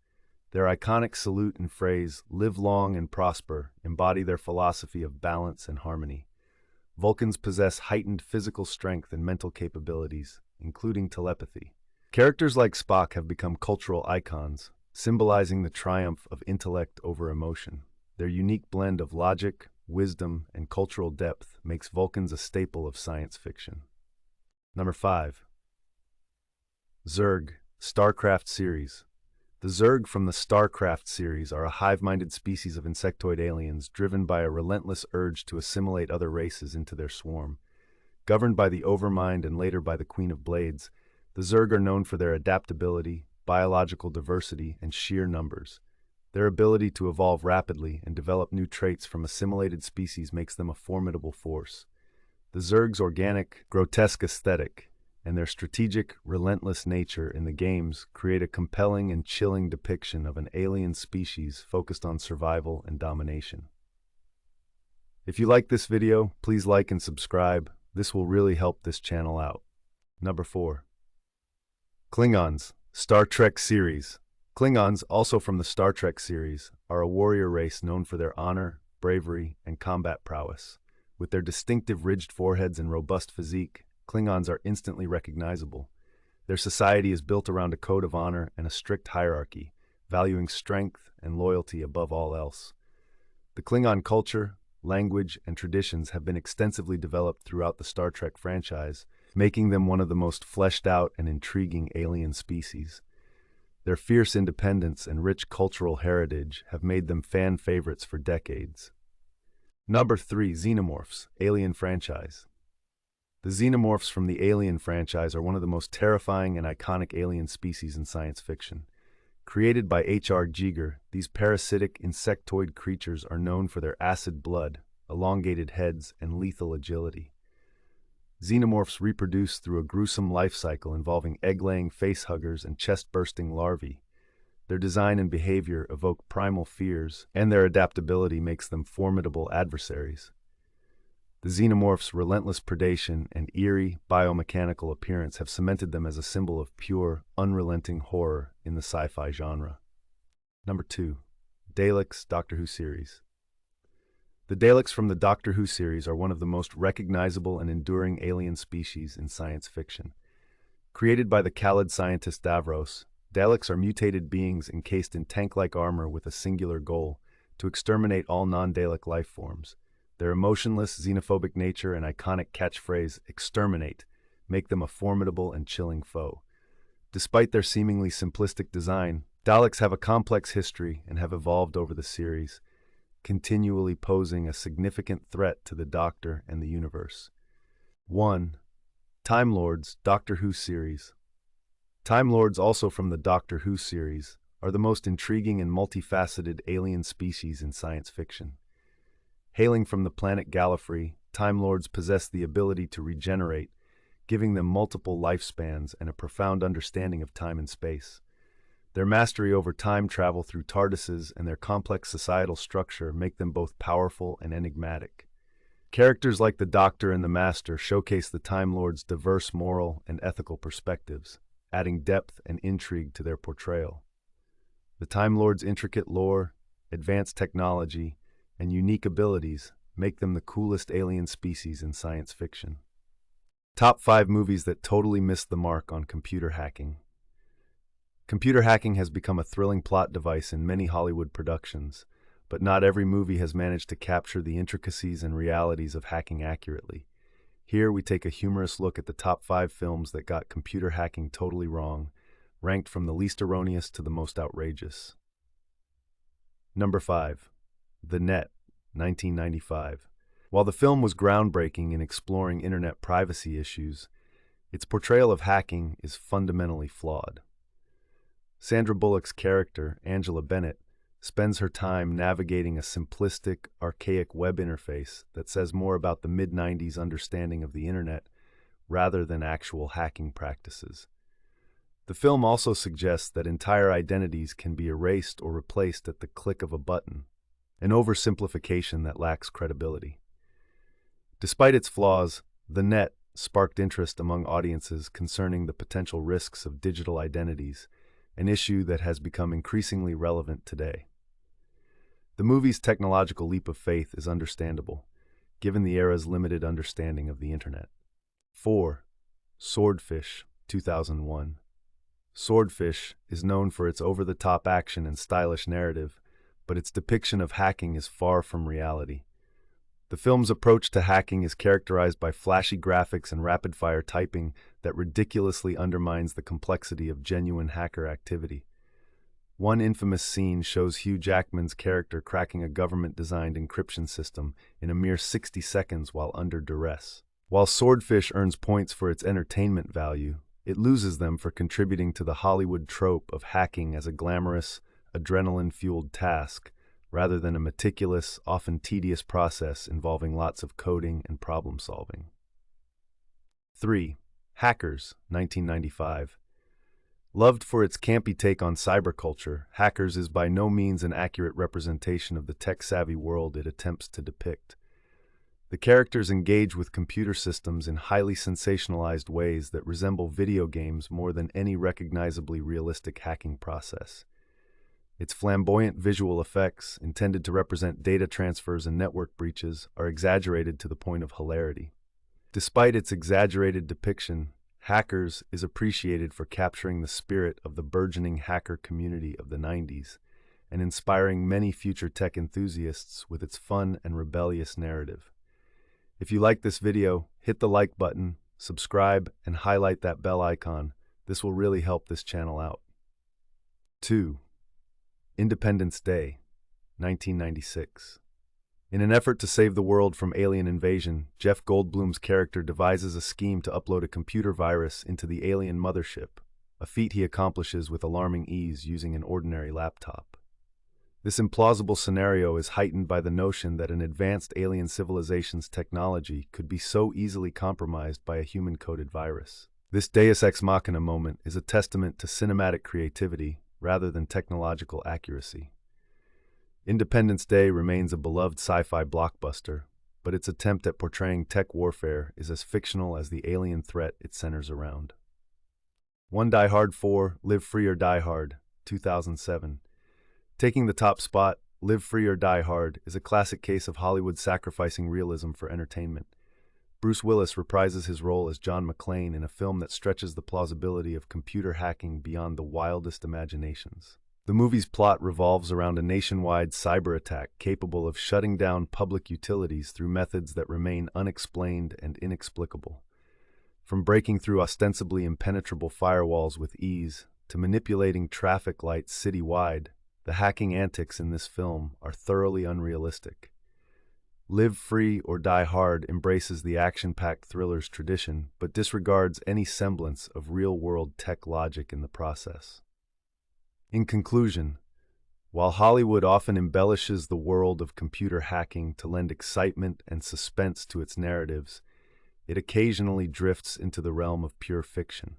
Their iconic salute and phrase, "Live long and prosper," embody their philosophy of balance and harmony. Vulcans possess heightened physical strength and mental capabilities, including telepathy. Characters like Spock have become cultural icons, symbolizing the triumph of intellect over emotion. Their unique blend of logic, wisdom, and cultural depth makes Vulcans a staple of science fiction. Number 5. Zerg, StarCraft series. The Zerg from the StarCraft series are a hive-minded species of insectoid aliens driven by a relentless urge to assimilate other races into their swarm. Governed by the Overmind and later by the Queen of Blades, the Zerg are known for their adaptability, biological diversity, and sheer numbers. Their ability to evolve rapidly and develop new traits from assimilated species makes them a formidable force. The Zerg's organic, grotesque aesthetic and their strategic, relentless nature in the games create a compelling and chilling depiction of an alien species focused on survival and domination. If you like this video, please like and subscribe. This will really help this channel out. Number 4. Klingons, Star Trek series. Klingons, also from the Star Trek series, are a warrior race known for their honor, bravery, and combat prowess. With their distinctive ridged foreheads and robust physique, Klingons are instantly recognizable. Their society is built around a code of honor and a strict hierarchy, valuing strength and loyalty above all else. The Klingon culture, language, and traditions have been extensively developed throughout the Star Trek franchise, making them one of the most fleshed out and intriguing alien species. Their fierce independence and rich cultural heritage have made them fan favorites for decades. Number 3. Xenomorphs, Alien franchise. The Xenomorphs from the Alien franchise are one of the most terrifying and iconic alien species in science fiction. Created by H.R. Giger, these parasitic, insectoid creatures are known for their acid blood, elongated heads, and lethal agility. Xenomorphs reproduce through a gruesome life cycle involving egg-laying facehuggers and chest-bursting larvae. Their design and behavior evoke primal fears, and their adaptability makes them formidable adversaries. The Xenomorphs' relentless predation and eerie, biomechanical appearance have cemented them as a symbol of pure, unrelenting horror in the sci-fi genre. Number 2. Daleks, Doctor Who series. The Daleks from the Doctor Who series are one of the most recognizable and enduring alien species in science fiction. Created by the Khalid scientist Davros, Daleks are mutated beings encased in tank-like armor with a singular goal: to exterminate all non-Dalek life forms. Their emotionless, xenophobic nature and iconic catchphrase, "Exterminate," make them a formidable and chilling foe. Despite their seemingly simplistic design, Daleks have a complex history and have evolved over the series, continually posing a significant threat to the Doctor and the universe. 1. Time Lords, Doctor Who series. Time Lords, also from the Doctor Who series, are the most intriguing and multifaceted alien species in science fiction. Hailing from the planet Gallifrey, Time Lords possess the ability to regenerate, giving them multiple lifespans and a profound understanding of time and space. Their mastery over time travel through TARDISes and their complex societal structure make them both powerful and enigmatic. Characters like the Doctor and the Master showcase the Time Lords' diverse moral and ethical perspectives, adding depth and intrigue to their portrayal. The Time Lords' intricate lore, advanced technology, and unique abilities make them the coolest alien species in science fiction. Top 5 movies that totally missed the mark on computer hacking. Computer hacking has become a thrilling plot device in many Hollywood productions, but not every movie has managed to capture the intricacies and realities of hacking accurately. Here we take a humorous look at the top 5 films that got computer hacking totally wrong, ranked from the least erroneous to the most outrageous. Number 5. The Net, 1995. While the film was groundbreaking in exploring internet privacy issues, its portrayal of hacking is fundamentally flawed. Sandra Bullock's character, Angela Bennett, spends her time navigating a simplistic, archaic web interface that says more about the mid-90s understanding of the internet rather than actual hacking practices. The film also suggests that entire identities can be erased or replaced at the click of a button, an oversimplification that lacks credibility. Despite its flaws, The Net sparked interest among audiences concerning the potential risks of digital identities, an issue that has become increasingly relevant today. The movie's technological leap of faith is understandable, given the era's limited understanding of the internet. 4. Swordfish, 2001. Swordfish is known for its over-the-top action and stylish narrative, but its depiction of hacking is far from reality. The film's approach to hacking is characterized by flashy graphics and rapid-fire typing that ridiculously undermines the complexity of genuine hacker activity. One infamous scene shows Hugh Jackman's character cracking a government-designed encryption system in a mere 60 seconds while under duress. While Swordfish earns points for its entertainment value, it loses them for contributing to the Hollywood trope of hacking as a glamorous, adrenaline-fueled task, rather than a meticulous, often tedious process involving lots of coding and problem-solving. 3. Hackers, 1995. Loved for its campy take on cyberculture, Hackers is by no means an accurate representation of the tech-savvy world it attempts to depict. The characters engage with computer systems in highly sensationalized ways that resemble video games more than any recognizably realistic hacking process. Its flamboyant visual effects, intended to represent data transfers and network breaches, are exaggerated to the point of hilarity. Despite its exaggerated depiction, Hackers is appreciated for capturing the spirit of the burgeoning hacker community of the 90s and inspiring many future tech enthusiasts with its fun and rebellious narrative. If you like this video, hit the like button, subscribe, and highlight that bell icon. This will really help this channel out. 2. Independence Day, 1996. In an effort to save the world from alien invasion, Jeff Goldblum's character devises a scheme to upload a computer virus into the alien mothership, a feat he accomplishes with alarming ease using an ordinary laptop. This implausible scenario is heightened by the notion that an advanced alien civilization's technology could be so easily compromised by a human-coded virus. This Deus Ex Machina moment is a testament to cinematic creativity rather than technological accuracy. Independence Day remains a beloved sci-fi blockbuster, but its attempt at portraying tech warfare is as fictional as the alien threat it centers around. 1 Die Hard 4, Live Free or Die Hard, 2007. Taking the top spot, Live Free or Die Hard is a classic case of Hollywood sacrificing realism for entertainment. Bruce Willis reprises his role as John McClane in a film that stretches the plausibility of computer hacking beyond the wildest imaginations. The movie's plot revolves around a nationwide cyber attack capable of shutting down public utilities through methods that remain unexplained and inexplicable. From breaking through ostensibly impenetrable firewalls with ease to manipulating traffic lights citywide, the hacking antics in this film are thoroughly unrealistic. Live Free or Die Hard embraces the action-packed thriller's tradition, but disregards any semblance of real-world tech logic in the process. In conclusion, while Hollywood often embellishes the world of computer hacking to lend excitement and suspense to its narratives, it occasionally drifts into the realm of pure fiction.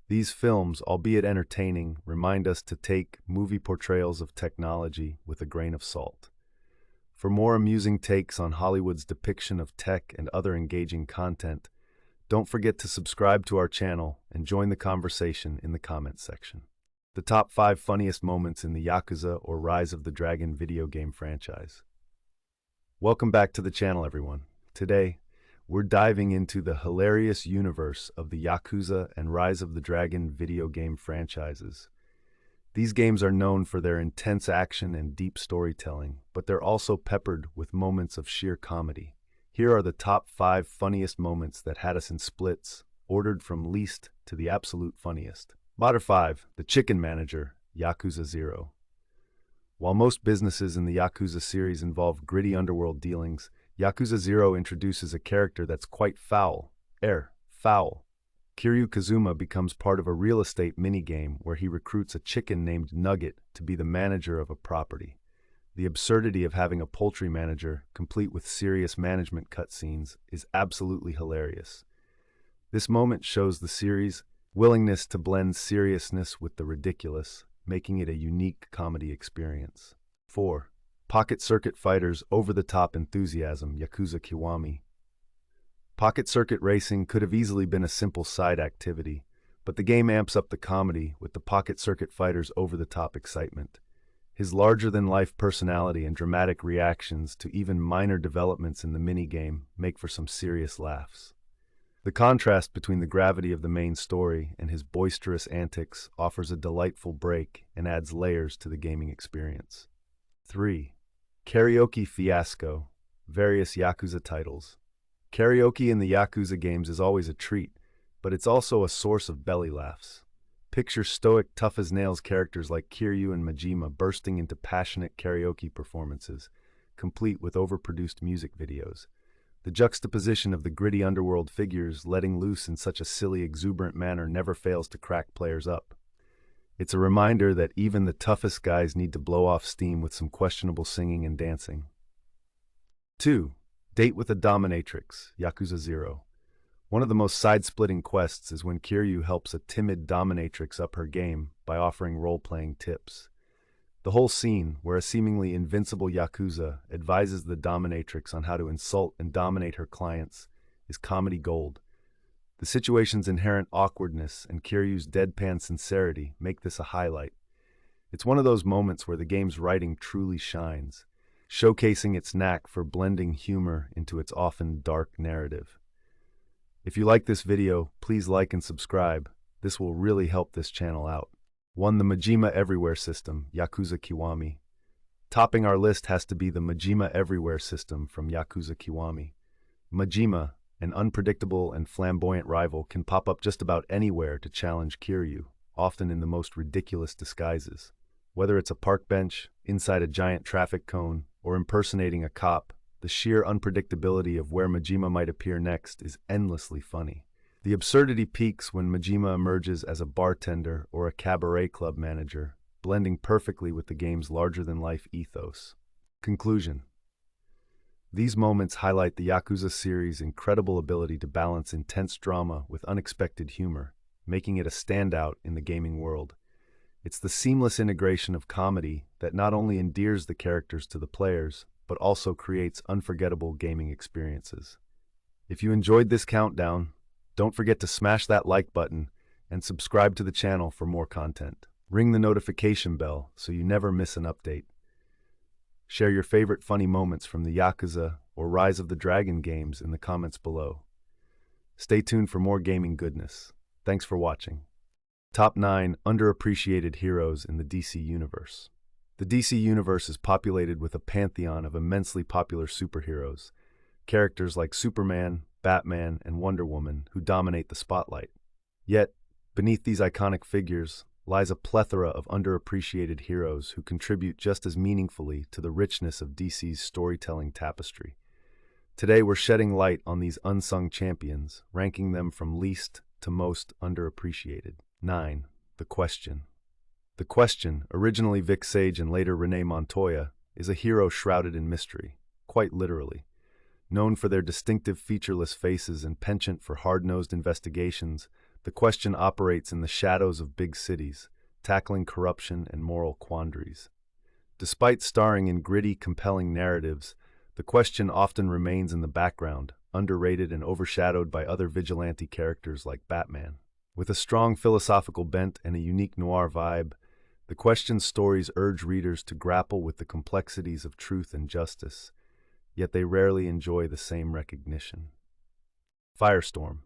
These films, albeit entertaining, remind us to take movie portrayals of technology with a grain of salt. For more amusing takes on Hollywood's depiction of tech and other engaging content, don't forget to subscribe to our channel and join the conversation in the comments section. The top 5 funniest moments in the Yakuza or Rise of the Dragon video game franchise. Welcome back to the channel, everyone. Today, we're diving into the hilarious universe of the Yakuza and Rise of the Dragon video game franchises. These games are known for their intense action and deep storytelling, but they're also peppered with moments of sheer comedy. Here are the top 5 funniest moments that had us in splits, ordered from least to the absolute funniest. Modder 5, The Chicken Manager, Yakuza 0. While most businesses in the Yakuza series involve gritty underworld dealings, Yakuza 0 introduces a character that's quite foul. Foul. Kiryu Kazuma becomes part of a real estate minigame where he recruits a chicken named Nugget to be the manager of a property. The absurdity of having a poultry manager, complete with serious management cutscenes, is absolutely hilarious. This moment shows the series' willingness to blend seriousness with the ridiculous, making it a unique comedy experience. 4. Pocket Circuit Fighter's over-the-top enthusiasm, Yakuza Kiwami. Pocket Circuit Racing could have easily been a simple side activity, but the game amps up the comedy with the Pocket Circuit Fighter's over-the-top excitement. His larger-than-life personality and dramatic reactions to even minor developments in the minigame make for some serious laughs. The contrast between the gravity of the main story and his boisterous antics offers a delightful break and adds layers to the gaming experience. 3. Karaoke Fiasco, various Yakuza titles. Karaoke in the Yakuza games is always a treat, but it's also a source of belly laughs. Picture stoic, tough-as-nails characters like Kiryu and Majima bursting into passionate karaoke performances, complete with overproduced music videos. The juxtaposition of the gritty underworld figures letting loose in such a silly, exuberant manner never fails to crack players up. It's a reminder that even the toughest guys need to blow off steam with some questionable singing and dancing. 2. Date with a Dominatrix, Yakuza 0. One of the most side-splitting quests is when Kiryu helps a timid dominatrix up her game by offering role-playing tips. The whole scene, where a seemingly invincible Yakuza advises the dominatrix on how to insult and dominate her clients, is comedy gold. The situation's inherent awkwardness and Kiryu's deadpan sincerity make this a highlight. It's one of those moments where the game's writing truly shines, showcasing its knack for blending humor into its often dark narrative. If you like this video, please like and subscribe. This will really help this channel out. 1. The Majima Everywhere System, Yakuza Kiwami. Topping our list has to be the Majima Everywhere System from Yakuza Kiwami. Majima, an unpredictable and flamboyant rival, can pop up just about anywhere to challenge Kiryu, often in the most ridiculous disguises. Whether it's a park bench, inside a giant traffic cone, or impersonating a cop, the sheer unpredictability of where Majima might appear next is endlessly funny. The absurdity peaks when Majima emerges as a bartender or a cabaret club manager, blending perfectly with the game's larger-than-life ethos. Conclusion. These moments highlight the Yakuza series' incredible ability to balance intense drama with unexpected humor, making it a standout in the gaming world. It's the seamless integration of comedy that not only endears the characters to the players, but also creates unforgettable gaming experiences. If you enjoyed this countdown, don't forget to smash that like button and subscribe to the channel for more content. Ring the notification bell so you never miss an update. Share your favorite funny moments from the Yakuza or Rise of the Dragon games in the comments below. Stay tuned for more gaming goodness. Thanks for watching. Top 9 Underappreciated Heroes in the DC Universe. The DC Universe is populated with a pantheon of immensely popular superheroes, characters like Superman, Batman, and Wonder Woman who dominate the spotlight. Yet, beneath these iconic figures lies a plethora of underappreciated heroes who contribute just as meaningfully to the richness of DC's storytelling tapestry. Today, we're shedding light on these unsung champions, ranking them from least to most underappreciated. 9. The Question. The Question, originally Vic Sage and later Renee Montoya, is a hero shrouded in mystery, quite literally. Known for their distinctive featureless faces and penchant for hard-nosed investigations, The Question operates in the shadows of big cities, tackling corruption and moral quandaries. Despite starring in gritty, compelling narratives, The Question often remains in the background, underrated and overshadowed by other vigilante characters like Batman. With a strong philosophical bent and a unique noir vibe, The Question's stories urge readers to grapple with the complexities of truth and justice, yet they rarely enjoy the same recognition. Firestorm.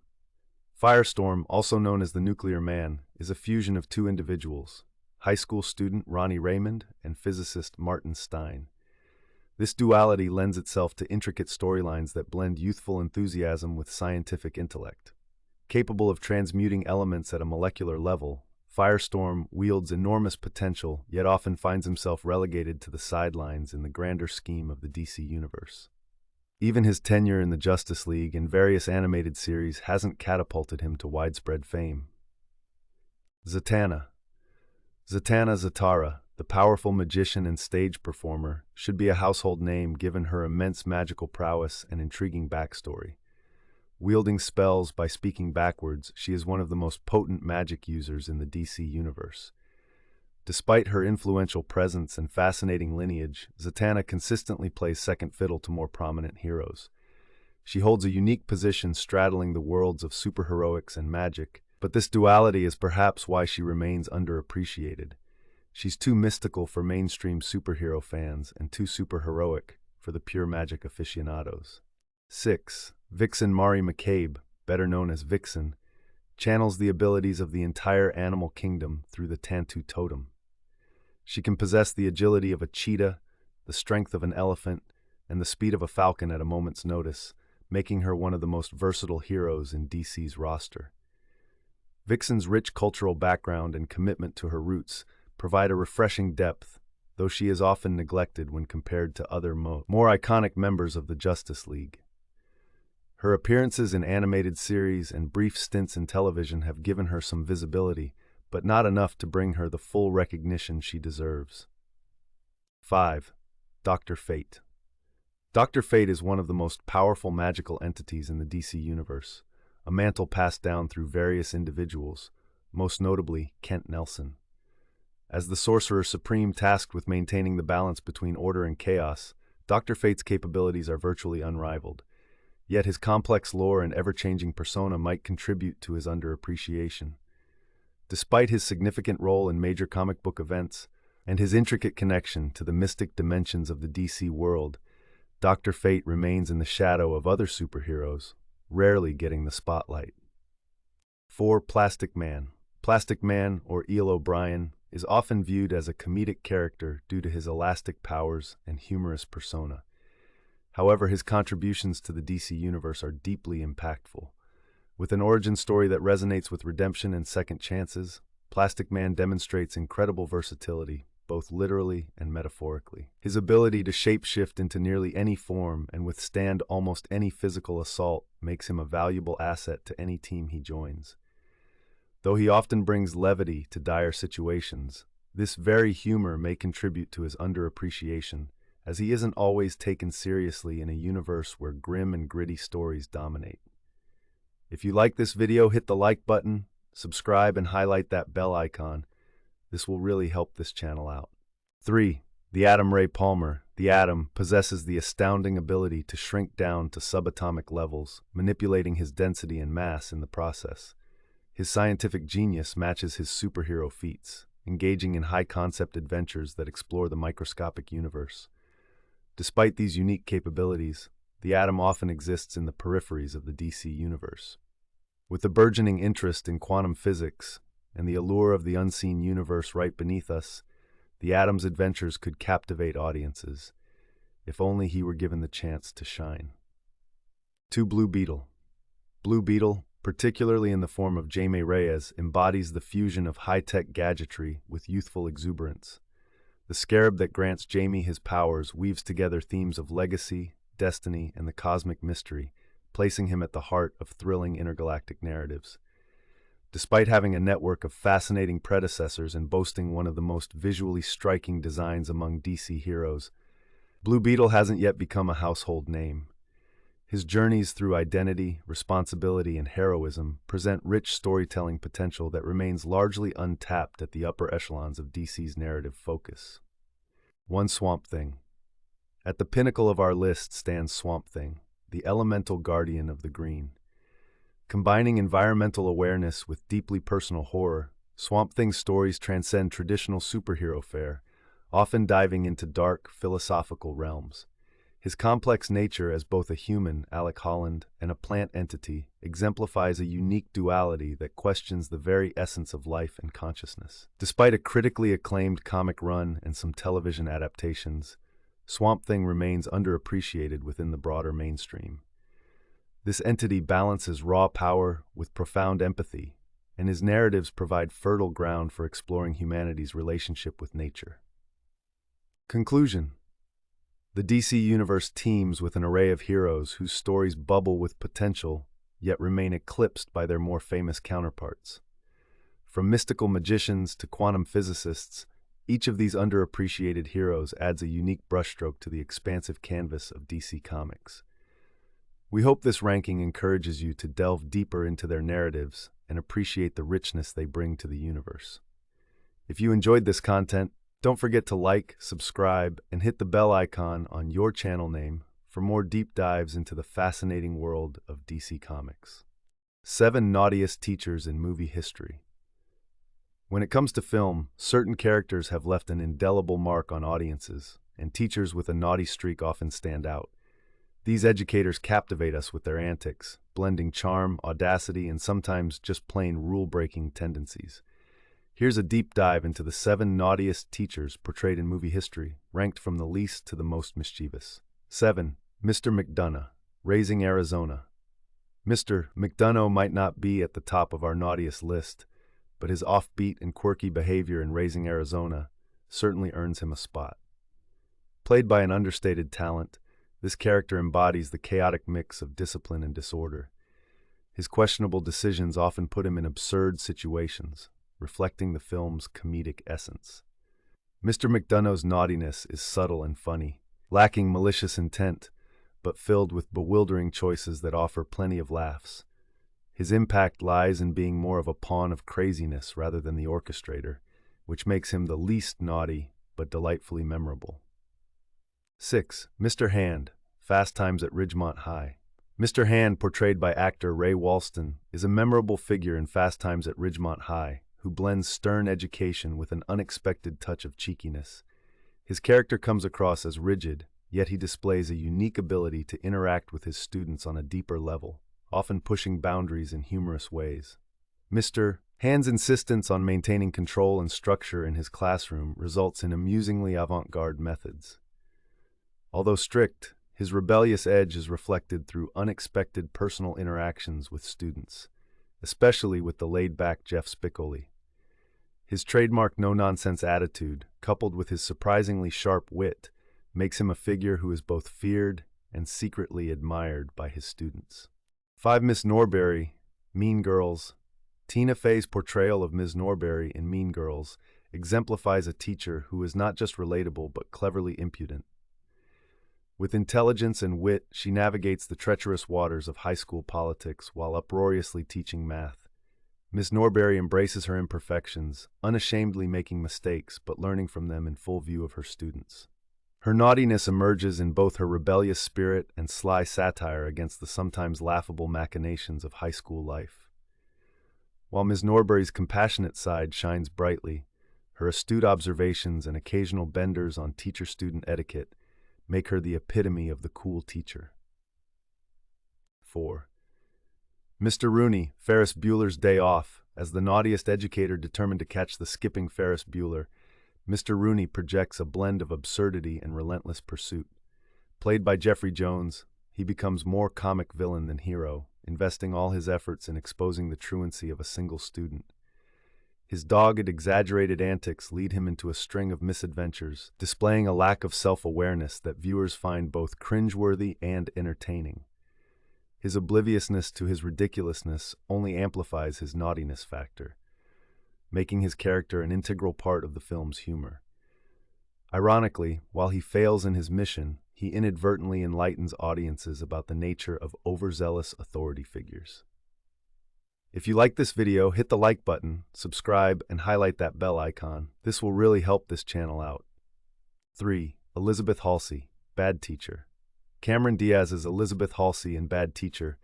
Firestorm, also known as the Nuclear Man, is a fusion of two individuals, high school student Ronnie Raymond and physicist Martin Stein. This duality lends itself to intricate storylines that blend youthful enthusiasm with scientific intellect. Capable of transmuting elements at a molecular level, Firestorm wields enormous potential, yet often finds himself relegated to the sidelines in the grander scheme of the DC Universe. Even his tenure in the Justice League and various animated series hasn't catapulted him to widespread fame. Zatanna. Zatanna Zatara, the powerful magician and stage performer, should be a household name given her immense magical prowess and intriguing backstory. Wielding spells by speaking backwards, she is one of the most potent magic users in the DC Universe. Despite her influential presence and fascinating lineage, Zatanna consistently plays second fiddle to more prominent heroes. She holds a unique position straddling the worlds of superheroics and magic, but this duality is perhaps why she remains underappreciated. She's too mystical for mainstream superhero fans and too superheroic for the pure magic aficionados. 6. Vixen Mari McCabe, better known as Vixen, channels the abilities of the entire animal kingdom through the Tantu totem. She can possess the agility of a cheetah, the strength of an elephant, and the speed of a falcon at a moment's notice, making her one of the most versatile heroes in DC's roster. Vixen's rich cultural background and commitment to her roots provide a refreshing depth, though she is often neglected when compared to other more iconic members of the Justice League. Her appearances in animated series and brief stints in television have given her some visibility, but not enough to bring her the full recognition she deserves. 5. Dr. Fate. Dr. Fate is one of the most powerful magical entities in the DC Universe, a mantle passed down through various individuals, most notably Kent Nelson. As the Sorcerer Supreme tasked with maintaining the balance between order and chaos, Dr. Fate's capabilities are virtually unrivaled. Yet his complex lore and ever-changing persona might contribute to his underappreciation. Despite his significant role in major comic book events and his intricate connection to the mystic dimensions of the DC world, Dr. Fate remains in the shadow of other superheroes, rarely getting the spotlight. 4. Plastic Man. Plastic Man, or Eel O'Brien, is often viewed as a comedic character due to his elastic powers and humorous persona. However, his contributions to the DC Universe are deeply impactful. With an origin story that resonates with redemption and second chances, Plastic Man demonstrates incredible versatility, both literally and metaphorically. His ability to shapeshift into nearly any form and withstand almost any physical assault makes him a valuable asset to any team he joins. Though he often brings levity to dire situations, this very humor may contribute to his underappreciation, as he isn't always taken seriously in a universe where grim and gritty stories dominate. If you like this video, hit the like button, subscribe, and highlight that bell icon. This will really help this channel out. 3. The Atom Ray Palmer. The Atom possesses the astounding ability to shrink down to subatomic levels, manipulating his density and mass in the process. His scientific genius matches his superhero feats, engaging in high-concept adventures that explore the microscopic universe. Despite these unique capabilities, the Atom often exists in the peripheries of the DC Universe. With the burgeoning interest in quantum physics and the allure of the unseen universe right beneath us, the Atom's adventures could captivate audiences, if only he were given the chance to shine. 2. Blue Beetle. Blue Beetle, particularly in the form of Jaime Reyes, embodies the fusion of high-tech gadgetry with youthful exuberance. The scarab that grants Jaime his powers weaves together themes of legacy, destiny, and the cosmic mystery, placing him at the heart of thrilling intergalactic narratives. Despite having a network of fascinating predecessors and boasting one of the most visually striking designs among DC heroes, Blue Beetle hasn't yet become a household name. His journeys through identity, responsibility, and heroism present rich storytelling potential that remains largely untapped at the upper echelons of DC's narrative focus. 1. Swamp Thing. At the pinnacle of our list stands Swamp Thing, the elemental guardian of the green. Combining environmental awareness with deeply personal horror, Swamp Thing's stories transcend traditional superhero fare, often diving into dark, philosophical realms. His complex nature as both a human, Alec Holland, and a plant entity exemplifies a unique duality that questions the very essence of life and consciousness. Despite a critically acclaimed comic run and some television adaptations, Swamp Thing remains underappreciated within the broader mainstream. This entity balances raw power with profound empathy, and his narratives provide fertile ground for exploring humanity's relationship with nature. Conclusion. The DC Universe teems with an array of heroes whose stories bubble with potential, yet remain eclipsed by their more famous counterparts. From mystical magicians to quantum physicists, each of these underappreciated heroes adds a unique brushstroke to the expansive canvas of DC Comics. We hope this ranking encourages you to delve deeper into their narratives and appreciate the richness they bring to the universe. If you enjoyed this content, don't forget to like, subscribe, and hit the bell icon on your channel name for more deep dives into the fascinating world of DC Comics. 7 Naughtiest Teachers in Movie History. When it comes to film, certain characters have left an indelible mark on audiences, and teachers with a naughty streak often stand out. These educators captivate us with their antics, blending charm, audacity, and sometimes just plain rule-breaking tendencies. Here's a deep dive into the 7 naughtiest teachers portrayed in movie history, ranked from the least to the most mischievous. 7. Mr. McDonough, Raising Arizona. Mr. McDonough might not be at the top of our naughtiest list, but his offbeat and quirky behavior in Raising Arizona certainly earns him a spot. Played by an understated talent, this character embodies the chaotic mix of discipline and disorder. His questionable decisions often put him in absurd situations, reflecting the film's comedic essence. Mr. McDonough's naughtiness is subtle and funny, lacking malicious intent, but filled with bewildering choices that offer plenty of laughs. His impact lies in being more of a pawn of craziness rather than the orchestrator, which makes him the least naughty but delightfully memorable. 6. Mr. Hand, Fast Times at Ridgemont High. Mr. Hand, portrayed by actor Ray Walston, is a memorable figure in Fast Times at Ridgemont High, who blends stern education with an unexpected touch of cheekiness. His character comes across as rigid, yet he displays a unique ability to interact with his students on a deeper level, often pushing boundaries in humorous ways. Mr. Hand's insistence on maintaining control and structure in his classroom results in amusingly avant-garde methods. Although strict, his rebellious edge is reflected through unexpected personal interactions with students, especially with the laid-back Jeff Spicoli. His trademark no-nonsense attitude, coupled with his surprisingly sharp wit, makes him a figure who is both feared and secretly admired by his students. 5. Miss Norbury, Mean Girls. Tina Fey's portrayal of Ms. Norbury in Mean Girls exemplifies a teacher who is not just relatable but cleverly impudent. With intelligence and wit, she navigates the treacherous waters of high school politics while uproariously teaching math. Miss Norbury embraces her imperfections, unashamedly making mistakes but learning from them in full view of her students. Her naughtiness emerges in both her rebellious spirit and sly satire against the sometimes laughable machinations of high school life. While Ms. Norbury's compassionate side shines brightly, her astute observations and occasional benders on teacher-student etiquette make her the epitome of the cool teacher. 4. Mr. Rooney, Ferris Bueller's Day Off. As the naughtiest educator determined to catch the skipping Ferris Bueller, Mr. Rooney projects a blend of absurdity and relentless pursuit. Played by Jeffrey Jones, he becomes more comic villain than hero, investing all his efforts in exposing the truancy of a single student. His dogged, exaggerated antics lead him into a string of misadventures, displaying a lack of self-awareness that viewers find both cringeworthy and entertaining. His obliviousness to his ridiculousness only amplifies his naughtiness factor, making his character an integral part of the film's humor. Ironically, while he fails in his mission, he inadvertently enlightens audiences about the nature of overzealous authority figures. If you like this video, hit the like button, subscribe, and highlight that bell icon. This will really help this channel out. 3. Elizabeth Halsey, Bad Teacher. Cameron Diaz's Elizabeth Halsey in Bad Teacher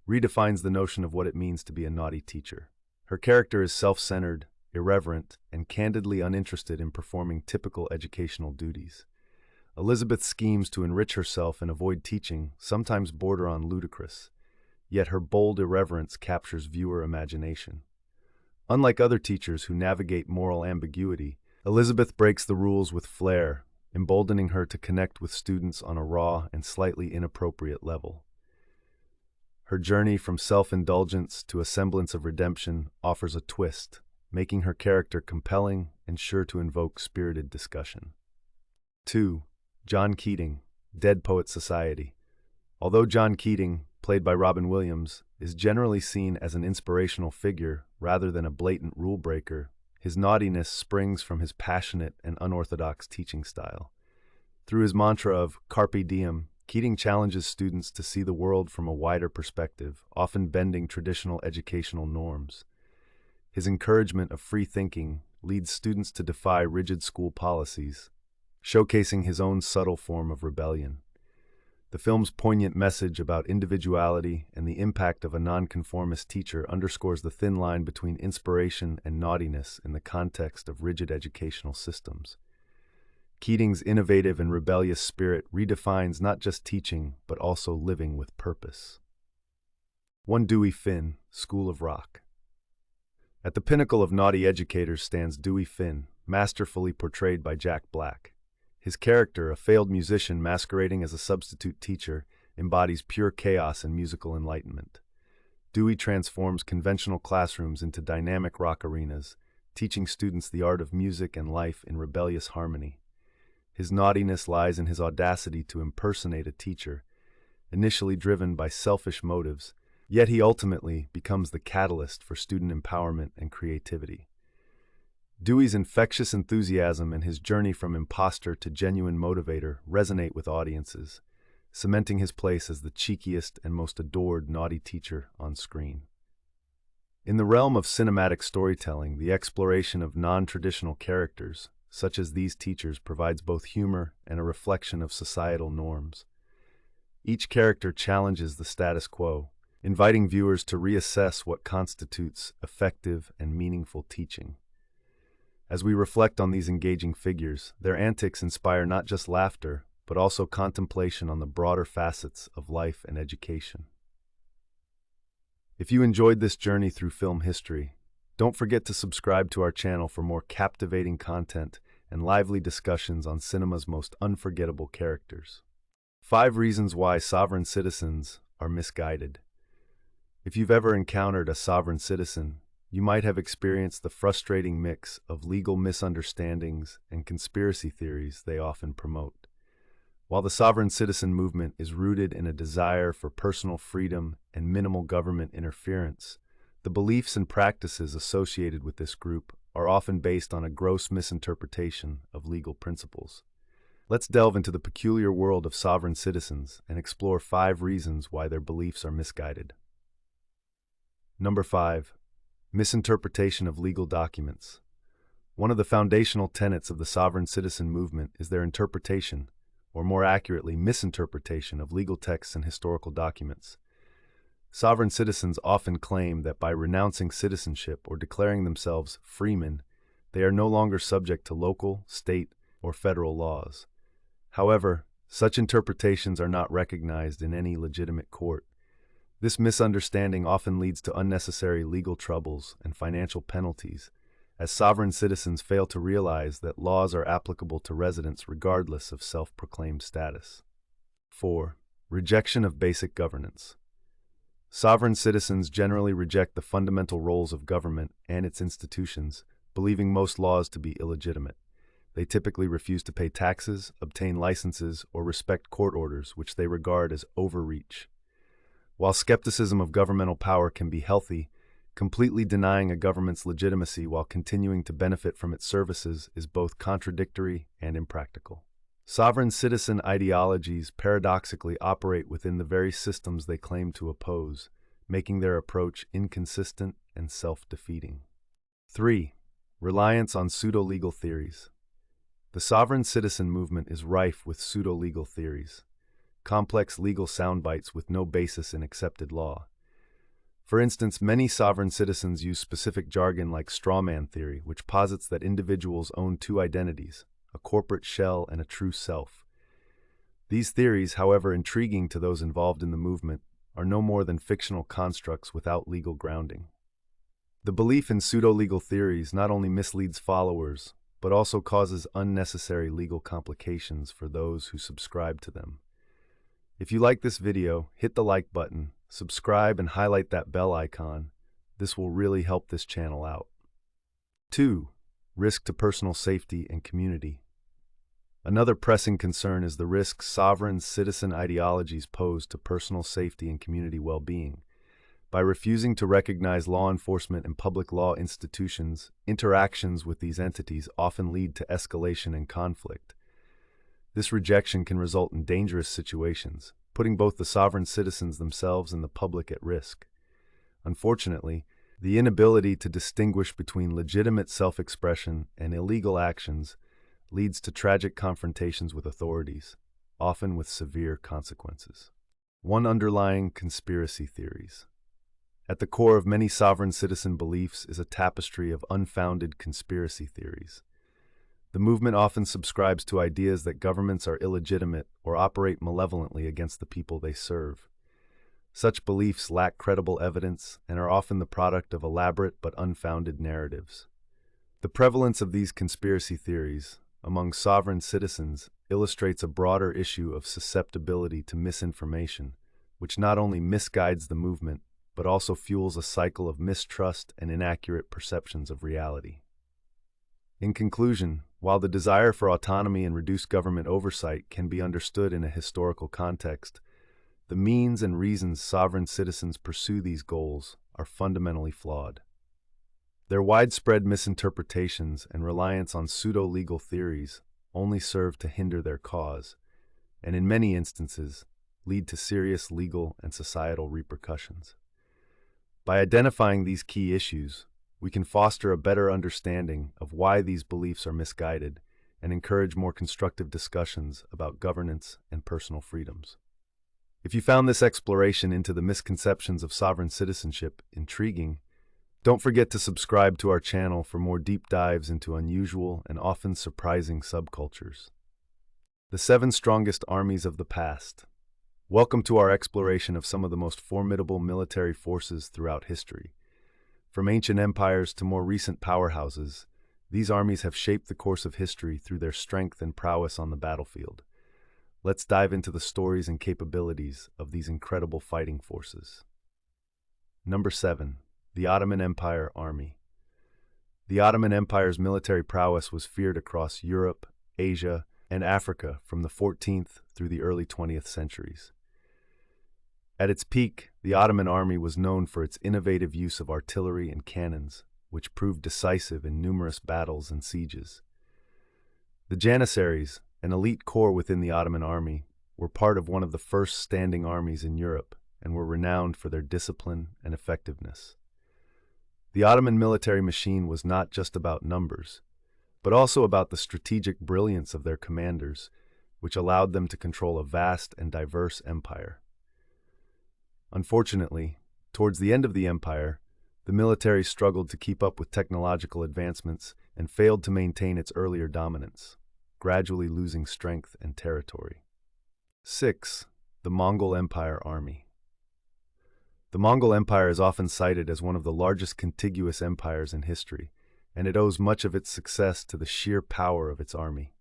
redefines the notion of what it means to be a naughty teacher. Her character is self-centered, irreverent, and candidly uninterested in performing typical educational duties. Elizabeth schemes to enrich herself and avoid teaching, sometimes border on ludicrous. Yet her bold irreverence captures viewer imagination. Unlike other teachers who navigate moral ambiguity, Elizabeth breaks the rules with flair, emboldening her to connect with students on a raw and slightly inappropriate level. Her journey from self-indulgence to a semblance of redemption offers a twist, making her character compelling and sure to invoke spirited discussion. 2. John Keating, Dead Poets Society. Although John Keating, played by Robin Williams, is generally seen as an inspirational figure rather than a blatant rule breaker, his naughtiness springs from his passionate and unorthodox teaching style. Through his mantra of carpe diem, Keating challenges students to see the world from a wider perspective, often bending traditional educational norms. His encouragement of free thinking leads students to defy rigid school policies, showcasing his own subtle form of rebellion. The film's poignant message about individuality and the impact of a nonconformist teacher underscores the thin line between inspiration and naughtiness in the context of rigid educational systems. Keating's innovative and rebellious spirit redefines not just teaching, but also living with purpose. 1. Dewey Finn, School of Rock. At the pinnacle of naughty educators stands Dewey Finn, masterfully portrayed by Jack Black. His character, a failed musician masquerading as a substitute teacher, embodies pure chaos and musical enlightenment. Dewey transforms conventional classrooms into dynamic rock arenas, teaching students the art of music and life in rebellious harmony. His naughtiness lies in his audacity to impersonate a teacher, initially driven by selfish motives, yet he ultimately becomes the catalyst for student empowerment and creativity. Dewey's infectious enthusiasm and his journey from imposter to genuine motivator resonate with audiences, cementing his place as the cheekiest and most adored naughty teacher on screen. In the realm of cinematic storytelling, the exploration of non-traditional characters, such as these teachers, provides both humor and a reflection of societal norms. Each character challenges the status quo, inviting viewers to reassess what constitutes effective and meaningful teaching. As we reflect on these engaging figures, their antics inspire not just laughter, but also contemplation on the broader facets of life and education. If you enjoyed this journey through film history, don't forget to subscribe to our channel for more captivating content and lively discussions on cinema's most unforgettable characters. 5 reasons why sovereign citizens are misguided. If you've ever encountered a sovereign citizen, you might have experienced the frustrating mix of legal misunderstandings and conspiracy theories they often promote. While the sovereign citizen movement is rooted in a desire for personal freedom and minimal government interference, the beliefs and practices associated with this group are often based on a gross misinterpretation of legal principles. Let's delve into the peculiar world of sovereign citizens and explore 5 reasons why their beliefs are misguided. Number 5. Misinterpretation of legal documents. One of the foundational tenets of the sovereign citizen movement is their interpretation, or more accurately, misinterpretation of legal texts and historical documents. Sovereign citizens often claim that by renouncing citizenship or declaring themselves freemen, they are no longer subject to local, state, or federal laws. However, such interpretations are not recognized in any legitimate court. This misunderstanding often leads to unnecessary legal troubles and financial penalties, as sovereign citizens fail to realize that laws are applicable to residents regardless of self-proclaimed status. 4. Rejection of basic governance. Sovereign citizens generally reject the fundamental roles of government and its institutions, believing most laws to be illegitimate. They typically refuse to pay taxes, obtain licenses, or respect court orders, which they regard as overreach. While skepticism of governmental power can be healthy, completely denying a government's legitimacy while continuing to benefit from its services is both contradictory and impractical. Sovereign citizen ideologies paradoxically operate within the very systems they claim to oppose, making their approach inconsistent and self-defeating. 3. Reliance on pseudo-legal theories. The sovereign citizen movement is rife with pseudo-legal theories, complex legal soundbites with no basis in accepted law. For instance, many sovereign citizens use specific jargon like strawman theory, which posits that individuals own two identities, a corporate shell and a true self. These theories, however intriguing to those involved in the movement, are no more than fictional constructs without legal grounding. The belief in pseudo-legal theories not only misleads followers, but also causes unnecessary legal complications for those who subscribe to them. If you like this video, hit the like button, subscribe, and highlight that bell icon. This will really help this channel out. 2. Risk to personal safety and community. Another pressing concern is the risks sovereign citizen ideologies pose to personal safety and community well-being. By refusing to recognize law enforcement and public law institutions, interactions with these entities often lead to escalation and conflict. This rejection can result in dangerous situations, putting both the sovereign citizens themselves and the public at risk. Unfortunately, the inability to distinguish between legitimate self-expression and illegal actions leads to tragic confrontations with authorities, often with severe consequences. 1. Underlying conspiracy theories. At the core of many sovereign citizen beliefs is a tapestry of unfounded conspiracy theories. The movement often subscribes to ideas that governments are illegitimate or operate malevolently against the people they serve. Such beliefs lack credible evidence and are often the product of elaborate but unfounded narratives. The prevalence of these conspiracy theories among sovereign citizens illustrates a broader issue of susceptibility to misinformation, which not only misguides the movement, but also fuels a cycle of mistrust and inaccurate perceptions of reality. In conclusion, while the desire for autonomy and reduced government oversight can be understood in a historical context, the means and reasons sovereign citizens pursue these goals are fundamentally flawed. Their widespread misinterpretations and reliance on pseudo-legal theories only serve to hinder their cause, and in many instances lead to serious legal and societal repercussions. By identifying these key issues, we can foster a better understanding of why these beliefs are misguided and encourage more constructive discussions about governance and personal freedoms. If you found this exploration into the misconceptions of sovereign citizenship intriguing, don't forget to subscribe to our channel for more deep dives into unusual and often surprising subcultures. The 7 strongest armies of the past. Welcome to our exploration of some of the most formidable military forces throughout history. From ancient empires to more recent powerhouses, these armies have shaped the course of history through their strength and prowess on the battlefield. Let's dive into the stories and capabilities of these incredible fighting forces. Number 7. The Ottoman Empire Army. The Ottoman Empire's military prowess was feared across Europe, Asia, and Africa from the 14th through the early 20th centuries. At its peak, the Ottoman army was known for its innovative use of artillery and cannons, which proved decisive in numerous battles and sieges. The Janissaries, an elite corps within the Ottoman army, were part of one of the first standing armies in Europe and were renowned for their discipline and effectiveness. The Ottoman military machine was not just about numbers, but also about the strategic brilliance of their commanders, which allowed them to control a vast and diverse empire. Unfortunately, towards the end of the empire, the military struggled to keep up with technological advancements and failed to maintain its earlier dominance, gradually losing strength and territory. 6. The Mongol Empire Army. The Mongol Empire is often cited as one of the largest contiguous empires in history, and it owes much of its success to the sheer power of its army.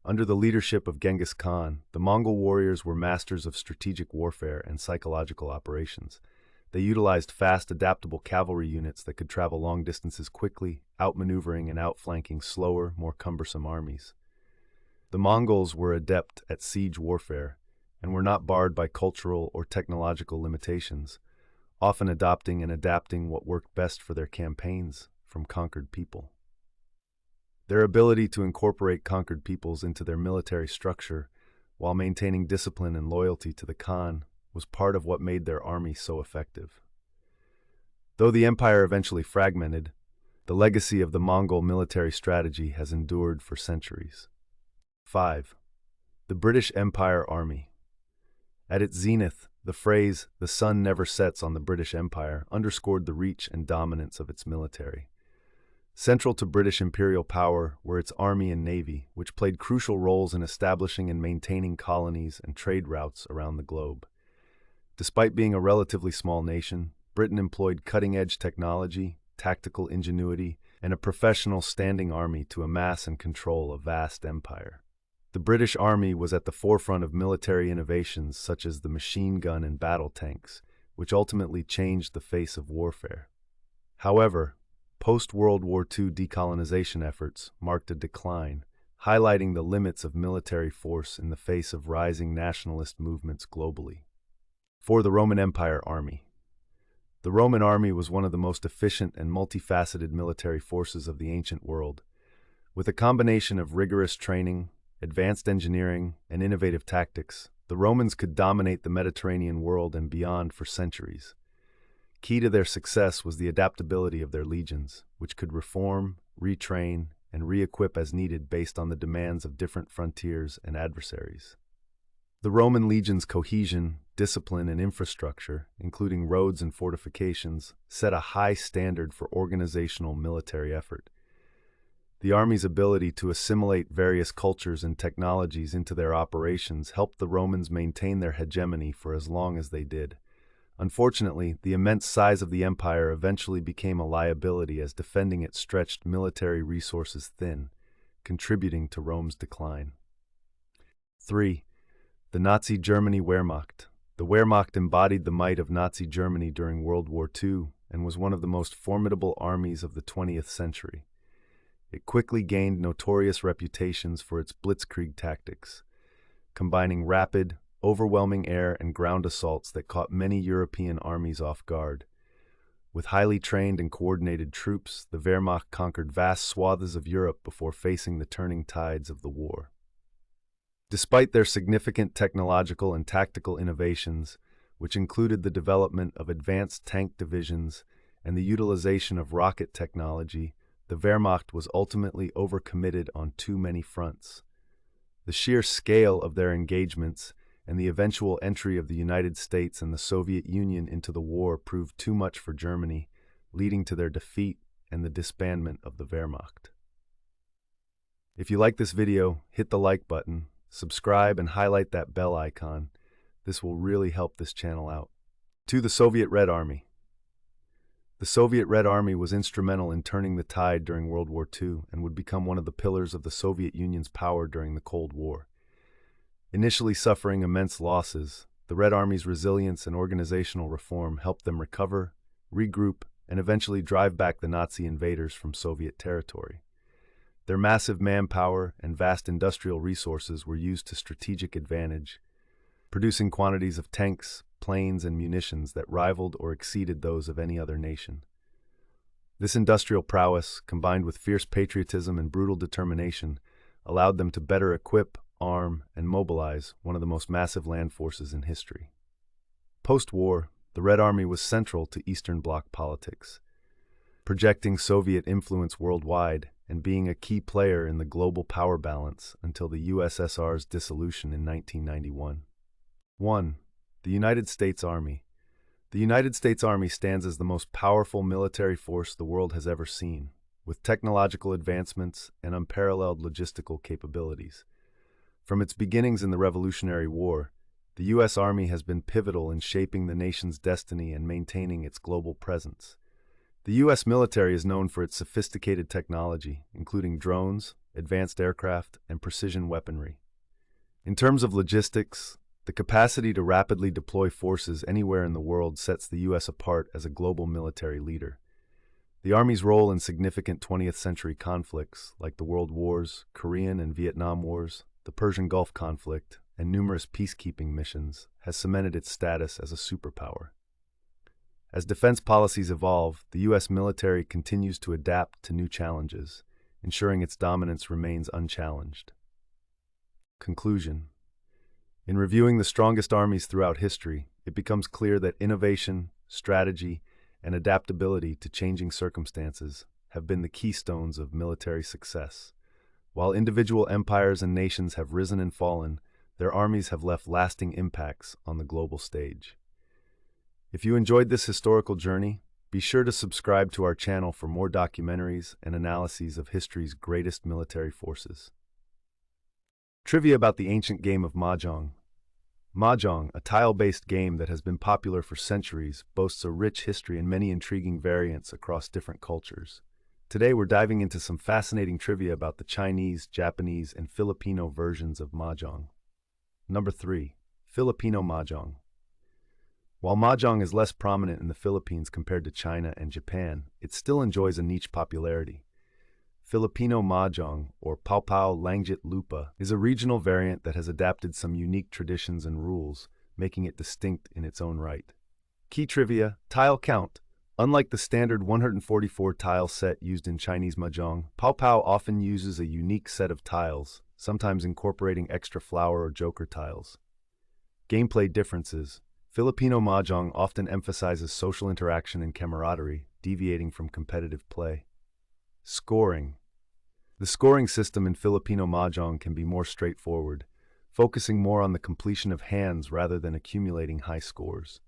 Under the leadership of Genghis Khan, the Mongol warriors were masters of strategic warfare and psychological operations. They utilized fast, adaptable cavalry units that could travel long distances quickly, outmaneuvering and outflanking slower, more cumbersome armies. The Mongols were adept at siege warfare and were not barred by cultural or technological limitations, often adopting and adapting what worked best for their campaigns from conquered people. Their ability to incorporate conquered peoples into their military structure while maintaining discipline and loyalty to the Khan was part of what made their army so effective. Though the empire eventually fragmented, the legacy of the Mongol military strategy has endured for centuries. 5. The British Empire Army. At its zenith, the phrase, "the sun never sets on the British Empire," underscored the reach and dominance of its military. Central to British imperial power were its army and navy, which played crucial roles in establishing and maintaining colonies and trade routes around the globe. Despite being a relatively small nation, Britain employed cutting-edge technology, tactical ingenuity, and a professional standing army to amass and control a vast empire. The British Army was at the forefront of military innovations such as the machine gun and battle tanks, which ultimately changed the face of warfare. However, post-World War II decolonization efforts marked a decline, highlighting the limits of military force in the face of rising nationalist movements globally. For the Roman Empire Army. The Roman army was one of the most efficient and multifaceted military forces of the ancient world. With a combination of rigorous training, advanced engineering, and innovative tactics, the Romans could dominate the Mediterranean world and beyond for centuries. Key to their success was the adaptability of their legions, which could reform, retrain, and re-equip as needed based on the demands of different frontiers and adversaries. The Roman legion's cohesion, discipline, and infrastructure, including roads and fortifications, set a high standard for organizational military effort. The army's ability to assimilate various cultures and technologies into their operations helped the Romans maintain their hegemony for as long as they did. Unfortunately, the immense size of the empire eventually became a liability as defending it stretched military resources thin, contributing to Rome's decline. 3. The Nazi Germany Wehrmacht. The Wehrmacht embodied the might of Nazi Germany during World War II and was one of the most formidable armies of the 20th century. It quickly gained notorious reputations for its blitzkrieg tactics, combining rapid, overwhelming air and ground assaults that caught many European armies off guard. With highly trained and coordinated troops, the Wehrmacht conquered vast swaths of Europe before facing the turning tides of the war. Despite their significant technological and tactical innovations, which included the development of advanced tank divisions and the utilization of rocket technology, the Wehrmacht was ultimately overcommitted on too many fronts. The sheer scale of their engagements and the eventual entry of the United States and the Soviet Union into the war proved too much for Germany, leading to their defeat and the disbandment of the Wehrmacht. If you like this video, hit the like button, subscribe, and highlight that bell icon. This will really help this channel out. To the Soviet Red Army. The Soviet Red Army was instrumental in turning the tide during World War II and would become one of the pillars of the Soviet Union's power during the Cold War. Initially suffering immense losses, the Red Army's resilience and organizational reform helped them recover, regroup, and eventually drive back the Nazi invaders from Soviet territory. Their massive manpower and vast industrial resources were used to strategic advantage, producing quantities of tanks, planes, and munitions that rivaled or exceeded those of any other nation. This industrial prowess, combined with fierce patriotism and brutal determination, allowed them to better equip, arm, and mobilize one of the most massive land forces in history. Post-war, the Red Army was central to Eastern Bloc politics, projecting Soviet influence worldwide and being a key player in the global power balance until the USSR's dissolution in 1991. 1. The United States Army. The United States Army stands as the most powerful military force the world has ever seen, with technological advancements and unparalleled logistical capabilities. From its beginnings in the Revolutionary War, the U.S. Army has been pivotal in shaping the nation's destiny and maintaining its global presence. The U.S. military is known for its sophisticated technology, including drones, advanced aircraft, and precision weaponry. In terms of logistics, The capacity to rapidly deploy forces anywhere in the world sets the U.S. apart as a global military leader. The Army's role in significant 20th century conflicts, like the World Wars, Korean and Vietnam Wars, the Persian Gulf conflict, and numerous peacekeeping missions, has cemented its status as a superpower. As defense policies evolve, the U.S. military continues to adapt to new challenges, ensuring its dominance remains unchallenged. Conclusion. In reviewing the strongest armies throughout history, it becomes clear that innovation, strategy, and adaptability to changing circumstances have been the keystones of military success. While individual empires and nations have risen and fallen, their armies have left lasting impacts on the global stage. If you enjoyed this historical journey, be sure to subscribe to our channel for more documentaries and analyses of history's greatest military forces. Trivia about the ancient game of Mahjong. Mahjong, a tile-based game that has been popular for centuries, boasts a rich history and many intriguing variants across different cultures. Today we're diving into some fascinating trivia about the Chinese, Japanese, and Filipino versions of Mahjong. Number 3. Filipino Mahjong. While Mahjong is less prominent in the Philippines compared to China and Japan, it still enjoys a niche popularity. Filipino Mahjong, or Pau Pau Langjit Lupa, is a regional variant that has adapted some unique traditions and rules, making it distinct in its own right. Key trivia: tile count. Unlike the standard 144 tile set used in Chinese Mahjong, Pau Pau often uses a unique set of tiles, sometimes incorporating extra flower or joker tiles. Gameplay differences. Filipino Mahjong often emphasizes social interaction and camaraderie, deviating from competitive play. Scoring. The scoring system in Filipino Mahjong can be more straightforward, focusing more on the completion of hands rather than accumulating high scores.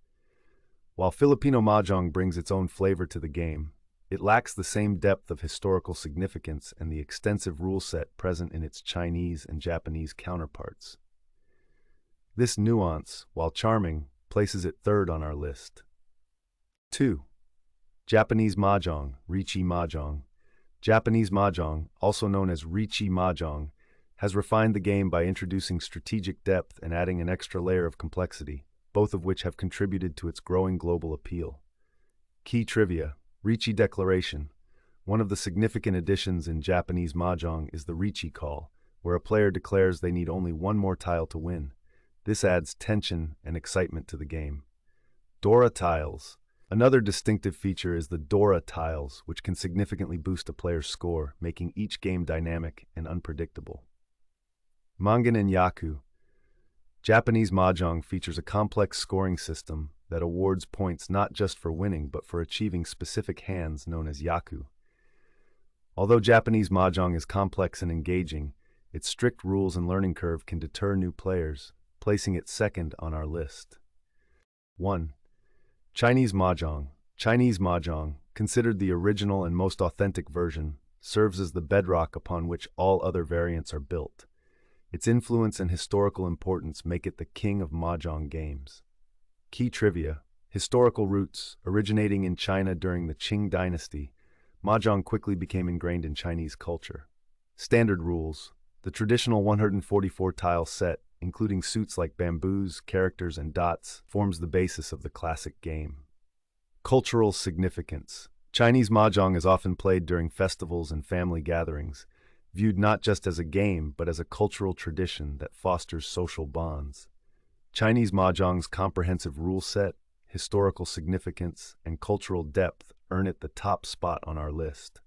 While Filipino Mahjong brings its own flavor to the game, it lacks the same depth of historical significance and the extensive rule set present in its Chinese and Japanese counterparts. This nuance, while charming, places it third on our list. 2. Japanese Mahjong, Riichi Mahjong. Japanese Mahjong, also known as Riichi Mahjong, has refined the game by introducing strategic depth and adding an extra layer of complexity, both of which have contributed to its growing global appeal. Key trivia: Riichi Declaration. One of the significant additions in Japanese Mahjong is the Riichi Call, where a player declares they need only one more tile to win. This adds tension and excitement to the game. Dora Tiles. Another distinctive feature is the Dora Tiles, which can significantly boost a player's score, making each game dynamic and unpredictable. Mangan and Yaku. Japanese Mahjong features a complex scoring system that awards points not just for winning but for achieving specific hands known as Yaku. Although Japanese Mahjong is complex and engaging, its strict rules and learning curve can deter new players, placing it second on our list. 1. Chinese Mahjong. Chinese Mahjong, considered the original and most authentic version, serves as the bedrock upon which all other variants are built. Its influence and historical importance make it the king of Mahjong games. Key trivia: historical roots. Originating in China during the Qing dynasty, Mahjong quickly became ingrained in Chinese culture. Standard rules. The traditional 144 tile set, including suits like bamboos, characters, and dots, forms the basis of the classic game. Cultural significance. Chinese Mahjong is often played during festivals and family gatherings, viewed not just as a game but as a cultural tradition that fosters social bonds. Chinese Mahjong's comprehensive rule set, historical significance, and cultural depth earn it the top spot on our list.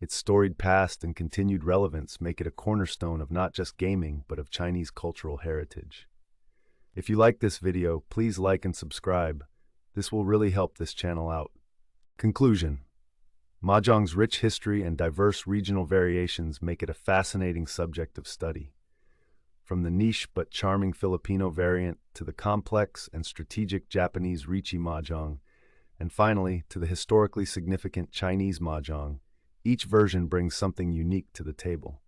Its storied past and continued relevance make it a cornerstone of not just gaming, but of Chinese cultural heritage. If you like this video, please like and subscribe. This will really help this channel out. Conclusion: Mahjong's rich history and diverse regional variations make it a fascinating subject of study. From the niche but charming Filipino variant to the complex and strategic Japanese Riichi Mahjong, and finally to the historically significant Chinese Mahjong, each version brings something unique to the table.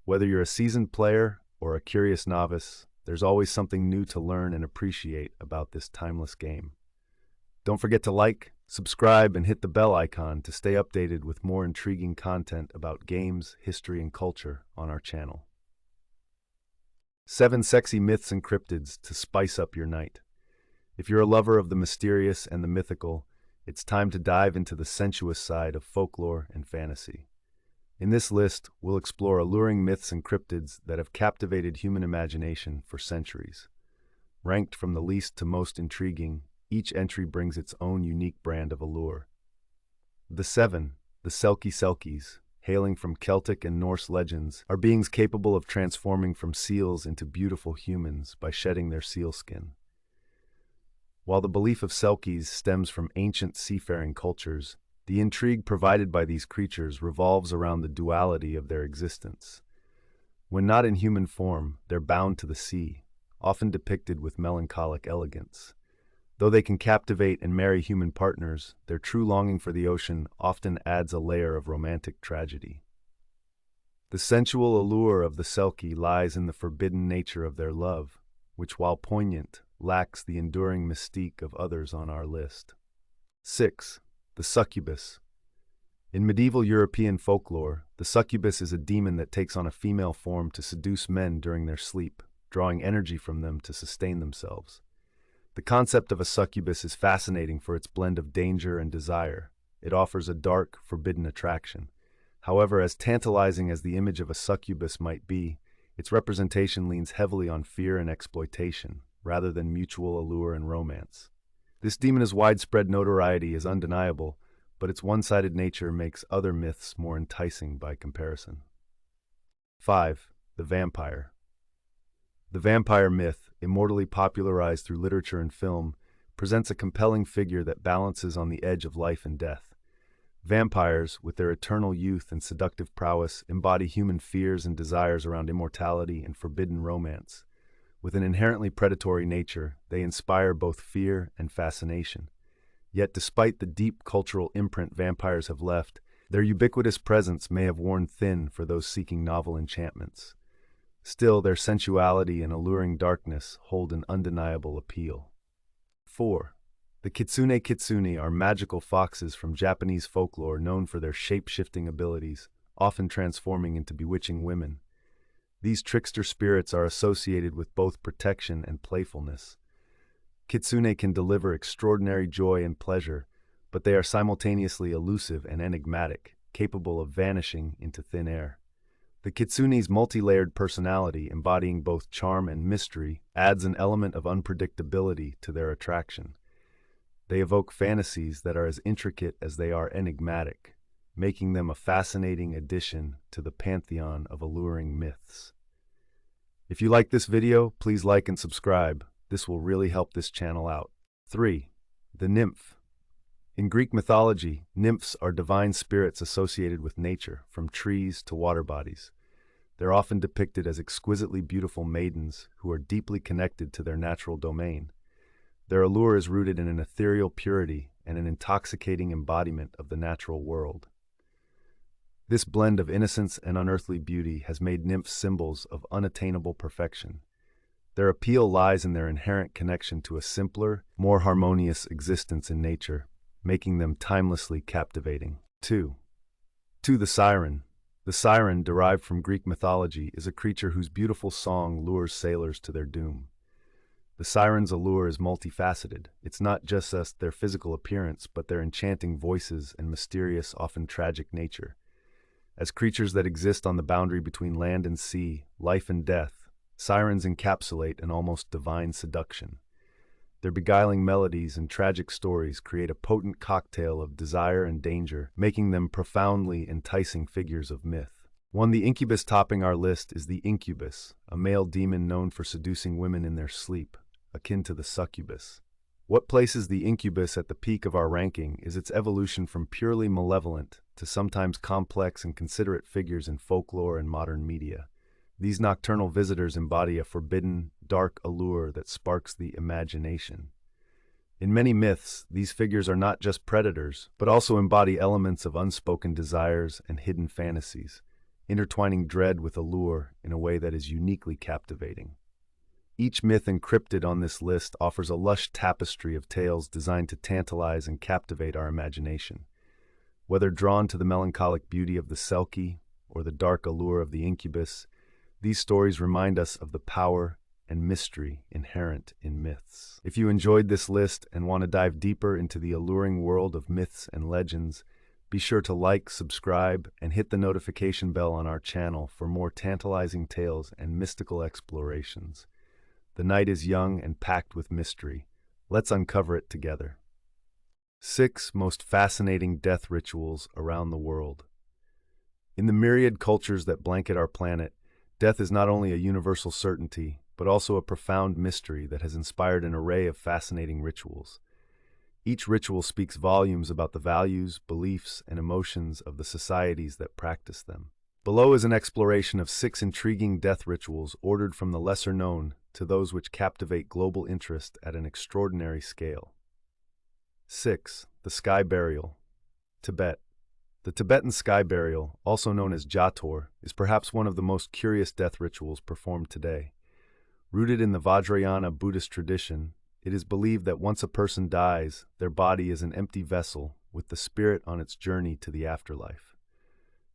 Whether you're a seasoned player or a curious novice, there's always something new to learn and appreciate about this timeless game. Don't forget to like, subscribe, and hit the bell icon to stay updated with more intriguing content about games, history, and culture on our channel. 7 sexy myths and cryptids to spice up your night. If you're a lover of the mysterious and the mythical, it's time to dive into the sensuous side of folklore and fantasy. In this list, we'll explore alluring myths and cryptids that have captivated human imagination for centuries. Ranked from the least to most intriguing, each entry brings its own unique brand of allure. The 7, the Selkies, hailing from Celtic and Norse legends, are beings capable of transforming from seals into beautiful humans by shedding their seal skin. While the belief of Selkies stems from ancient seafaring cultures, the intrigue provided by these creatures revolves around the duality of their existence. When not in human form, they're bound to the sea, often depicted with melancholic elegance. Though they can captivate and marry human partners, their true longing for the ocean often adds a layer of romantic tragedy. The sensual allure of the Selkie lies in the forbidden nature of their love, which, while poignant, lacks the enduring mystique of others on our list. 6. The succubus. In medieval European folklore, the succubus is a demon that takes on a female form to seduce men during their sleep, drawing energy from them to sustain themselves. The concept of a succubus is fascinating for its blend of danger and desire. It offers a dark, forbidden attraction. However, as tantalizing as the image of a succubus might be, its representation leans heavily on fear and exploitation, rather than mutual allure and romance. This demon's widespread notoriety is undeniable, but its one-sided nature makes other myths more enticing by comparison. 5. The vampire. The vampire myth, immortally popularized through literature and film, presents a compelling figure that balances on the edge of life and death. Vampires, with their eternal youth and seductive prowess, embody human fears and desires around immortality and forbidden romance. With an inherently predatory nature, they inspire both fear and fascination. Yet, despite the deep cultural imprint vampires have left, their ubiquitous presence may have worn thin for those seeking novel enchantments. Still, their sensuality and alluring darkness hold an undeniable appeal. 4. The kitsune are magical foxes from Japanese folklore known for their shape-shifting abilities, often transforming into bewitching women. These trickster spirits are associated with both protection and playfulness. Kitsune can deliver extraordinary joy and pleasure, but they are simultaneously elusive and enigmatic, capable of vanishing into thin air. The kitsune's multi-layered personality, embodying both charm and mystery, adds an element of unpredictability to their attraction. They evoke fantasies that are as intricate as they are enigmatic, making them a fascinating addition to the pantheon of alluring myths. If you like this video, please like and subscribe. This will really help this channel out. 3. The nymph. In Greek mythology, nymphs are divine spirits associated with nature, from trees to water bodies. They're often depicted as exquisitely beautiful maidens who are deeply connected to their natural domain. Their allure is rooted in an ethereal purity and an intoxicating embodiment of the natural world. This blend of innocence and unearthly beauty has made nymphs symbols of unattainable perfection. Their appeal lies in their inherent connection to a simpler, more harmonious existence in nature, making them timelessly captivating. 2. The siren. The siren, derived from Greek mythology, is a creature whose beautiful song lures sailors to their doom. The siren's allure is multifaceted. It's not just their physical appearance, but their enchanting voices and mysterious, often tragic nature. As creatures that exist on the boundary between land and sea, life and death, sirens encapsulate an almost divine seduction. Their beguiling melodies and tragic stories create a potent cocktail of desire and danger, making them profoundly enticing figures of myth. The incubus topping our list is the incubus, a male demon known for seducing women in their sleep, akin to the succubus. What places the incubus at the peak of our ranking is its evolution from purely malevolent to sometimes complex and considerate figures in folklore and modern media. These nocturnal visitors embody a forbidden, dark allure that sparks the imagination. In many myths, these figures are not just predators, but also embody elements of unspoken desires and hidden fantasies, intertwining dread with allure in a way that is uniquely captivating. Each myth encrypted on this list offers a lush tapestry of tales designed to tantalize and captivate our imagination. Whether drawn to the melancholic beauty of the Selkie or the dark allure of the incubus, These stories remind us of the power and mystery inherent in myths. If you enjoyed this list and want to dive deeper into the alluring world of myths and legends, be sure to like, subscribe, and hit the notification bell on our channel for more tantalizing tales and mystical explorations. The night is young and packed with mystery. Let's uncover it together. 6 Most Fascinating Death Rituals Around the World. In the myriad cultures that blanket our planet, death is not only a universal certainty, but also a profound mystery that has inspired an array of fascinating rituals. Each ritual speaks volumes about the values, beliefs, and emotions of the societies that practice them. Below is an exploration of 6 intriguing death rituals ordered from the lesser known to those which captivate global interest at an extraordinary scale. 6. The Sky Burial. Tibet. The Tibetan sky burial, also known as Jator, is perhaps one of the most curious death rituals performed today. Rooted in the Vajrayana Buddhist tradition, it is believed that once a person dies, their body is an empty vessel with the spirit on its journey to the afterlife.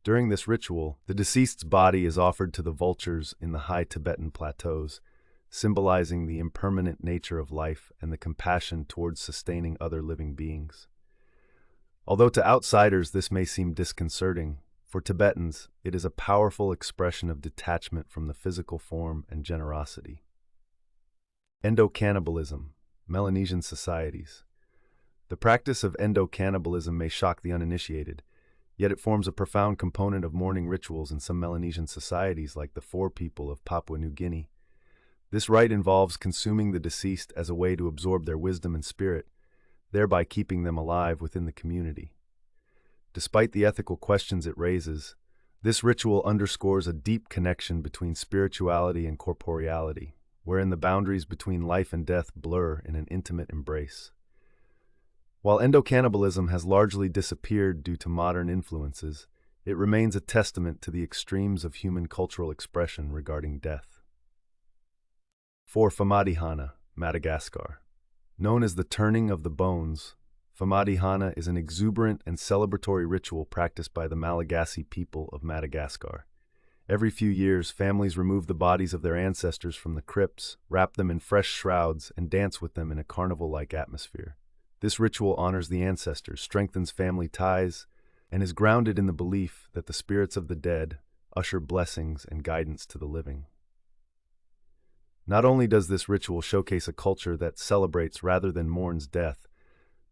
During this ritual, the deceased's body is offered to the vultures in the high Tibetan plateaus, symbolizing the impermanent nature of life and the compassion towards sustaining other living beings. Although to outsiders this may seem disconcerting, for Tibetans it is a powerful expression of detachment from the physical form and generosity. Endocannibalism. Melanesian societies. The practice of endocannibalism may shock the uninitiated, yet it forms a profound component of mourning rituals in some Melanesian societies like the Fore people of Papua New Guinea. This rite involves consuming the deceased as a way to absorb their wisdom and spirit, thereby keeping them alive within the community. Despite the ethical questions it raises, this ritual underscores a deep connection between spirituality and corporeality, wherein the boundaries between life and death blur in an intimate embrace. While endocannibalism has largely disappeared due to modern influences, it remains a testament to the extremes of human cultural expression regarding death. 4. Famadihana, Madagascar. Known as the turning of the bones, Famadihana is an exuberant and celebratory ritual practiced by the Malagasy people of Madagascar. Every few years, families remove the bodies of their ancestors from the crypts, wrap them in fresh shrouds, and dance with them in a carnival-like atmosphere. This ritual honors the ancestors, strengthens family ties, and is grounded in the belief that the spirits of the dead usher blessings and guidance to the living. Not only does this ritual showcase a culture that celebrates rather than mourns death,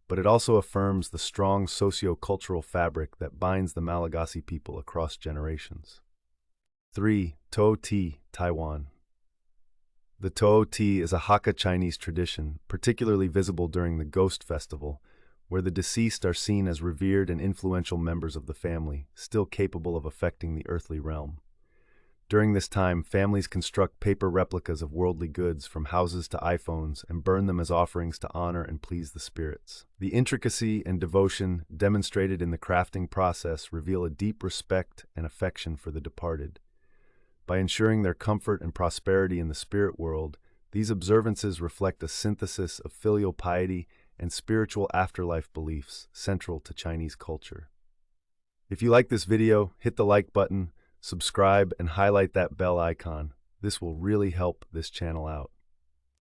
but it also affirms the strong socio-cultural fabric that binds the Malagasy people across generations. 3. Tao Ti, Taiwan. The Tao Ti is a Hakka Chinese tradition, particularly visible during the Ghost Festival, where the deceased are seen as revered and influential members of the family, still capable of affecting the earthly realm. During this time, families construct paper replicas of worldly goods from houses to iPhones and burn them as offerings to honor and please the spirits. The intricacy and devotion demonstrated in the crafting process reveal a deep respect and affection for the departed. By ensuring their comfort and prosperity in the spirit world, these observances reflect a synthesis of filial piety and spiritual afterlife beliefs central to Chinese culture. If you like this video, hit the like button, subscribe, and highlight that bell icon. This will really help this channel out.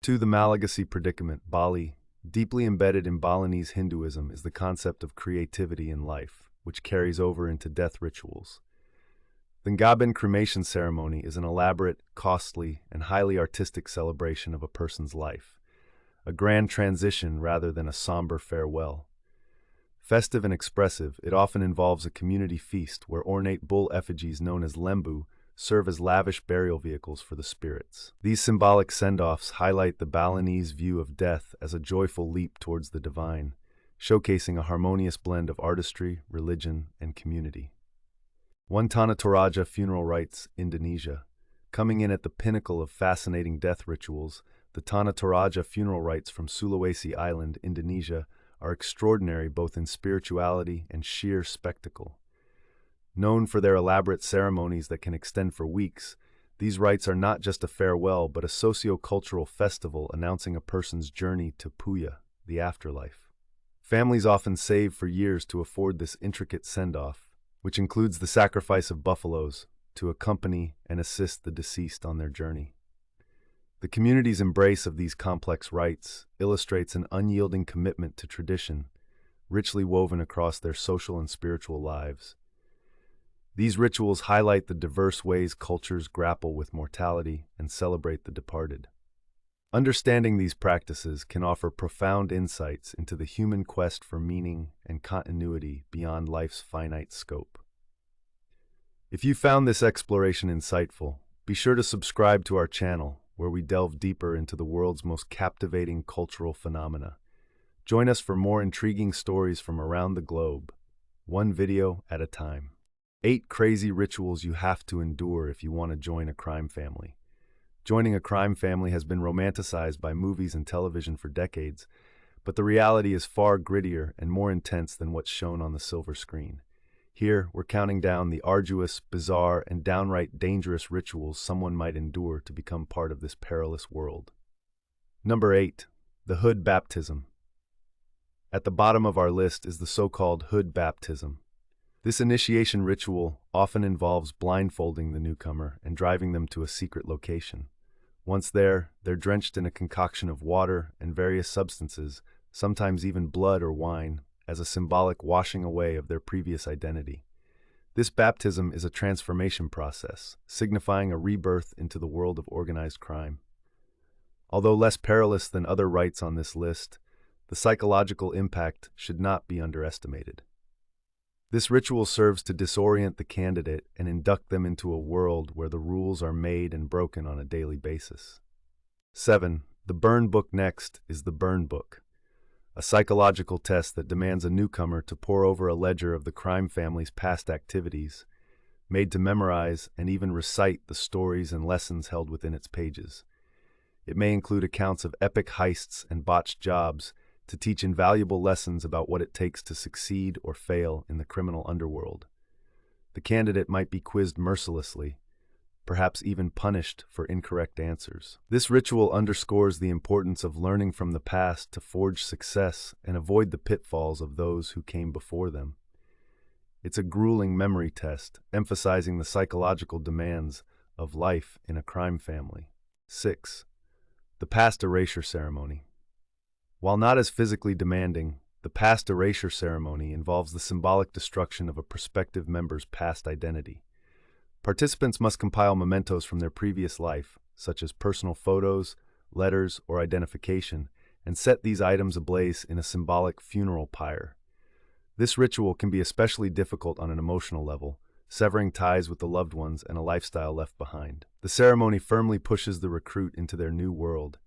2. The Malagasy Predicament, Bali. Deeply embedded in Balinese Hinduism is the concept of creativity in life, which carries over into death rituals. The Ngaben cremation ceremony is an elaborate, costly, and highly artistic celebration of a person's life, a grand transition rather than a somber farewell. Festive and expressive, it often involves a community feast where ornate bull effigies known as lembu serve as lavish burial vehicles for the spirits. These symbolic send-offs highlight the Balinese view of death as a joyful leap towards the divine, showcasing a harmonious blend of artistry, religion, and community. 1. Tanah Toraja Funeral Rites, Indonesia. Coming in at the pinnacle of fascinating death rituals, the Tanah Toraja funeral rites from Sulawesi Island, Indonesia, are extraordinary both in spirituality and sheer spectacle. Known for their elaborate ceremonies that can extend for weeks, these rites are not just a farewell but a socio-cultural festival announcing a person's journey to Puya, the afterlife. Families often save for years to afford this intricate send-off, which includes the sacrifice of buffaloes, to accompany and assist the deceased on their journey. The community's embrace of these complex rites illustrates an unyielding commitment to tradition, richly woven across their social and spiritual lives. These rituals highlight the diverse ways cultures grapple with mortality and celebrate the departed. Understanding these practices can offer profound insights into the human quest for meaning and continuity beyond life's finite scope. If you found this exploration insightful, be sure to subscribe to our channel, where we delve deeper into the world's most captivating cultural phenomena. Join us for more intriguing stories from around the globe, one video at a time. 8 crazy rituals you have to endure if you want to join a crime family. Joining a crime family has been romanticized by movies and television for decades, but the reality is far grittier and more intense than what's shown on the silver screen. Here, we're counting down the arduous, bizarre, and downright dangerous rituals someone might endure to become part of this perilous world. Number 8. The Hood Baptism. At the bottom of our list is the so-called Hood Baptism. This initiation ritual often involves blindfolding the newcomer and driving them to a secret location. Once there, they're drenched in a concoction of water and various substances, sometimes even blood or wine, as a symbolic washing away of their previous identity. This baptism is a transformation process, signifying a rebirth into the world of organized crime. Although less perilous than other rites on this list, the psychological impact should not be underestimated. This ritual serves to disorient the candidate and induct them into a world where the rules are made and broken on a daily basis. 7. The burn book. Next is the burn book, a psychological test that demands a newcomer to pore over a ledger of the crime family's past activities, made to memorize and even recite the stories and lessons held within its pages. It may include accounts of epic heists and botched jobs to teach invaluable lessons about what it takes to succeed or fail in the criminal underworld. The candidate might be quizzed mercilessly, perhaps even punished for incorrect answers. This ritual underscores the importance of learning from the past to forge success and avoid the pitfalls of those who came before them. It's a grueling memory test, emphasizing the psychological demands of life in a crime family. 6. The Past Erasure Ceremony. While not as physically demanding, the past erasure ceremony involves the symbolic destruction of a prospective member's past identity. Participants must compile mementos from their previous life, such as personal photos, letters, or identification, and set these items ablaze in a symbolic funeral pyre. This ritual can be especially difficult on an emotional level, severing ties with the loved ones and a lifestyle left behind. The ceremony firmly pushes the recruit into their new world,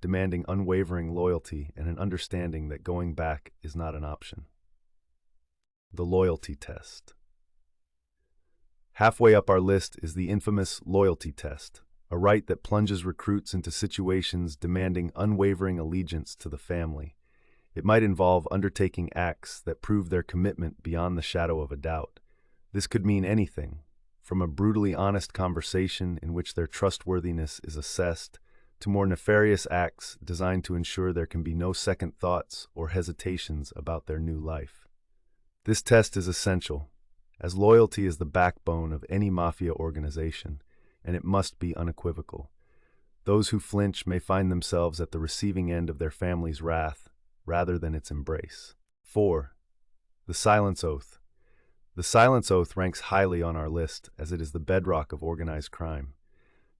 demanding unwavering loyalty and an understanding that going back is not an option. The Loyalty Test. Halfway up our list is the infamous loyalty test, a rite that plunges recruits into situations demanding unwavering allegiance to the family. It might involve undertaking acts that prove their commitment beyond the shadow of a doubt. This could mean anything, from a brutally honest conversation in which their trustworthiness is assessed, to more nefarious acts designed to ensure there can be no second thoughts or hesitations about their new life. This test is essential, as loyalty is the backbone of any mafia organization, and it must be unequivocal. Those who flinch may find themselves at the receiving end of their family's wrath, rather than its embrace. 4. The Silence Oath. The Silence Oath ranks highly on our list, as it is the bedrock of organized crime.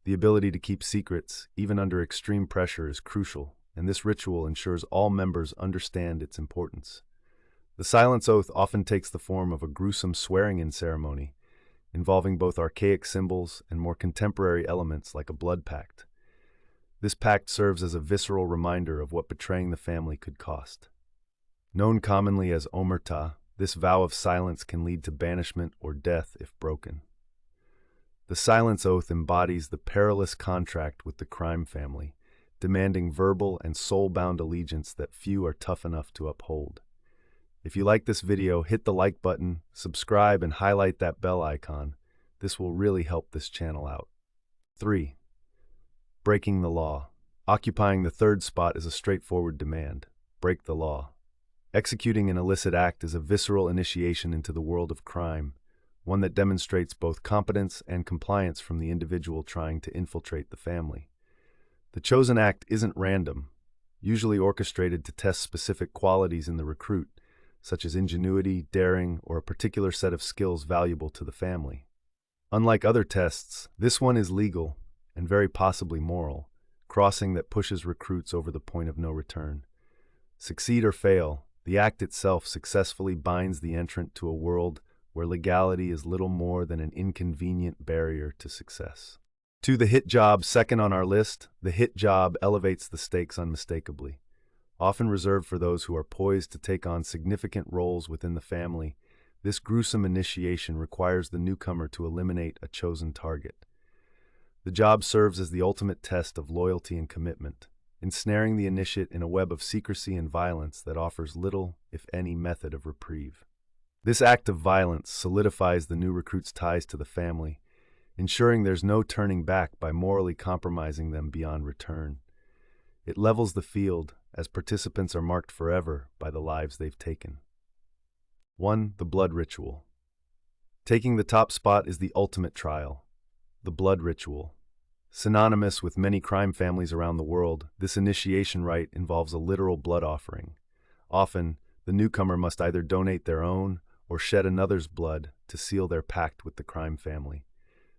The ability to keep secrets, even under extreme pressure, is crucial, and this ritual ensures all members understand its importance. The Silence Oath often takes the form of a gruesome swearing-in ceremony, involving both archaic symbols and more contemporary elements like a blood pact. This pact serves as a visceral reminder of what betraying the family could cost. Known commonly as omerta, this vow of silence can lead to banishment or death if broken. The Silence Oath embodies the perilous contract with the crime family, demanding verbal and soul-bound allegiance that few are tough enough to uphold. If you like this video, hit the like button, subscribe, and highlight that bell icon. This will really help this channel out. 3. Breaking the law. Occupying the third spot is a straightforward demand: break the law. Executing an illicit act is a visceral initiation into the world of crime, one that demonstrates both competence and compliance from the individual trying to infiltrate the family. The chosen act isn't random, usually orchestrated to test specific qualities in the recruit, such as ingenuity, daring, or a particular set of skills valuable to the family. Unlike other tests, this one is legal and very possibly moral, crossing that pushes recruits over the point of no return. Succeed or fail, the act itself successfully binds the entrant to a world where legality is little more than an inconvenient barrier to success. To the hit job, second on our list, the hit job elevates the stakes unmistakably. Often reserved for those who are poised to take on significant roles within the family, this gruesome initiation requires the newcomer to eliminate a chosen target. The job serves as the ultimate test of loyalty and commitment, ensnaring the initiate in a web of secrecy and violence that offers little, if any, method of reprieve. This act of violence solidifies the new recruit's ties to the family, ensuring there's no turning back by morally compromising them beyond return. It levels the field, as participants are marked forever by the lives they've taken. 1. The blood ritual. Taking the top spot is the ultimate trial, the blood ritual. Synonymous with many crime families around the world, this initiation rite involves a literal blood offering. Often, the newcomer must either donate their own or shed another's blood to seal their pact with the crime family.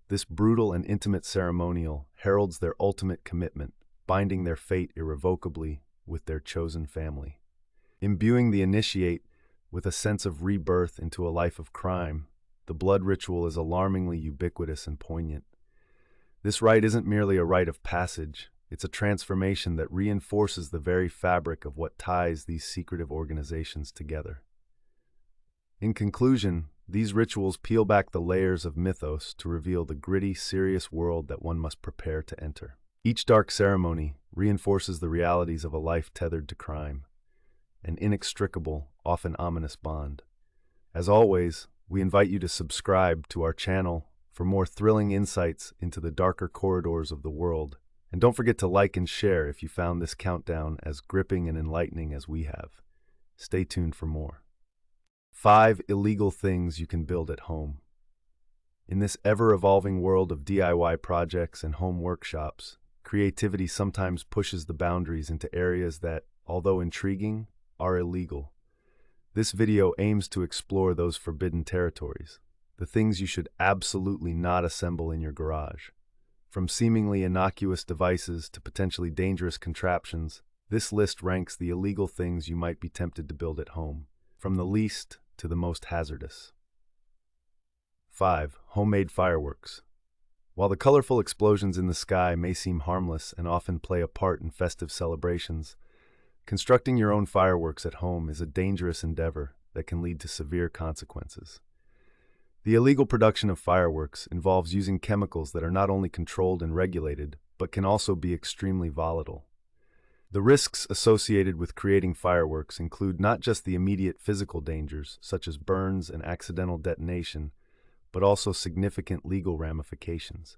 This brutal and intimate ceremonial heralds their ultimate commitment, binding their fate irrevocably with their chosen family. Imbuing the initiate with a sense of rebirth into a life of crime, the blood ritual is alarmingly ubiquitous and poignant. This rite isn't merely a rite of passage, it's a transformation that reinforces the very fabric of what ties these secretive organizations together. In conclusion, these rituals peel back the layers of mythos to reveal the gritty, serious world that one must prepare to enter. Each dark ceremony reinforces the realities of a life tethered to crime, an inextricable, often ominous bond. As always, we invite you to subscribe to our channel for more thrilling insights into the darker corridors of the world. And don't forget to like and share if you found this countdown as gripping and enlightening as we have. Stay tuned for more. 5 illegal things you can build at home. In this ever-evolving world of DIY projects and home workshops, creativity sometimes pushes the boundaries into areas that, although intriguing, are illegal. This video aims to explore those forbidden territories, the things you should absolutely not assemble in your garage. From seemingly innocuous devices to potentially dangerous contraptions, this list ranks the illegal things you might be tempted to build at home, from the least to the most hazardous. 5. Homemade fireworks. While the colorful explosions in the sky may seem harmless and often play a part in festive celebrations, constructing your own fireworks at home is a dangerous endeavor that can lead to severe consequences. The illegal production of fireworks involves using chemicals that are not only controlled and regulated, but can also be extremely volatile. The risks associated with creating fireworks include not just the immediate physical dangers, such as burns and accidental detonation, but also significant legal ramifications.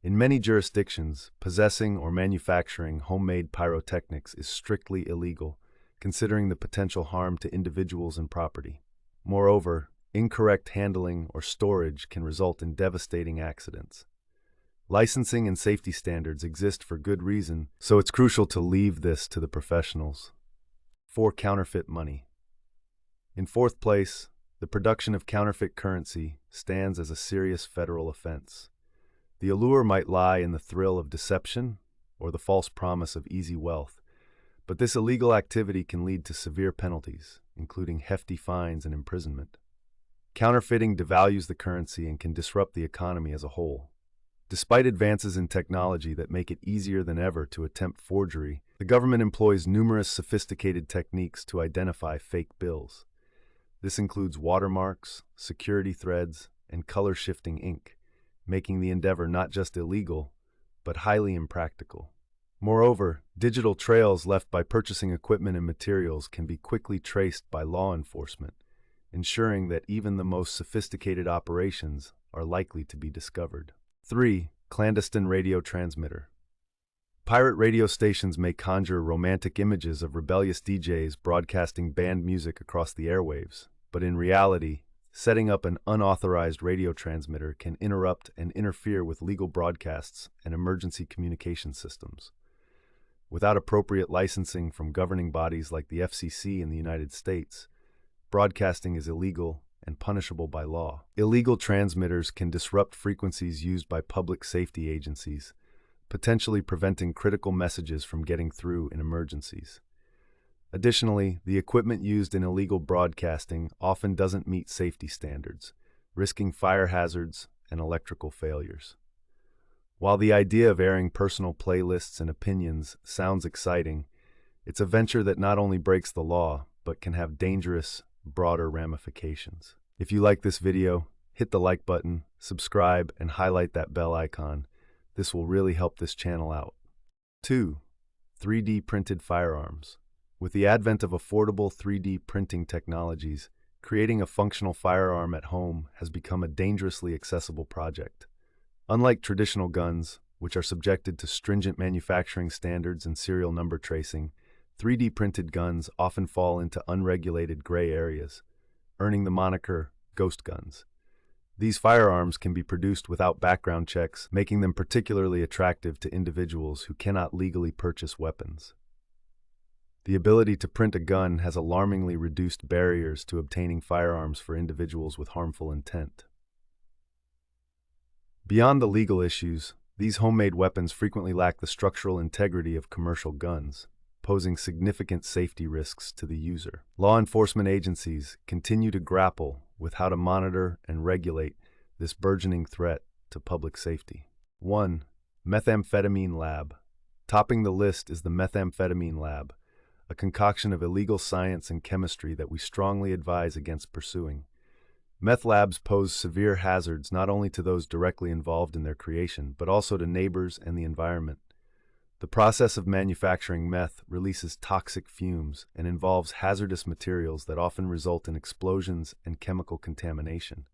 In many jurisdictions, possessing or manufacturing homemade pyrotechnics is strictly illegal, considering the potential harm to individuals and property. Moreover, incorrect handling or storage can result in devastating accidents. Licensing and safety standards exist for good reason, so it's crucial to leave this to the professionals. 4. Counterfeit money. In fourth place, the production of counterfeit currency stands as a serious federal offense. The allure might lie in the thrill of deception or the false promise of easy wealth, but this illegal activity can lead to severe penalties, including hefty fines and imprisonment. Counterfeiting devalues the currency and can disrupt the economy as a whole. Despite advances in technology that make it easier than ever to attempt forgery, the government employs numerous sophisticated techniques to identify fake bills. This includes watermarks, security threads, and color-shifting ink, making the endeavor not just illegal, but highly impractical. Moreover, digital trails left by purchasing equipment and materials can be quickly traced by law enforcement, ensuring that even the most sophisticated operations are likely to be discovered. 3. Clandestine radio transmitter. Pirate radio stations may conjure romantic images of rebellious DJs broadcasting banned music across the airwaves, but in reality, Setting up an unauthorized radio transmitter can interrupt and interfere with legal broadcasts and emergency communication systems. Without appropriate licensing from governing bodies like the FCC in the United States, broadcasting is illegal and punishable by law. Illegal transmitters can disrupt frequencies used by public safety agencies, potentially preventing critical messages from getting through in emergencies. Additionally, the equipment used in illegal broadcasting often doesn't meet safety standards, risking fire hazards and electrical failures. While the idea of airing personal playlists and opinions sounds exciting, it's a venture that not only breaks the law, but can have dangerous, broader ramifications. If you like this video, hit the like button, subscribe, and highlight that bell icon. This will really help this channel out. 2. 3D printed firearms. With the advent of affordable 3D printing technologies, creating a functional firearm at home has become a dangerously accessible project. Unlike traditional guns, which are subjected to stringent manufacturing standards and serial number tracing, 3D printed guns often fall into unregulated gray areas, earning the moniker ghost guns. These firearms can be produced without background checks, making them particularly attractive to individuals who cannot legally purchase weapons. The ability to print a gun has alarmingly reduced barriers to obtaining firearms for individuals with harmful intent. Beyond the legal issues, these homemade weapons frequently lack the structural integrity of commercial guns, posing significant safety risks to the user. Law enforcement agencies continue to grapple with how to monitor and regulate this burgeoning threat to public safety. 1. Methamphetamine Lab. Topping the list is the Methamphetamine Lab, a concoction of illegal science and chemistry that we strongly advise against pursuing. Meth labs pose severe hazards not only to those directly involved in their creation, but also to neighbors and the environment. The process of manufacturing meth releases toxic fumes and involves hazardous materials that often result in explosions and chemical contamination.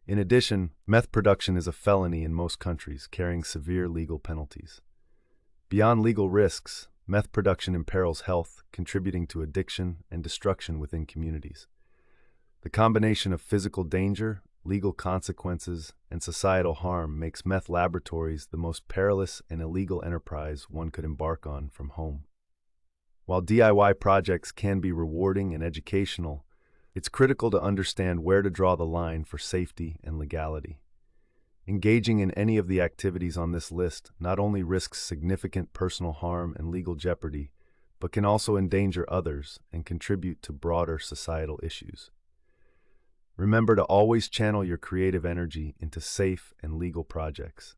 In addition, meth production is a felony in most countries, carrying severe legal penalties. Beyond legal risks, meth production imperils health, contributing to addiction and destruction within communities. The combination of physical danger, legal consequences, and societal harm makes meth laboratories the most perilous and illegal enterprise one could embark on from home. While DIY projects can be rewarding and educational, it's critical to understand where to draw the line for safety and legality. Engaging in any of the activities on this list not only risks significant personal harm and legal jeopardy, but can also endanger others and contribute to broader societal issues. Remember to always channel your creative energy into safe and legal projects.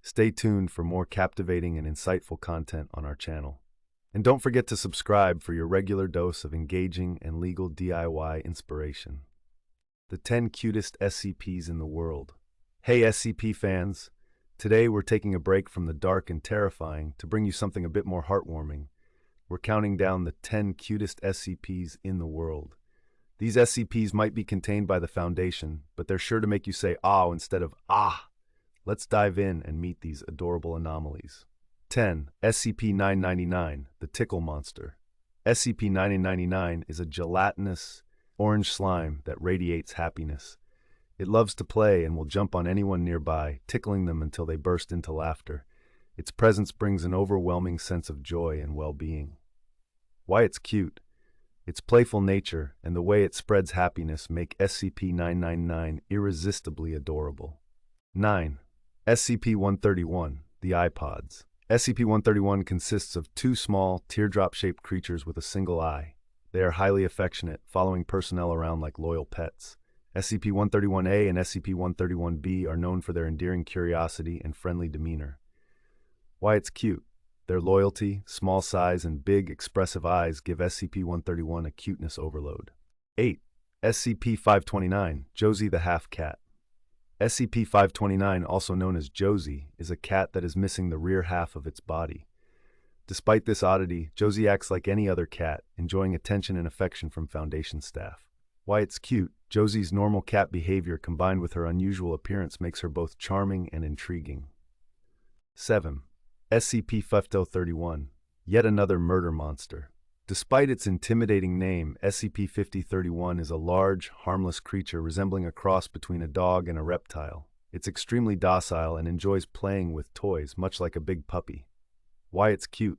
Stay tuned for more captivating and insightful content on our channel. And don't forget to subscribe for your regular dose of engaging and legal DIY inspiration. The 10 cutest SCPs in the world. Hey SCP fans, today we're taking a break from the dark and terrifying to bring you something a bit more heartwarming. We're counting down the 10 cutest SCPs in the world. These SCPs might be contained by the Foundation, but they're sure to make you say "ah" instead of "ah." Let's dive in and meet these adorable anomalies. 10. SCP-999, the Tickle Monster. SCP-999 is a gelatinous, orange slime that radiates happiness. It loves to play and will jump on anyone nearby, tickling them until they burst into laughter. Its presence brings an overwhelming sense of joy and well-being. Why it's cute. Its playful nature and the way it spreads happiness make SCP-999 irresistibly adorable. 9. SCP-131, the iPods. SCP-131 consists of two small, teardrop-shaped creatures with a single eye. They are highly affectionate, following personnel around like loyal pets. SCP-131-A and SCP-131-B are known for their endearing curiosity and friendly demeanor. Why it's cute. Their loyalty, small size, and big, expressive eyes give SCP-131 a cuteness overload. 8. SCP-529, Josie the Half-Cat. SCP-529, also known as Josie, is a cat that is missing the rear half of its body. Despite this oddity, Josie acts like any other cat, enjoying attention and affection from Foundation staff. Why it's cute. Josie's normal cat behavior combined with her unusual appearance makes her both charming and intriguing. 7. SCP-5031, yet another murder monster. Despite its intimidating name, SCP-5031 is a large, harmless creature resembling a cross between a dog and a reptile. It's extremely docile and enjoys playing with toys, much like a big puppy. Why it's cute?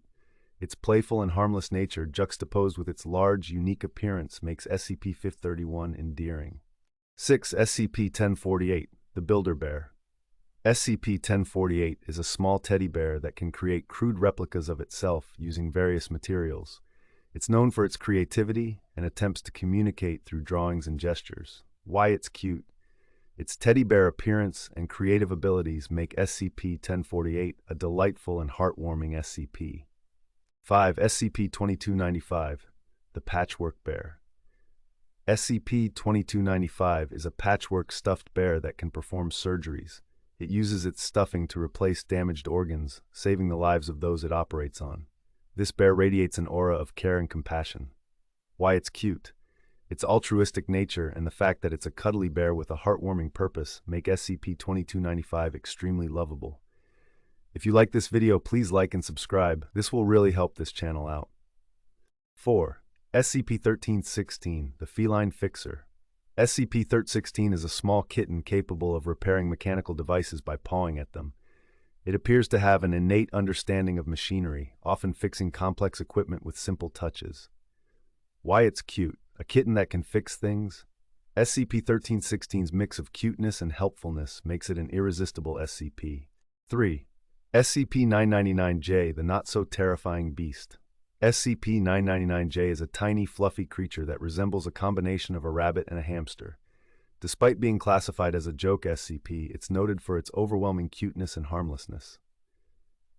Its playful and harmless nature, juxtaposed with its large, unique appearance, makes SCP-5031 endearing. 6. SCP-1048, the Builder Bear. SCP-1048 is a small teddy bear that can create crude replicas of itself using various materials. It's known for its creativity and attempts to communicate through drawings and gestures. Why it's cute? Its teddy bear appearance and creative abilities make SCP-1048 a delightful and heartwarming SCP. 5. SCP-2295, the Patchwork Bear. SCP-2295 is a patchwork stuffed bear that can perform surgeries. It uses its stuffing to replace damaged organs, saving the lives of those it operates on. This bear radiates an aura of care and compassion. Why it's cute? Its altruistic nature and the fact that it's a cuddly bear with a heartwarming purpose make SCP-2295 extremely lovable. If you like this video, please like and subscribe. This will really help this channel out. 4. SCP-1316, the Feline Fixer. SCP-1316 is a small kitten capable of repairing mechanical devices by pawing at them. It appears to have an innate understanding of machinery, often fixing complex equipment with simple touches. Why it's cute? A kitten that can fix things? SCP-1316's mix of cuteness and helpfulness makes it an irresistible SCP. 3. SCP-999-J, the Not-So-Terrifying Beast. SCP-999-J is a tiny, fluffy creature that resembles a combination of a rabbit and a hamster. Despite being classified as a joke SCP, it's noted for its overwhelming cuteness and harmlessness.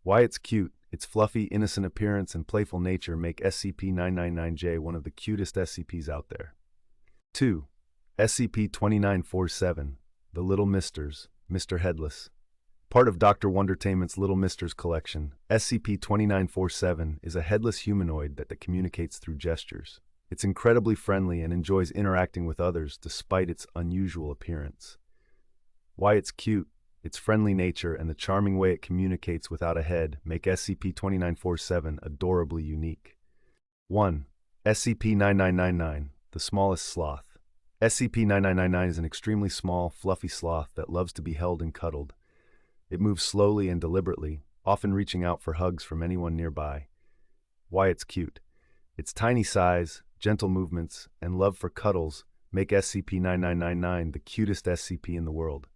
Why it's cute? Its fluffy, innocent appearance and playful nature make SCP-999-J one of the cutest SCPs out there. 2. SCP-2947, the Little Misters, Mr. Headless. Part of Dr. Wondertainment's Little Misters collection, SCP-2947 is a headless humanoid that communicates through gestures. It's incredibly friendly and enjoys interacting with others despite its unusual appearance. Why it's cute? Its friendly nature and the charming way it communicates without a head make SCP-2947 adorably unique. 1. SCP-9999, the Smallest Sloth. SCP-9999 is an extremely small, fluffy sloth that loves to be held and cuddled. It moves slowly and deliberately, often reaching out for hugs from anyone nearby. Why it's cute? Its tiny size, gentle movements, and love for cuddles make SCP-9999 the cutest SCP in the world.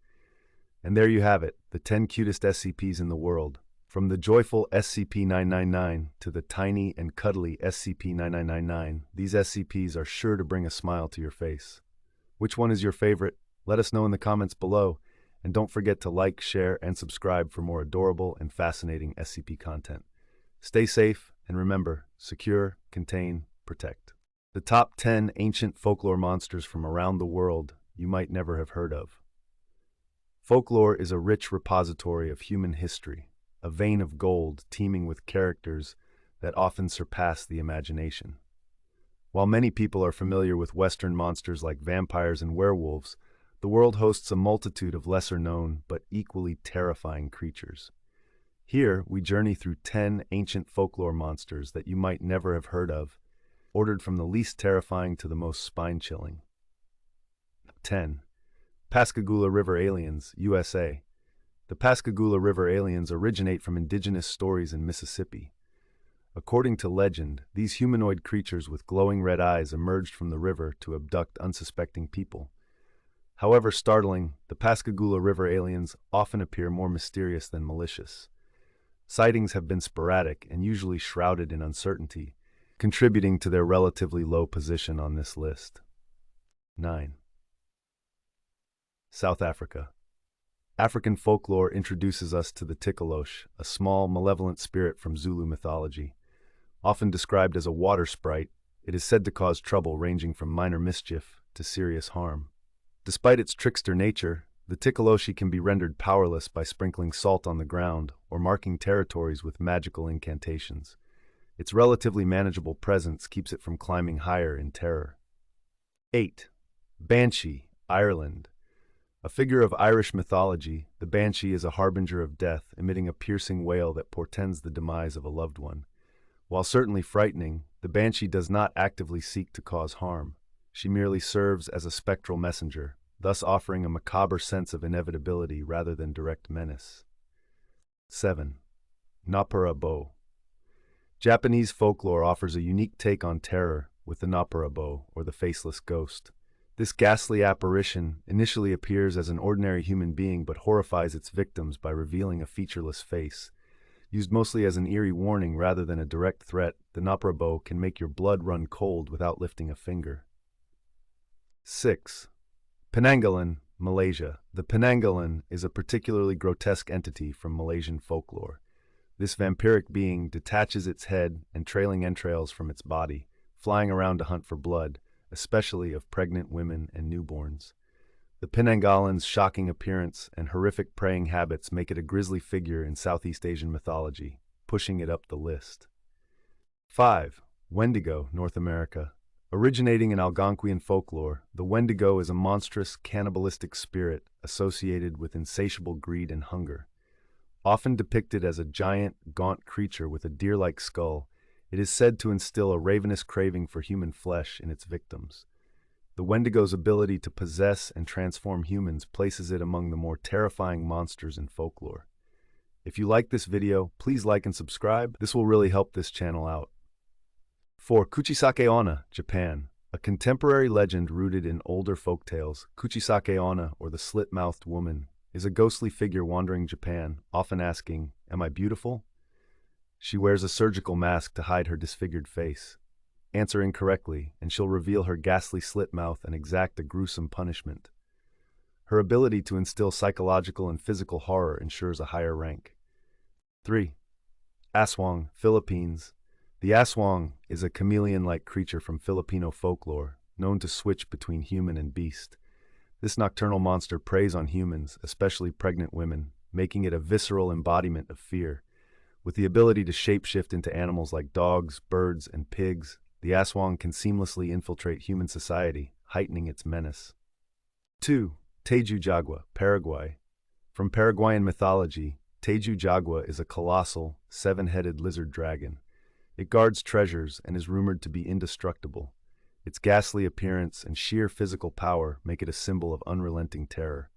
And there you have it, the 10 cutest SCPs in the world. From the joyful SCP-999 to the tiny and cuddly SCP-9999, these SCPs are sure to bring a smile to your face. Which one is your favorite? Let us know in the comments below, and don't forget to like, share, and subscribe for more adorable and fascinating SCP content. Stay safe, and remember, secure, contain, protect. The top 10 ancient folklore monsters from around the world you might never have heard of. Folklore is a rich repository of human history, a vein of gold teeming with characters that often surpass the imagination. While many people are familiar with Western monsters like vampires and werewolves, the world hosts a multitude of lesser-known but equally terrifying creatures. Here, we journey through 10 ancient folklore monsters that you might never have heard of, ordered from the least terrifying to the most spine-chilling. 10. Pascagoula River Aliens, USA. The Pascagoula River aliens originate from indigenous stories in Mississippi. According to legend, these humanoid creatures with glowing red eyes emerged from the river to abduct unsuspecting people. However startling, the Pascagoula River aliens often appear more mysterious than malicious. Sightings have been sporadic and usually shrouded in uncertainty, contributing to their relatively low position on this list. 9. South Africa. African folklore introduces us to the Tikalosh, a small, malevolent spirit from Zulu mythology. Often described as a water sprite, it is said to cause trouble ranging from minor mischief to serious harm. Despite its trickster nature, the Tikaloshi can be rendered powerless by sprinkling salt on the ground or marking territories with magical incantations. Its relatively manageable presence keeps it from climbing higher in terror. 8. Banshee, Ireland. A figure of Irish mythology, the Banshee is a harbinger of death, emitting a piercing wail that portends the demise of a loved one. While certainly frightening, the banshee does not actively seek to cause harm. She merely serves as a spectral messenger, thus offering a macabre sense of inevitability rather than direct menace. 7. Naparabo. Japanese folklore offers a unique take on terror with the Naparabo, or the faceless ghost. This ghastly apparition initially appears as an ordinary human being but horrifies its victims by revealing a featureless face. Used mostly as an eerie warning rather than a direct threat, the Naparabo can make your blood run cold without lifting a finger. 6. Penanggalan, Malaysia. The Penanggalan is a particularly grotesque entity from Malaysian folklore. This vampiric being detaches its head and trailing entrails from its body, flying around to hunt for blood, especially of pregnant women and newborns. The Penanggalan's shocking appearance and horrific preying habits make it a grisly figure in Southeast Asian mythology, pushing it up the list. 5. Wendigo, North America. Originating in Algonquian folklore, the Wendigo is a monstrous, cannibalistic spirit associated with insatiable greed and hunger. Often depicted as a giant, gaunt creature with a deer-like skull, it is said to instill a ravenous craving for human flesh in its victims. The Wendigo's ability to possess and transform humans places it among the more terrifying monsters in folklore. If you like this video, please like and subscribe. This will really help this channel out. 4. Kuchisake Onna, Japan. A contemporary legend rooted in older folktales, Kuchisake Onna, or the slit-mouthed woman, is a ghostly figure wandering Japan, often asking, "Am I beautiful?" She wears a surgical mask to hide her disfigured face. Answer incorrectly, and she'll reveal her ghastly slit mouth and exact a gruesome punishment. Her ability to instill psychological and physical horror ensures a higher rank. 3. Aswang, Philippines. The aswang is a chameleon-like creature from Filipino folklore, known to switch between human and beast. This nocturnal monster preys on humans, especially pregnant women, making it a visceral embodiment of fear. With the ability to shapeshift into animals like dogs, birds, and pigs, the aswang can seamlessly infiltrate human society, heightening its menace. 2. Teju Jagua, Paraguay. From Paraguayan mythology, Teju Jagua is a colossal, seven-headed lizard dragon. It guards treasures and is rumored to be indestructible. Its ghastly appearance and sheer physical power make it a symbol of unrelenting terror.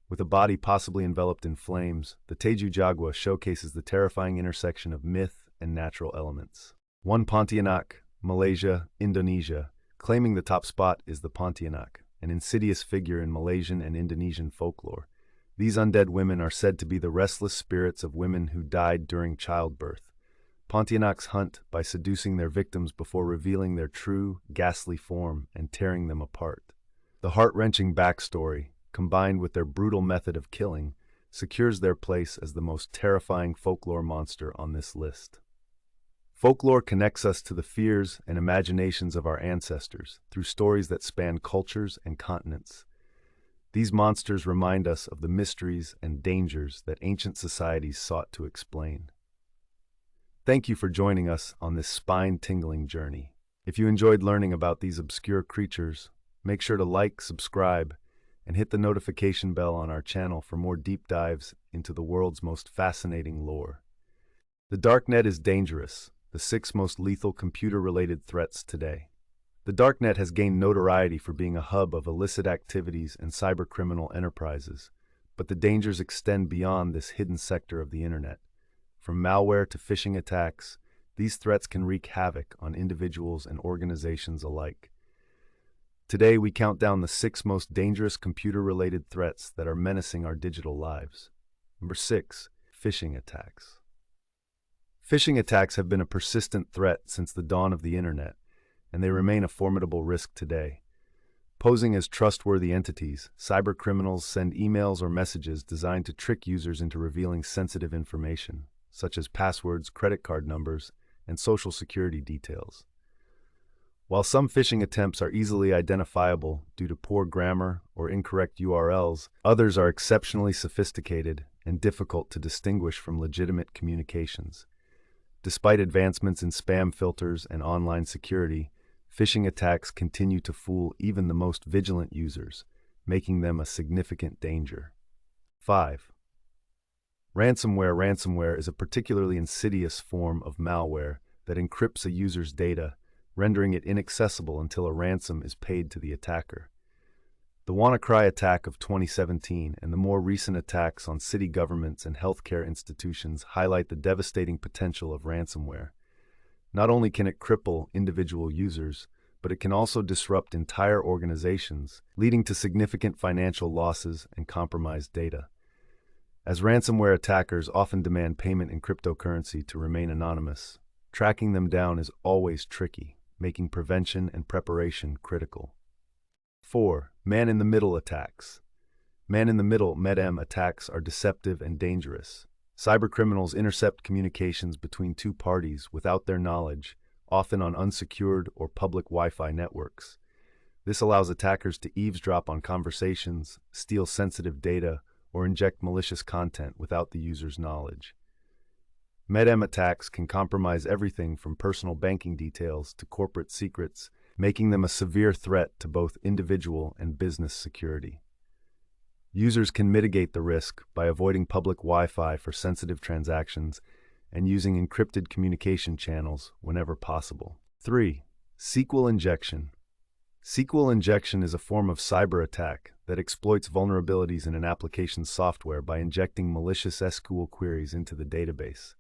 With a body possibly enveloped in flames, the Teju Jagua showcases the terrifying intersection of myth and natural elements. 1. Pontianak, Malaysia, Indonesia. Claiming the top spot is the Pontianak, an insidious figure in Malaysian and Indonesian folklore. These undead women are said to be the restless spirits of women who died during childbirth. Pontianaks hunt by seducing their victims before revealing their true, ghastly form and tearing them apart. The heart-wrenching backstory, combined with their brutal method of killing, secures their place as the most terrifying folklore monster on this list. Folklore connects us to the fears and imaginations of our ancestors through stories that span cultures and continents. These monsters remind us of the mysteries and dangers that ancient societies sought to explain. Thank you for joining us on this spine-tingling journey. If you enjoyed learning about these obscure creatures, make sure to like, subscribe, and hit the notification bell on our channel for more deep dives into the world's most fascinating lore. The darknet is dangerous. The 6 most lethal computer-related threats today. The darknet has gained notoriety for being a hub of illicit activities and cybercriminal enterprises, but the dangers extend beyond this hidden sector of the internet. From malware to phishing attacks, these threats can wreak havoc on individuals and organizations alike. Today, we count down the 6 most dangerous computer-related threats that are menacing our digital lives. Number 6, phishing attacks. Phishing attacks have been a persistent threat since the dawn of the internet, and they remain a formidable risk today. Posing as trustworthy entities, cybercriminals send emails or messages designed to trick users into revealing sensitive information, such as passwords, credit card numbers, and social security details. While some phishing attempts are easily identifiable due to poor grammar or incorrect URLs, others are exceptionally sophisticated and difficult to distinguish from legitimate communications. Despite advancements in spam filters and online security, phishing attacks continue to fool even the most vigilant users, making them a significant danger. 5. Ransomware. Ransomware is a particularly insidious form of malware that encrypts a user's data, rendering it inaccessible until a ransom is paid to the attacker. The WannaCry attack of 2017 and the more recent attacks on city governments and healthcare institutions highlight the devastating potential of ransomware. Not only can it cripple individual users, but it can also disrupt entire organizations, leading to significant financial losses and compromised data. As ransomware attackers often demand payment in cryptocurrency to remain anonymous, tracking them down is always tricky, making prevention and preparation critical. 4. Man-in-the-middle attacks. Man-in-the-middle (MEDM) attacks are deceptive and dangerous. Cybercriminals intercept communications between two parties without their knowledge, often on unsecured or public Wi-Fi networks. This allows attackers to eavesdrop on conversations, steal sensitive data, or inject malicious content without the user's knowledge. MEDM attacks can compromise everything from personal banking details to corporate secrets, making them a severe threat to both individual and business security. Users can mitigate the risk by avoiding public Wi-Fi for sensitive transactions and using encrypted communication channels whenever possible. 3. SQL injection. SQL injection is a form of cyber attack that exploits vulnerabilities in an application's software by injecting malicious SQL queries into the database.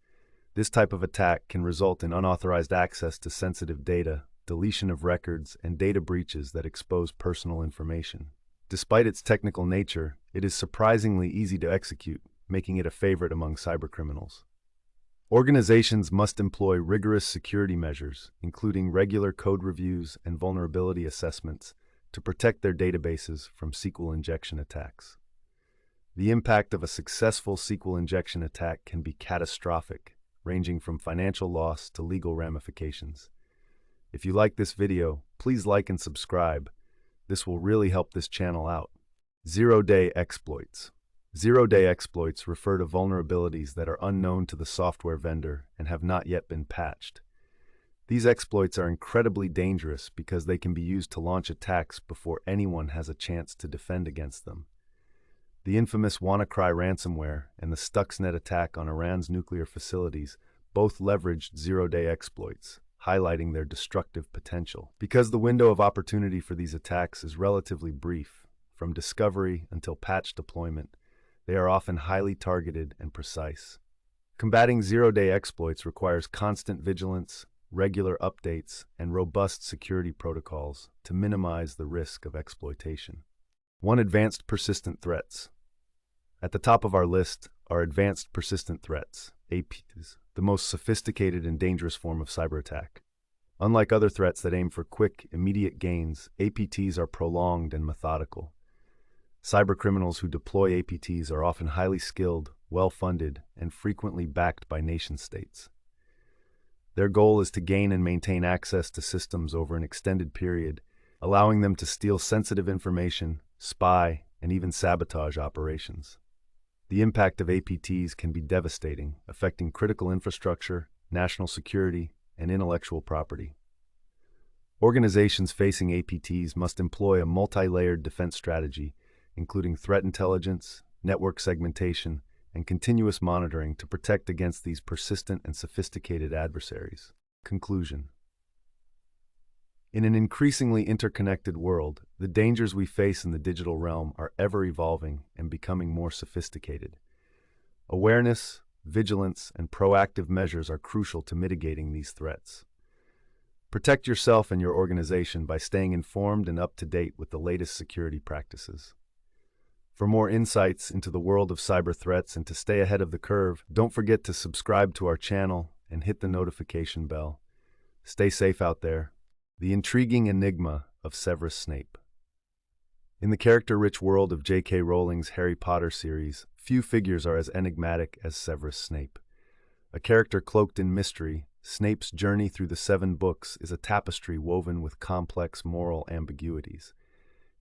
This type of attack can result in unauthorized access to sensitive data, deletion of records, and data breaches that expose personal information. Despite its technical nature, it is surprisingly easy to execute, making it a favorite among cybercriminals. Organizations must employ rigorous security measures, including regular code reviews and vulnerability assessments, to protect their databases from SQL injection attacks. The impact of a successful SQL injection attack can be catastrophic, ranging from financial loss to legal ramifications. If you like this video, please like and subscribe. This will really help this channel out. Zero-day exploits. Zero-day exploits refer to vulnerabilities that are unknown to the software vendor and have not yet been patched. These exploits are incredibly dangerous because they can be used to launch attacks before anyone has a chance to defend against them. The infamous WannaCry ransomware and the Stuxnet attack on Iran's nuclear facilities both leveraged zero-day exploits, highlighting their destructive potential. Because the window of opportunity for these attacks is relatively brief, from discovery until patch deployment, they are often highly targeted and precise. Combating zero-day exploits requires constant vigilance, regular updates, and robust security protocols to minimize the risk of exploitation. 1. Advanced persistent threats. At the top of our list are advanced persistent threats, APTs, the most sophisticated and dangerous form of cyber attack. Unlike other threats that aim for quick, immediate gains, APTs are prolonged and methodical. Cybercriminals who deploy APTs are often highly skilled, well-funded, and frequently backed by nation-states. Their goal is to gain and maintain access to systems over an extended period, allowing them to steal sensitive information, spy, and even sabotage operations. The impact of APTs can be devastating, affecting critical infrastructure, national security, and intellectual property. Organizations facing APTs must employ a multi-layered defense strategy, including threat intelligence, network segmentation, and continuous monitoring to protect against these persistent and sophisticated adversaries. Conclusion. In an increasingly interconnected world, the dangers we face in the digital realm are ever evolving and becoming more sophisticated. Awareness, vigilance, and proactive measures are crucial to mitigating these threats. Protect yourself and your organization by staying informed and up to date with the latest security practices. For more insights into the world of cyber threats and to stay ahead of the curve, don't forget to subscribe to our channel and hit the notification bell. Stay safe out there. The intriguing enigma of Severus Snape. In the character-rich world of J.K. Rowling's Harry Potter series, few figures are as enigmatic as Severus Snape. A character cloaked in mystery, Snape's journey through the 7 books is a tapestry woven with complex moral ambiguities.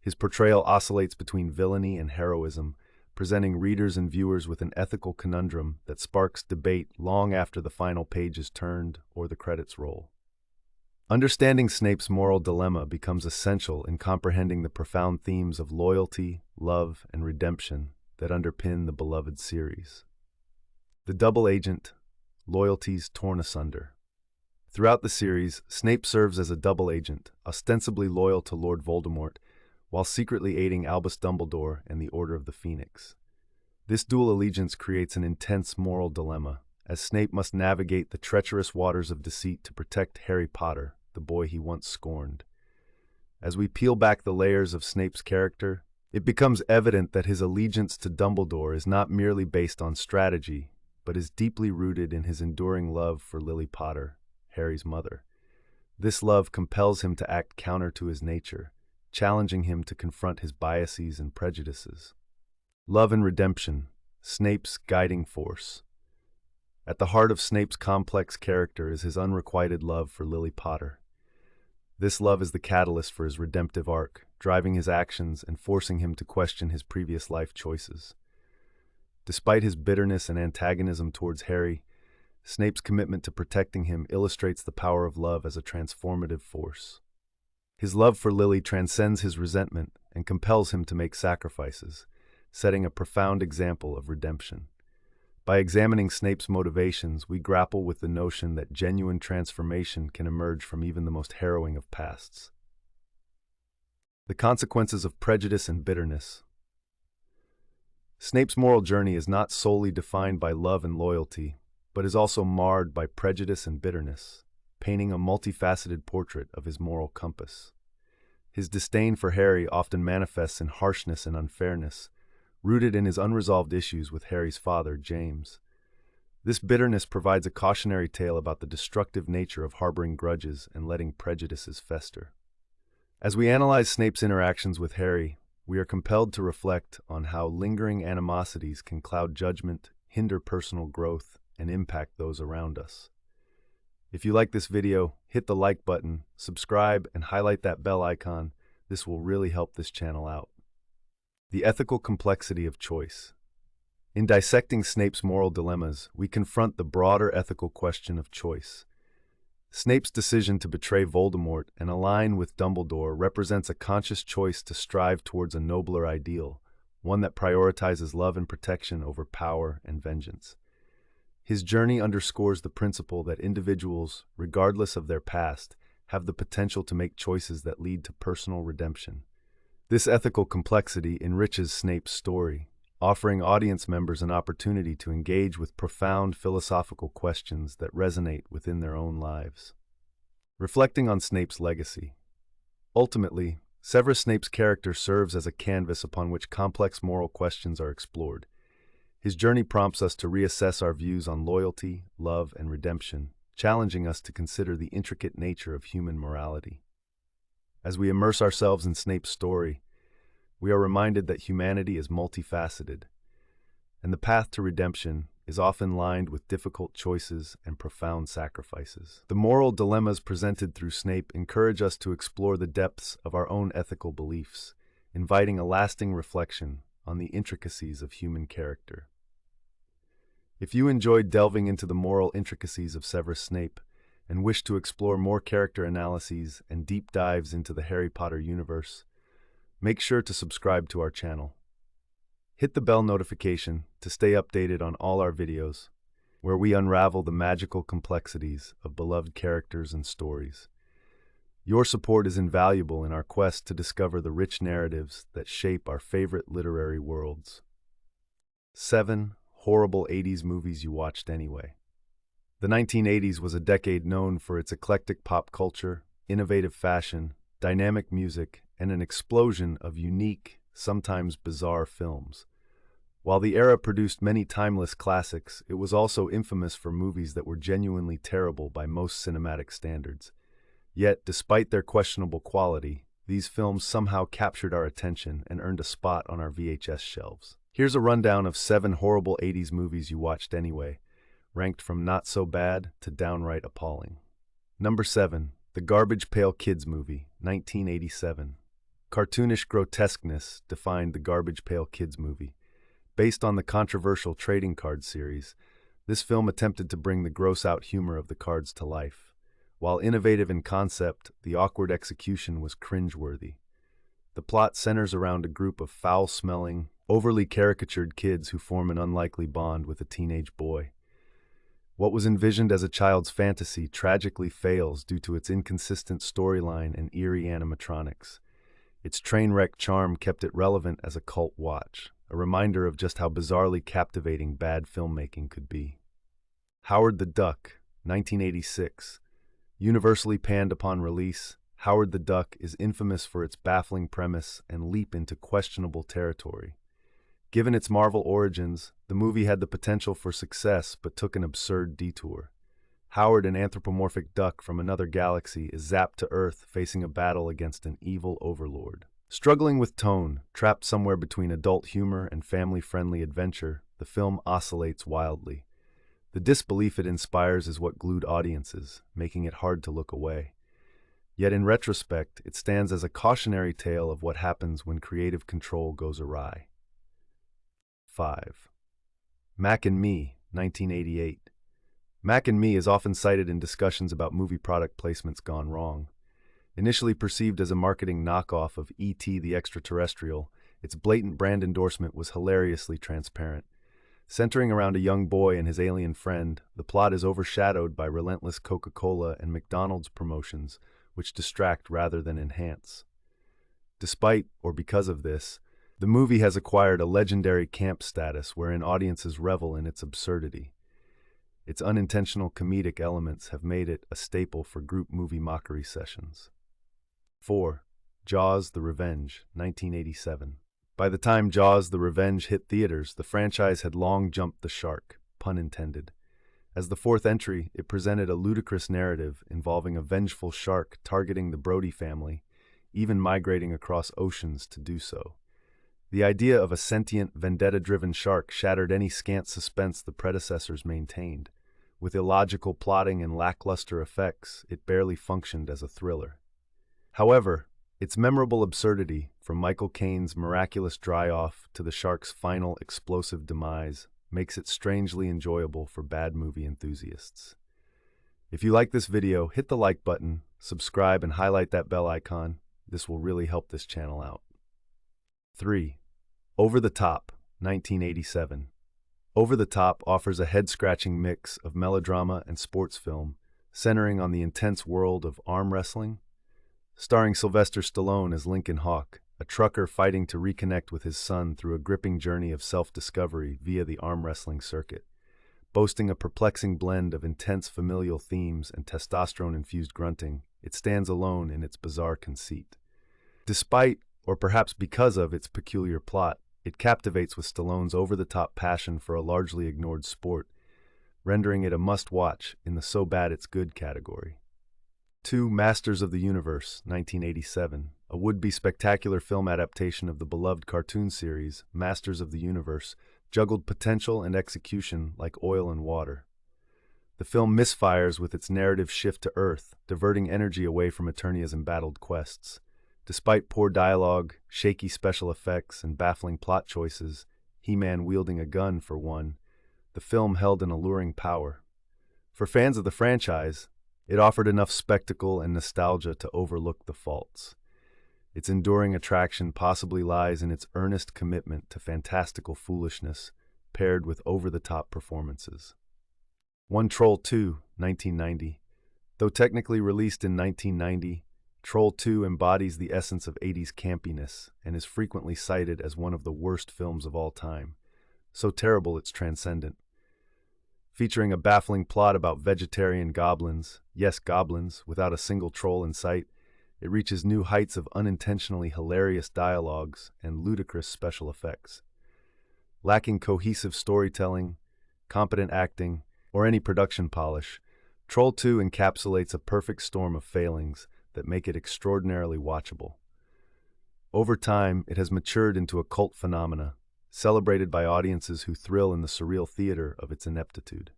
His portrayal oscillates between villainy and heroism, presenting readers and viewers with an ethical conundrum that sparks debate long after the final page is turned or the credits roll. Understanding Snape's moral dilemma becomes essential in comprehending the profound themes of loyalty, love, and redemption that underpin the beloved series. The double agent, loyalties torn asunder. Throughout the series, Snape serves as a double agent, ostensibly loyal to Lord Voldemort, while secretly aiding Albus Dumbledore and the Order of the Phoenix. This dual allegiance creates an intense moral dilemma, as Snape must navigate the treacherous waters of deceit to protect Harry Potter, the boy he once scorned. As we peel back the layers of Snape's character, it becomes evident that his allegiance to Dumbledore is not merely based on strategy, but is deeply rooted in his enduring love for Lily Potter, Harry's mother. This love compels him to act counter to his nature, challenging him to confront his biases and prejudices. Love and redemption, Snape's guiding force. At the heart of Snape's complex character is his unrequited love for Lily Potter. This love is the catalyst for his redemptive arc, driving his actions and forcing him to question his previous life choices. Despite his bitterness and antagonism towards Harry, Snape's commitment to protecting him illustrates the power of love as a transformative force. His love for Lily transcends his resentment and compels him to make sacrifices, setting a profound example of redemption. By examining Snape's motivations, we grapple with the notion that genuine transformation can emerge from even the most harrowing of pasts. The consequences of prejudice and bitterness. Snape's moral journey is not solely defined by love and loyalty, but is also marred by prejudice and bitterness, painting a multifaceted portrait of his moral compass. His disdain for Harry often manifests in harshness and unfairness, rooted in his unresolved issues with Harry's father, James. This bitterness provides a cautionary tale about the destructive nature of harboring grudges and letting prejudices fester. As we analyze Snape's interactions with Harry, we are compelled to reflect on how lingering animosities can cloud judgment, hinder personal growth, and impact those around us. If you like this video, hit the like button, subscribe, and highlight that bell icon. This will really help this channel out. The ethical complexity of choice. In dissecting Snape's moral dilemmas, we confront the broader ethical question of choice. Snape's decision to betray Voldemort and align with Dumbledore represents a conscious choice to strive towards a nobler ideal, one that prioritizes love and protection over power and vengeance. His journey underscores the principle that individuals, regardless of their past, have the potential to make choices that lead to personal redemption. This ethical complexity enriches Snape's story, offering audience members an opportunity to engage with profound philosophical questions that resonate within their own lives. Reflecting on Snape's legacy. Ultimately, Severus Snape's character serves as a canvas upon which complex moral questions are explored. His journey prompts us to reassess our views on loyalty, love, and redemption, challenging us to consider the intricate nature of human morality. As we immerse ourselves in Snape's story, we are reminded that humanity is multifaceted, and the path to redemption is often lined with difficult choices and profound sacrifices. The moral dilemmas presented through Snape encourage us to explore the depths of our own ethical beliefs, inviting a lasting reflection on the intricacies of human character. If you enjoyed delving into the moral intricacies of Severus Snape and wish to explore more character analyses and deep dives into the Harry Potter universe, make sure to subscribe to our channel. Hit the bell notification to stay updated on all our videos, where we unravel the magical complexities of beloved characters and stories. Your support is invaluable in our quest to discover the rich narratives that shape our favorite literary worlds. 7 horrible 80s movies you watched anyway. The 1980s was a decade known for its eclectic pop culture, innovative fashion, dynamic music, and an explosion of unique, sometimes bizarre films. While the era produced many timeless classics, it was also infamous for movies that were genuinely terrible by most cinematic standards. Yet, despite their questionable quality, these films somehow captured our attention and earned a spot on our VHS shelves. Here's a rundown of 7 horrible 80s movies you watched anyway, ranked from not so bad to downright appalling. Number 7. The Garbage Pail Kids Movie, 1987. Cartoonish grotesqueness defined the Garbage Pail Kids Movie. Based on the controversial trading card series, this film attempted to bring the gross-out humor of the cards to life. While innovative in concept, the awkward execution was cringeworthy. The plot centers around a group of foul-smelling, overly caricatured kids who form an unlikely bond with a teenage boy. What was envisioned as a child's fantasy tragically fails due to its inconsistent storyline and eerie animatronics. Its train-wreck charm kept it relevant as a cult watch, a reminder of just how bizarrely captivating bad filmmaking could be. Howard the Duck, 1986. Universally panned upon release, Howard the Duck is infamous for its baffling premise and leap into questionable territory. Given its Marvel origins, the movie had the potential for success but took an absurd detour. Howard, an anthropomorphic duck from another galaxy, is zapped to Earth facing a battle against an evil overlord. Struggling with tone, trapped somewhere between adult humor and family-friendly adventure, the film oscillates wildly. The disbelief it inspires is what glued audiences, making it hard to look away. Yet in retrospect, it stands as a cautionary tale of what happens when creative control goes awry. 5. Mac and Me, 1988. Mac and Me is often cited in discussions about movie product placements gone wrong. Initially perceived as a marketing knockoff of E.T. the Extraterrestrial, its blatant brand endorsement was hilariously transparent. Centering around a young boy and his alien friend, the plot is overshadowed by relentless Coca-Cola and McDonald's promotions, which distract rather than enhance. Despite, or because of this, the movie has acquired a legendary camp status wherein audiences revel in its absurdity. Its unintentional comedic elements have made it a staple for group movie mockery sessions. 4. Jaws: The Revenge, 1987. By the time Jaws: The Revenge hit theaters, the franchise had long jumped the shark, pun intended. As the fourth entry, it presented a ludicrous narrative involving a vengeful shark targeting the Brody family, even migrating across oceans to do so. The idea of a sentient, vendetta-driven shark shattered any scant suspense the predecessors maintained. With illogical plotting and lackluster effects, it barely functioned as a thriller. However, its memorable absurdity, from Michael Caine's miraculous dry-off to the shark's final explosive demise, makes it strangely enjoyable for bad movie enthusiasts. If you like this video, hit the like button, subscribe, and highlight that bell icon. This will really help this channel out. 3. Over the Top, 1987. Over the Top offers a head-scratching mix of melodrama and sports film, centering on the intense world of arm wrestling. Starring Sylvester Stallone as Lincoln Hawk, a trucker fighting to reconnect with his son through a gripping journey of self-discovery via the arm wrestling circuit. Boasting a perplexing blend of intense familial themes and testosterone-infused grunting, it stands alone in its bizarre conceit. Despite, or perhaps because of, its peculiar plot, it captivates with Stallone's over-the-top passion for a largely ignored sport, rendering it a must-watch in the so-bad-it's-good category. 2. Masters of the Universe, 1987, a would-be spectacular film adaptation of the beloved cartoon series, Masters of the Universe, juggled potential and execution like oil and water. The film misfires with its narrative shift to Earth, diverting energy away from Eternia's embattled quests. Despite poor dialogue, shaky special effects, and baffling plot choices, He-Man wielding a gun for one, the film held an alluring power. For fans of the franchise, it offered enough spectacle and nostalgia to overlook the faults. Its enduring attraction possibly lies in its earnest commitment to fantastical foolishness, paired with over-the-top performances. 1. Troll 2, 1990. Though technically released in 1990, Troll 2 embodies the essence of 80s campiness and is frequently cited as one of the worst films of all time. So terrible it's transcendent. Featuring a baffling plot about vegetarian goblins, yes, goblins, without a single troll in sight, it reaches new heights of unintentionally hilarious dialogues and ludicrous special effects. Lacking cohesive storytelling, competent acting, or any production polish, Troll 2 encapsulates a perfect storm of failings that make it extraordinarily watchable. Over time, it has matured into a cult phenomena, celebrated by audiences who thrill in the surreal theater of its ineptitude.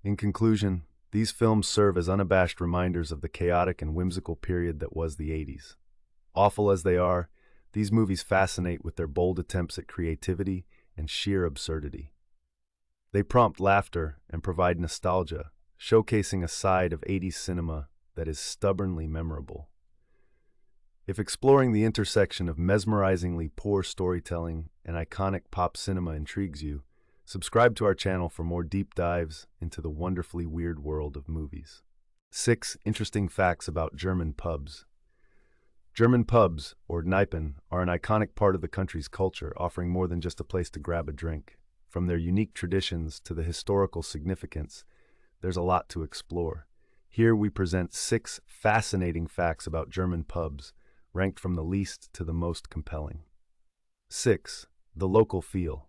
In conclusion, these films serve as unabashed reminders of the chaotic and whimsical period that was the 80s. Awful as they are, these movies fascinate with their bold attempts at creativity and sheer absurdity. They prompt laughter and provide nostalgia, showcasing a side of 80s cinema that is stubbornly memorable. If exploring the intersection of mesmerizingly poor storytelling and iconic pop cinema intrigues you, Subscribe to our channel for more deep dives into the wonderfully weird world of movies. 6 interesting facts about German pubs. German pubs, or Kneipen, are an iconic part of the country's culture, offering more than just a place to grab a drink. From their unique traditions to the historical significance, there's a lot to explore. Here we present 6 fascinating facts about German pubs, ranked from the least to the most compelling. 6. The local feel.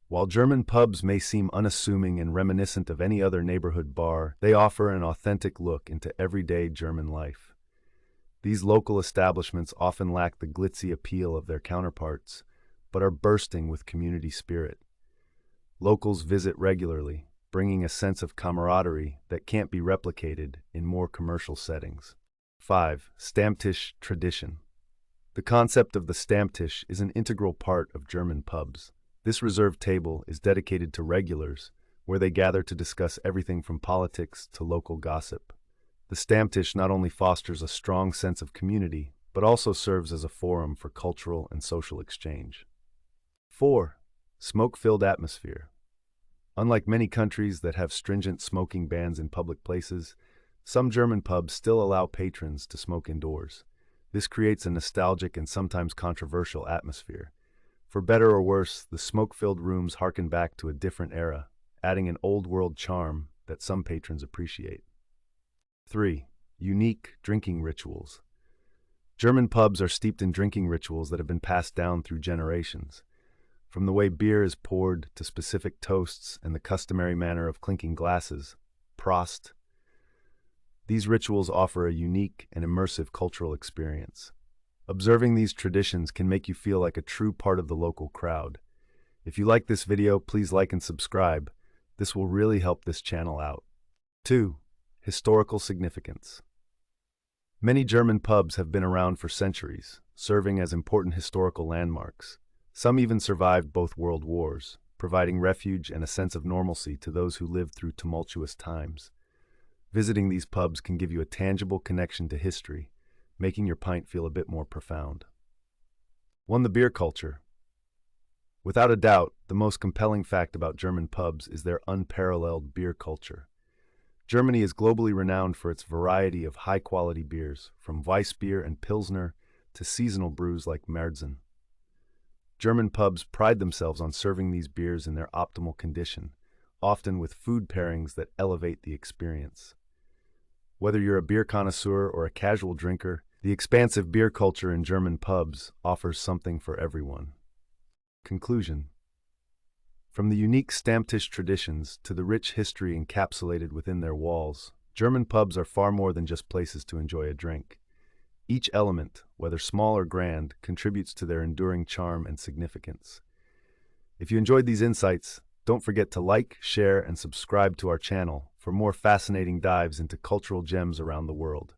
While German pubs may seem unassuming and reminiscent of any other neighborhood bar, they offer an authentic look into everyday German life. These local establishments often lack the glitzy appeal of their counterparts, but are bursting with community spirit. Locals visit regularly, bringing a sense of camaraderie that can't be replicated in more commercial settings. 5. Stammtisch tradition. The concept of the Stammtisch is an integral part of German pubs. This reserved table is dedicated to regulars, where they gather to discuss everything from politics to local gossip. The Stammtisch not only fosters a strong sense of community, but also serves as a forum for cultural and social exchange. 4. Smoke-filled atmosphere. Unlike many countries that have stringent smoking bans in public places, some German pubs still allow patrons to smoke indoors. This creates a nostalgic and sometimes controversial atmosphere. For better or worse, the smoke-filled rooms harken back to a different era, adding an old-world charm that some patrons appreciate. 3. Unique drinking rituals. German pubs are steeped in drinking rituals that have been passed down through generations. From the way beer is poured to specific toasts and the customary manner of clinking glasses, Prost. These rituals offer a unique and immersive cultural experience. Observing these traditions can make you feel like a true part of the local crowd. If you like this video, please like and subscribe. This will really help this channel out. 2. Historical significance. Many German pubs have been around for centuries, serving as important historical landmarks. Some even survived both world wars, providing refuge and a sense of normalcy to those who lived through tumultuous times. Visiting these pubs can give you a tangible connection to history, making your pint feel a bit more profound. 1. The beer culture. Without a doubt, the most compelling fact about German pubs is their unparalleled beer culture. Germany is globally renowned for its variety of high-quality beers, from Weissbier and Pilsner to seasonal brews like Märzen. German pubs pride themselves on serving these beers in their optimal condition, often with food pairings that elevate the experience. Whether you're a beer connoisseur or a casual drinker, the expansive beer culture in German pubs offers something for everyone. Conclusion. From the unique Stammtisch traditions to the rich history encapsulated within their walls, German pubs are far more than just places to enjoy a drink. Each element, whether small or grand, contributes to their enduring charm and significance. If you enjoyed these insights, don't forget to like, share, and subscribe to our channel for more fascinating dives into cultural gems around the world.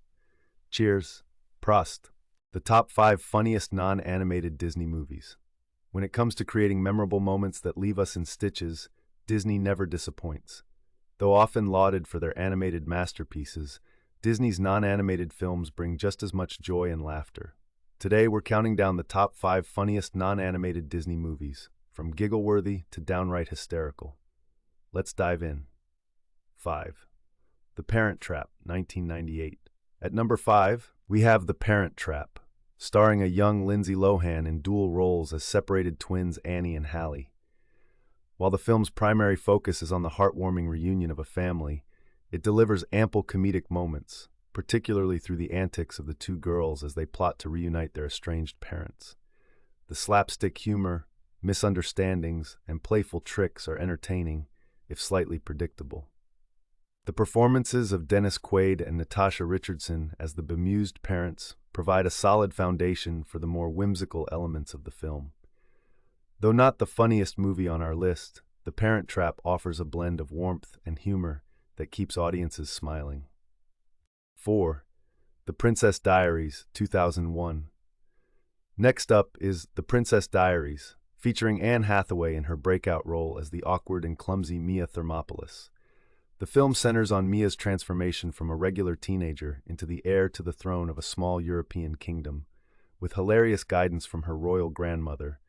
Cheers. Prost. The top 5 funniest non-animated Disney movies. When it comes to creating memorable moments that leave us in stitches, Disney never disappoints. Though often lauded for their animated masterpieces, Disney's non-animated films bring just as much joy and laughter. Today, we're counting down the top 5 funniest non-animated Disney movies, from giggle-worthy to downright hysterical. Let's dive in. 5. The Parent Trap, 1998. At number 5, we have The Parent Trap, starring a young Lindsay Lohan in dual roles as separated twins Annie and Hallie. While the film's primary focus is on the heartwarming reunion of a family, it delivers ample comedic moments, particularly through the antics of the two girls as they plot to reunite their estranged parents. The slapstick humor, misunderstandings, and playful tricks are entertaining, if slightly predictable. The performances of Dennis Quaid and Natasha Richardson as the bemused parents provide a solid foundation for the more whimsical elements of the film. Though not the funniest movie on our list, The Parent Trap offers a blend of warmth and humor that keeps audiences smiling. 4. The Princess Diaries, 2001. Next up is The Princess Diaries, featuring Anne Hathaway in her breakout role as the awkward and clumsy Mia Thermopolis. The film centers on Mia's transformation from a regular teenager into the heir to the throne of a small European kingdom, with hilarious guidance from her royal grandmother,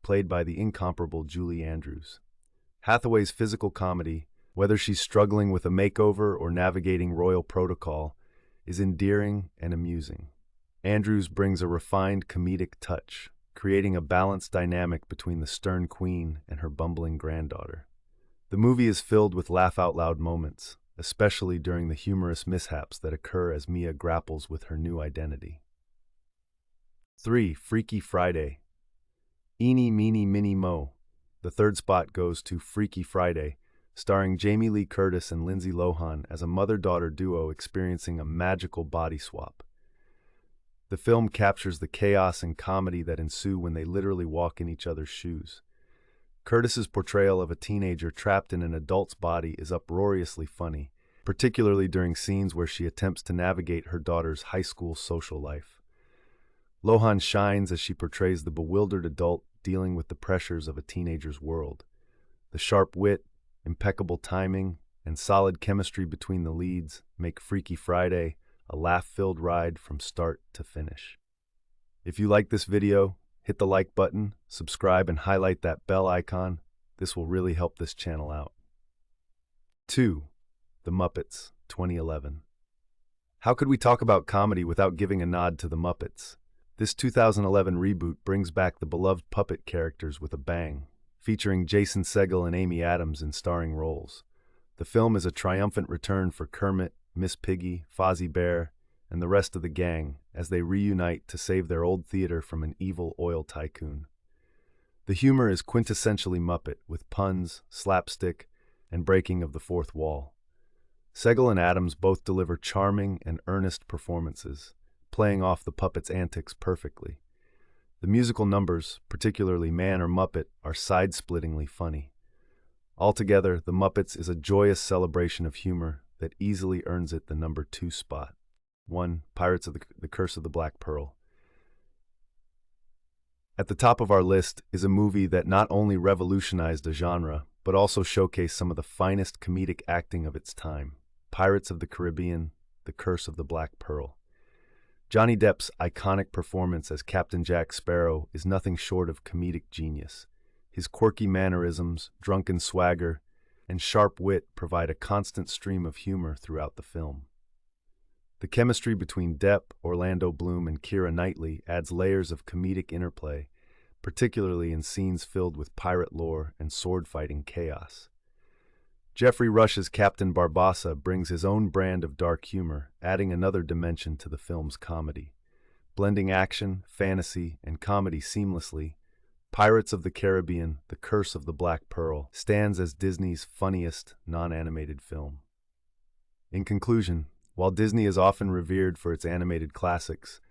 played by the incomparable Julie Andrews. Hathaway's physical comedy, whether she's struggling with a makeover or navigating royal protocol, is endearing and amusing. Andrews brings a refined comedic touch, creating a balanced dynamic between the stern queen and her bumbling granddaughter. The movie is filled with laugh-out-loud moments, especially during the humorous mishaps that occur as Mia grapples with her new identity. 3. Freaky Friday. Eeny, meeny, miny, moe. The third spot goes to Freaky Friday, starring Jamie Lee Curtis and Lindsay Lohan as a mother-daughter duo experiencing a magical body swap. The film captures the chaos and comedy that ensue when they literally walk in each other's shoes. Curtis's portrayal of a teenager trapped in an adult's body is uproariously funny, particularly during scenes where she attempts to navigate her daughter's high school social life. Lohan shines as she portrays the bewildered adult dealing with the pressures of a teenager's world. The sharp wit, impeccable timing, and solid chemistry between the leads make Freaky Friday a laugh-filled ride from start to finish. If you like this video, hit the like button, subscribe, and highlight that bell icon. This will really help this channel out. 2. The Muppets, 2011. How could we talk about comedy without giving a nod to The Muppets? This 2011 reboot brings back the beloved puppet characters with a bang, featuring Jason Segel and Amy Adams in starring roles. The film is a triumphant return for Kermit, Miss Piggy, Fozzie Bear, and the rest of the gang as they reunite to save their old theater from an evil oil tycoon. The humor is quintessentially Muppet, with puns, slapstick, and breaking of the fourth wall. Segel and Adams both deliver charming and earnest performances, playing off the puppets' antics perfectly. The musical numbers, particularly Man or Muppet, are side-splittingly funny. Altogether, The Muppets is a joyous celebration of humor that easily earns it the number 2 spot. 1. Pirates of the Curse of the Black Pearl. At the top of our list is a movie that not only revolutionized a genre, but also showcased some of the finest comedic acting of its time. Pirates of the Caribbean, The Curse of the Black Pearl. Johnny Depp's iconic performance as Captain Jack Sparrow is nothing short of comedic genius. His quirky mannerisms, drunken swagger, and sharp wit provide a constant stream of humor throughout the film. The chemistry between Depp, Orlando Bloom, and Keira Knightley adds layers of comedic interplay, particularly in scenes filled with pirate lore and sword-fighting chaos. Jeffrey Rush's Captain Barbossa brings his own brand of dark humor, adding another dimension to the film's comedy. Blending action, fantasy, and comedy seamlessly, Pirates of the Caribbean, The Curse of the Black Pearl stands as Disney's funniest non-animated film. In conclusion, while Disney is often revered for its animated classics,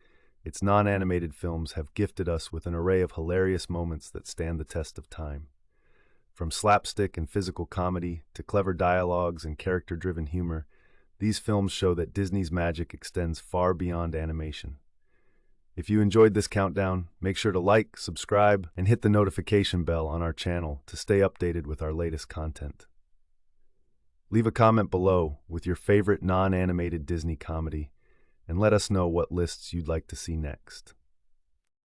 its non-animated films have gifted us with an array of hilarious moments that stand the test of time. From slapstick and physical comedy to clever dialogues and character-driven humor, these films show that Disney's magic extends far beyond animation. If you enjoyed this countdown, make sure to like, subscribe, and hit the notification bell on our channel to stay updated with our latest content. Leave a comment below with your favorite non-animated Disney comedy, and let us know what lists you'd like to see next.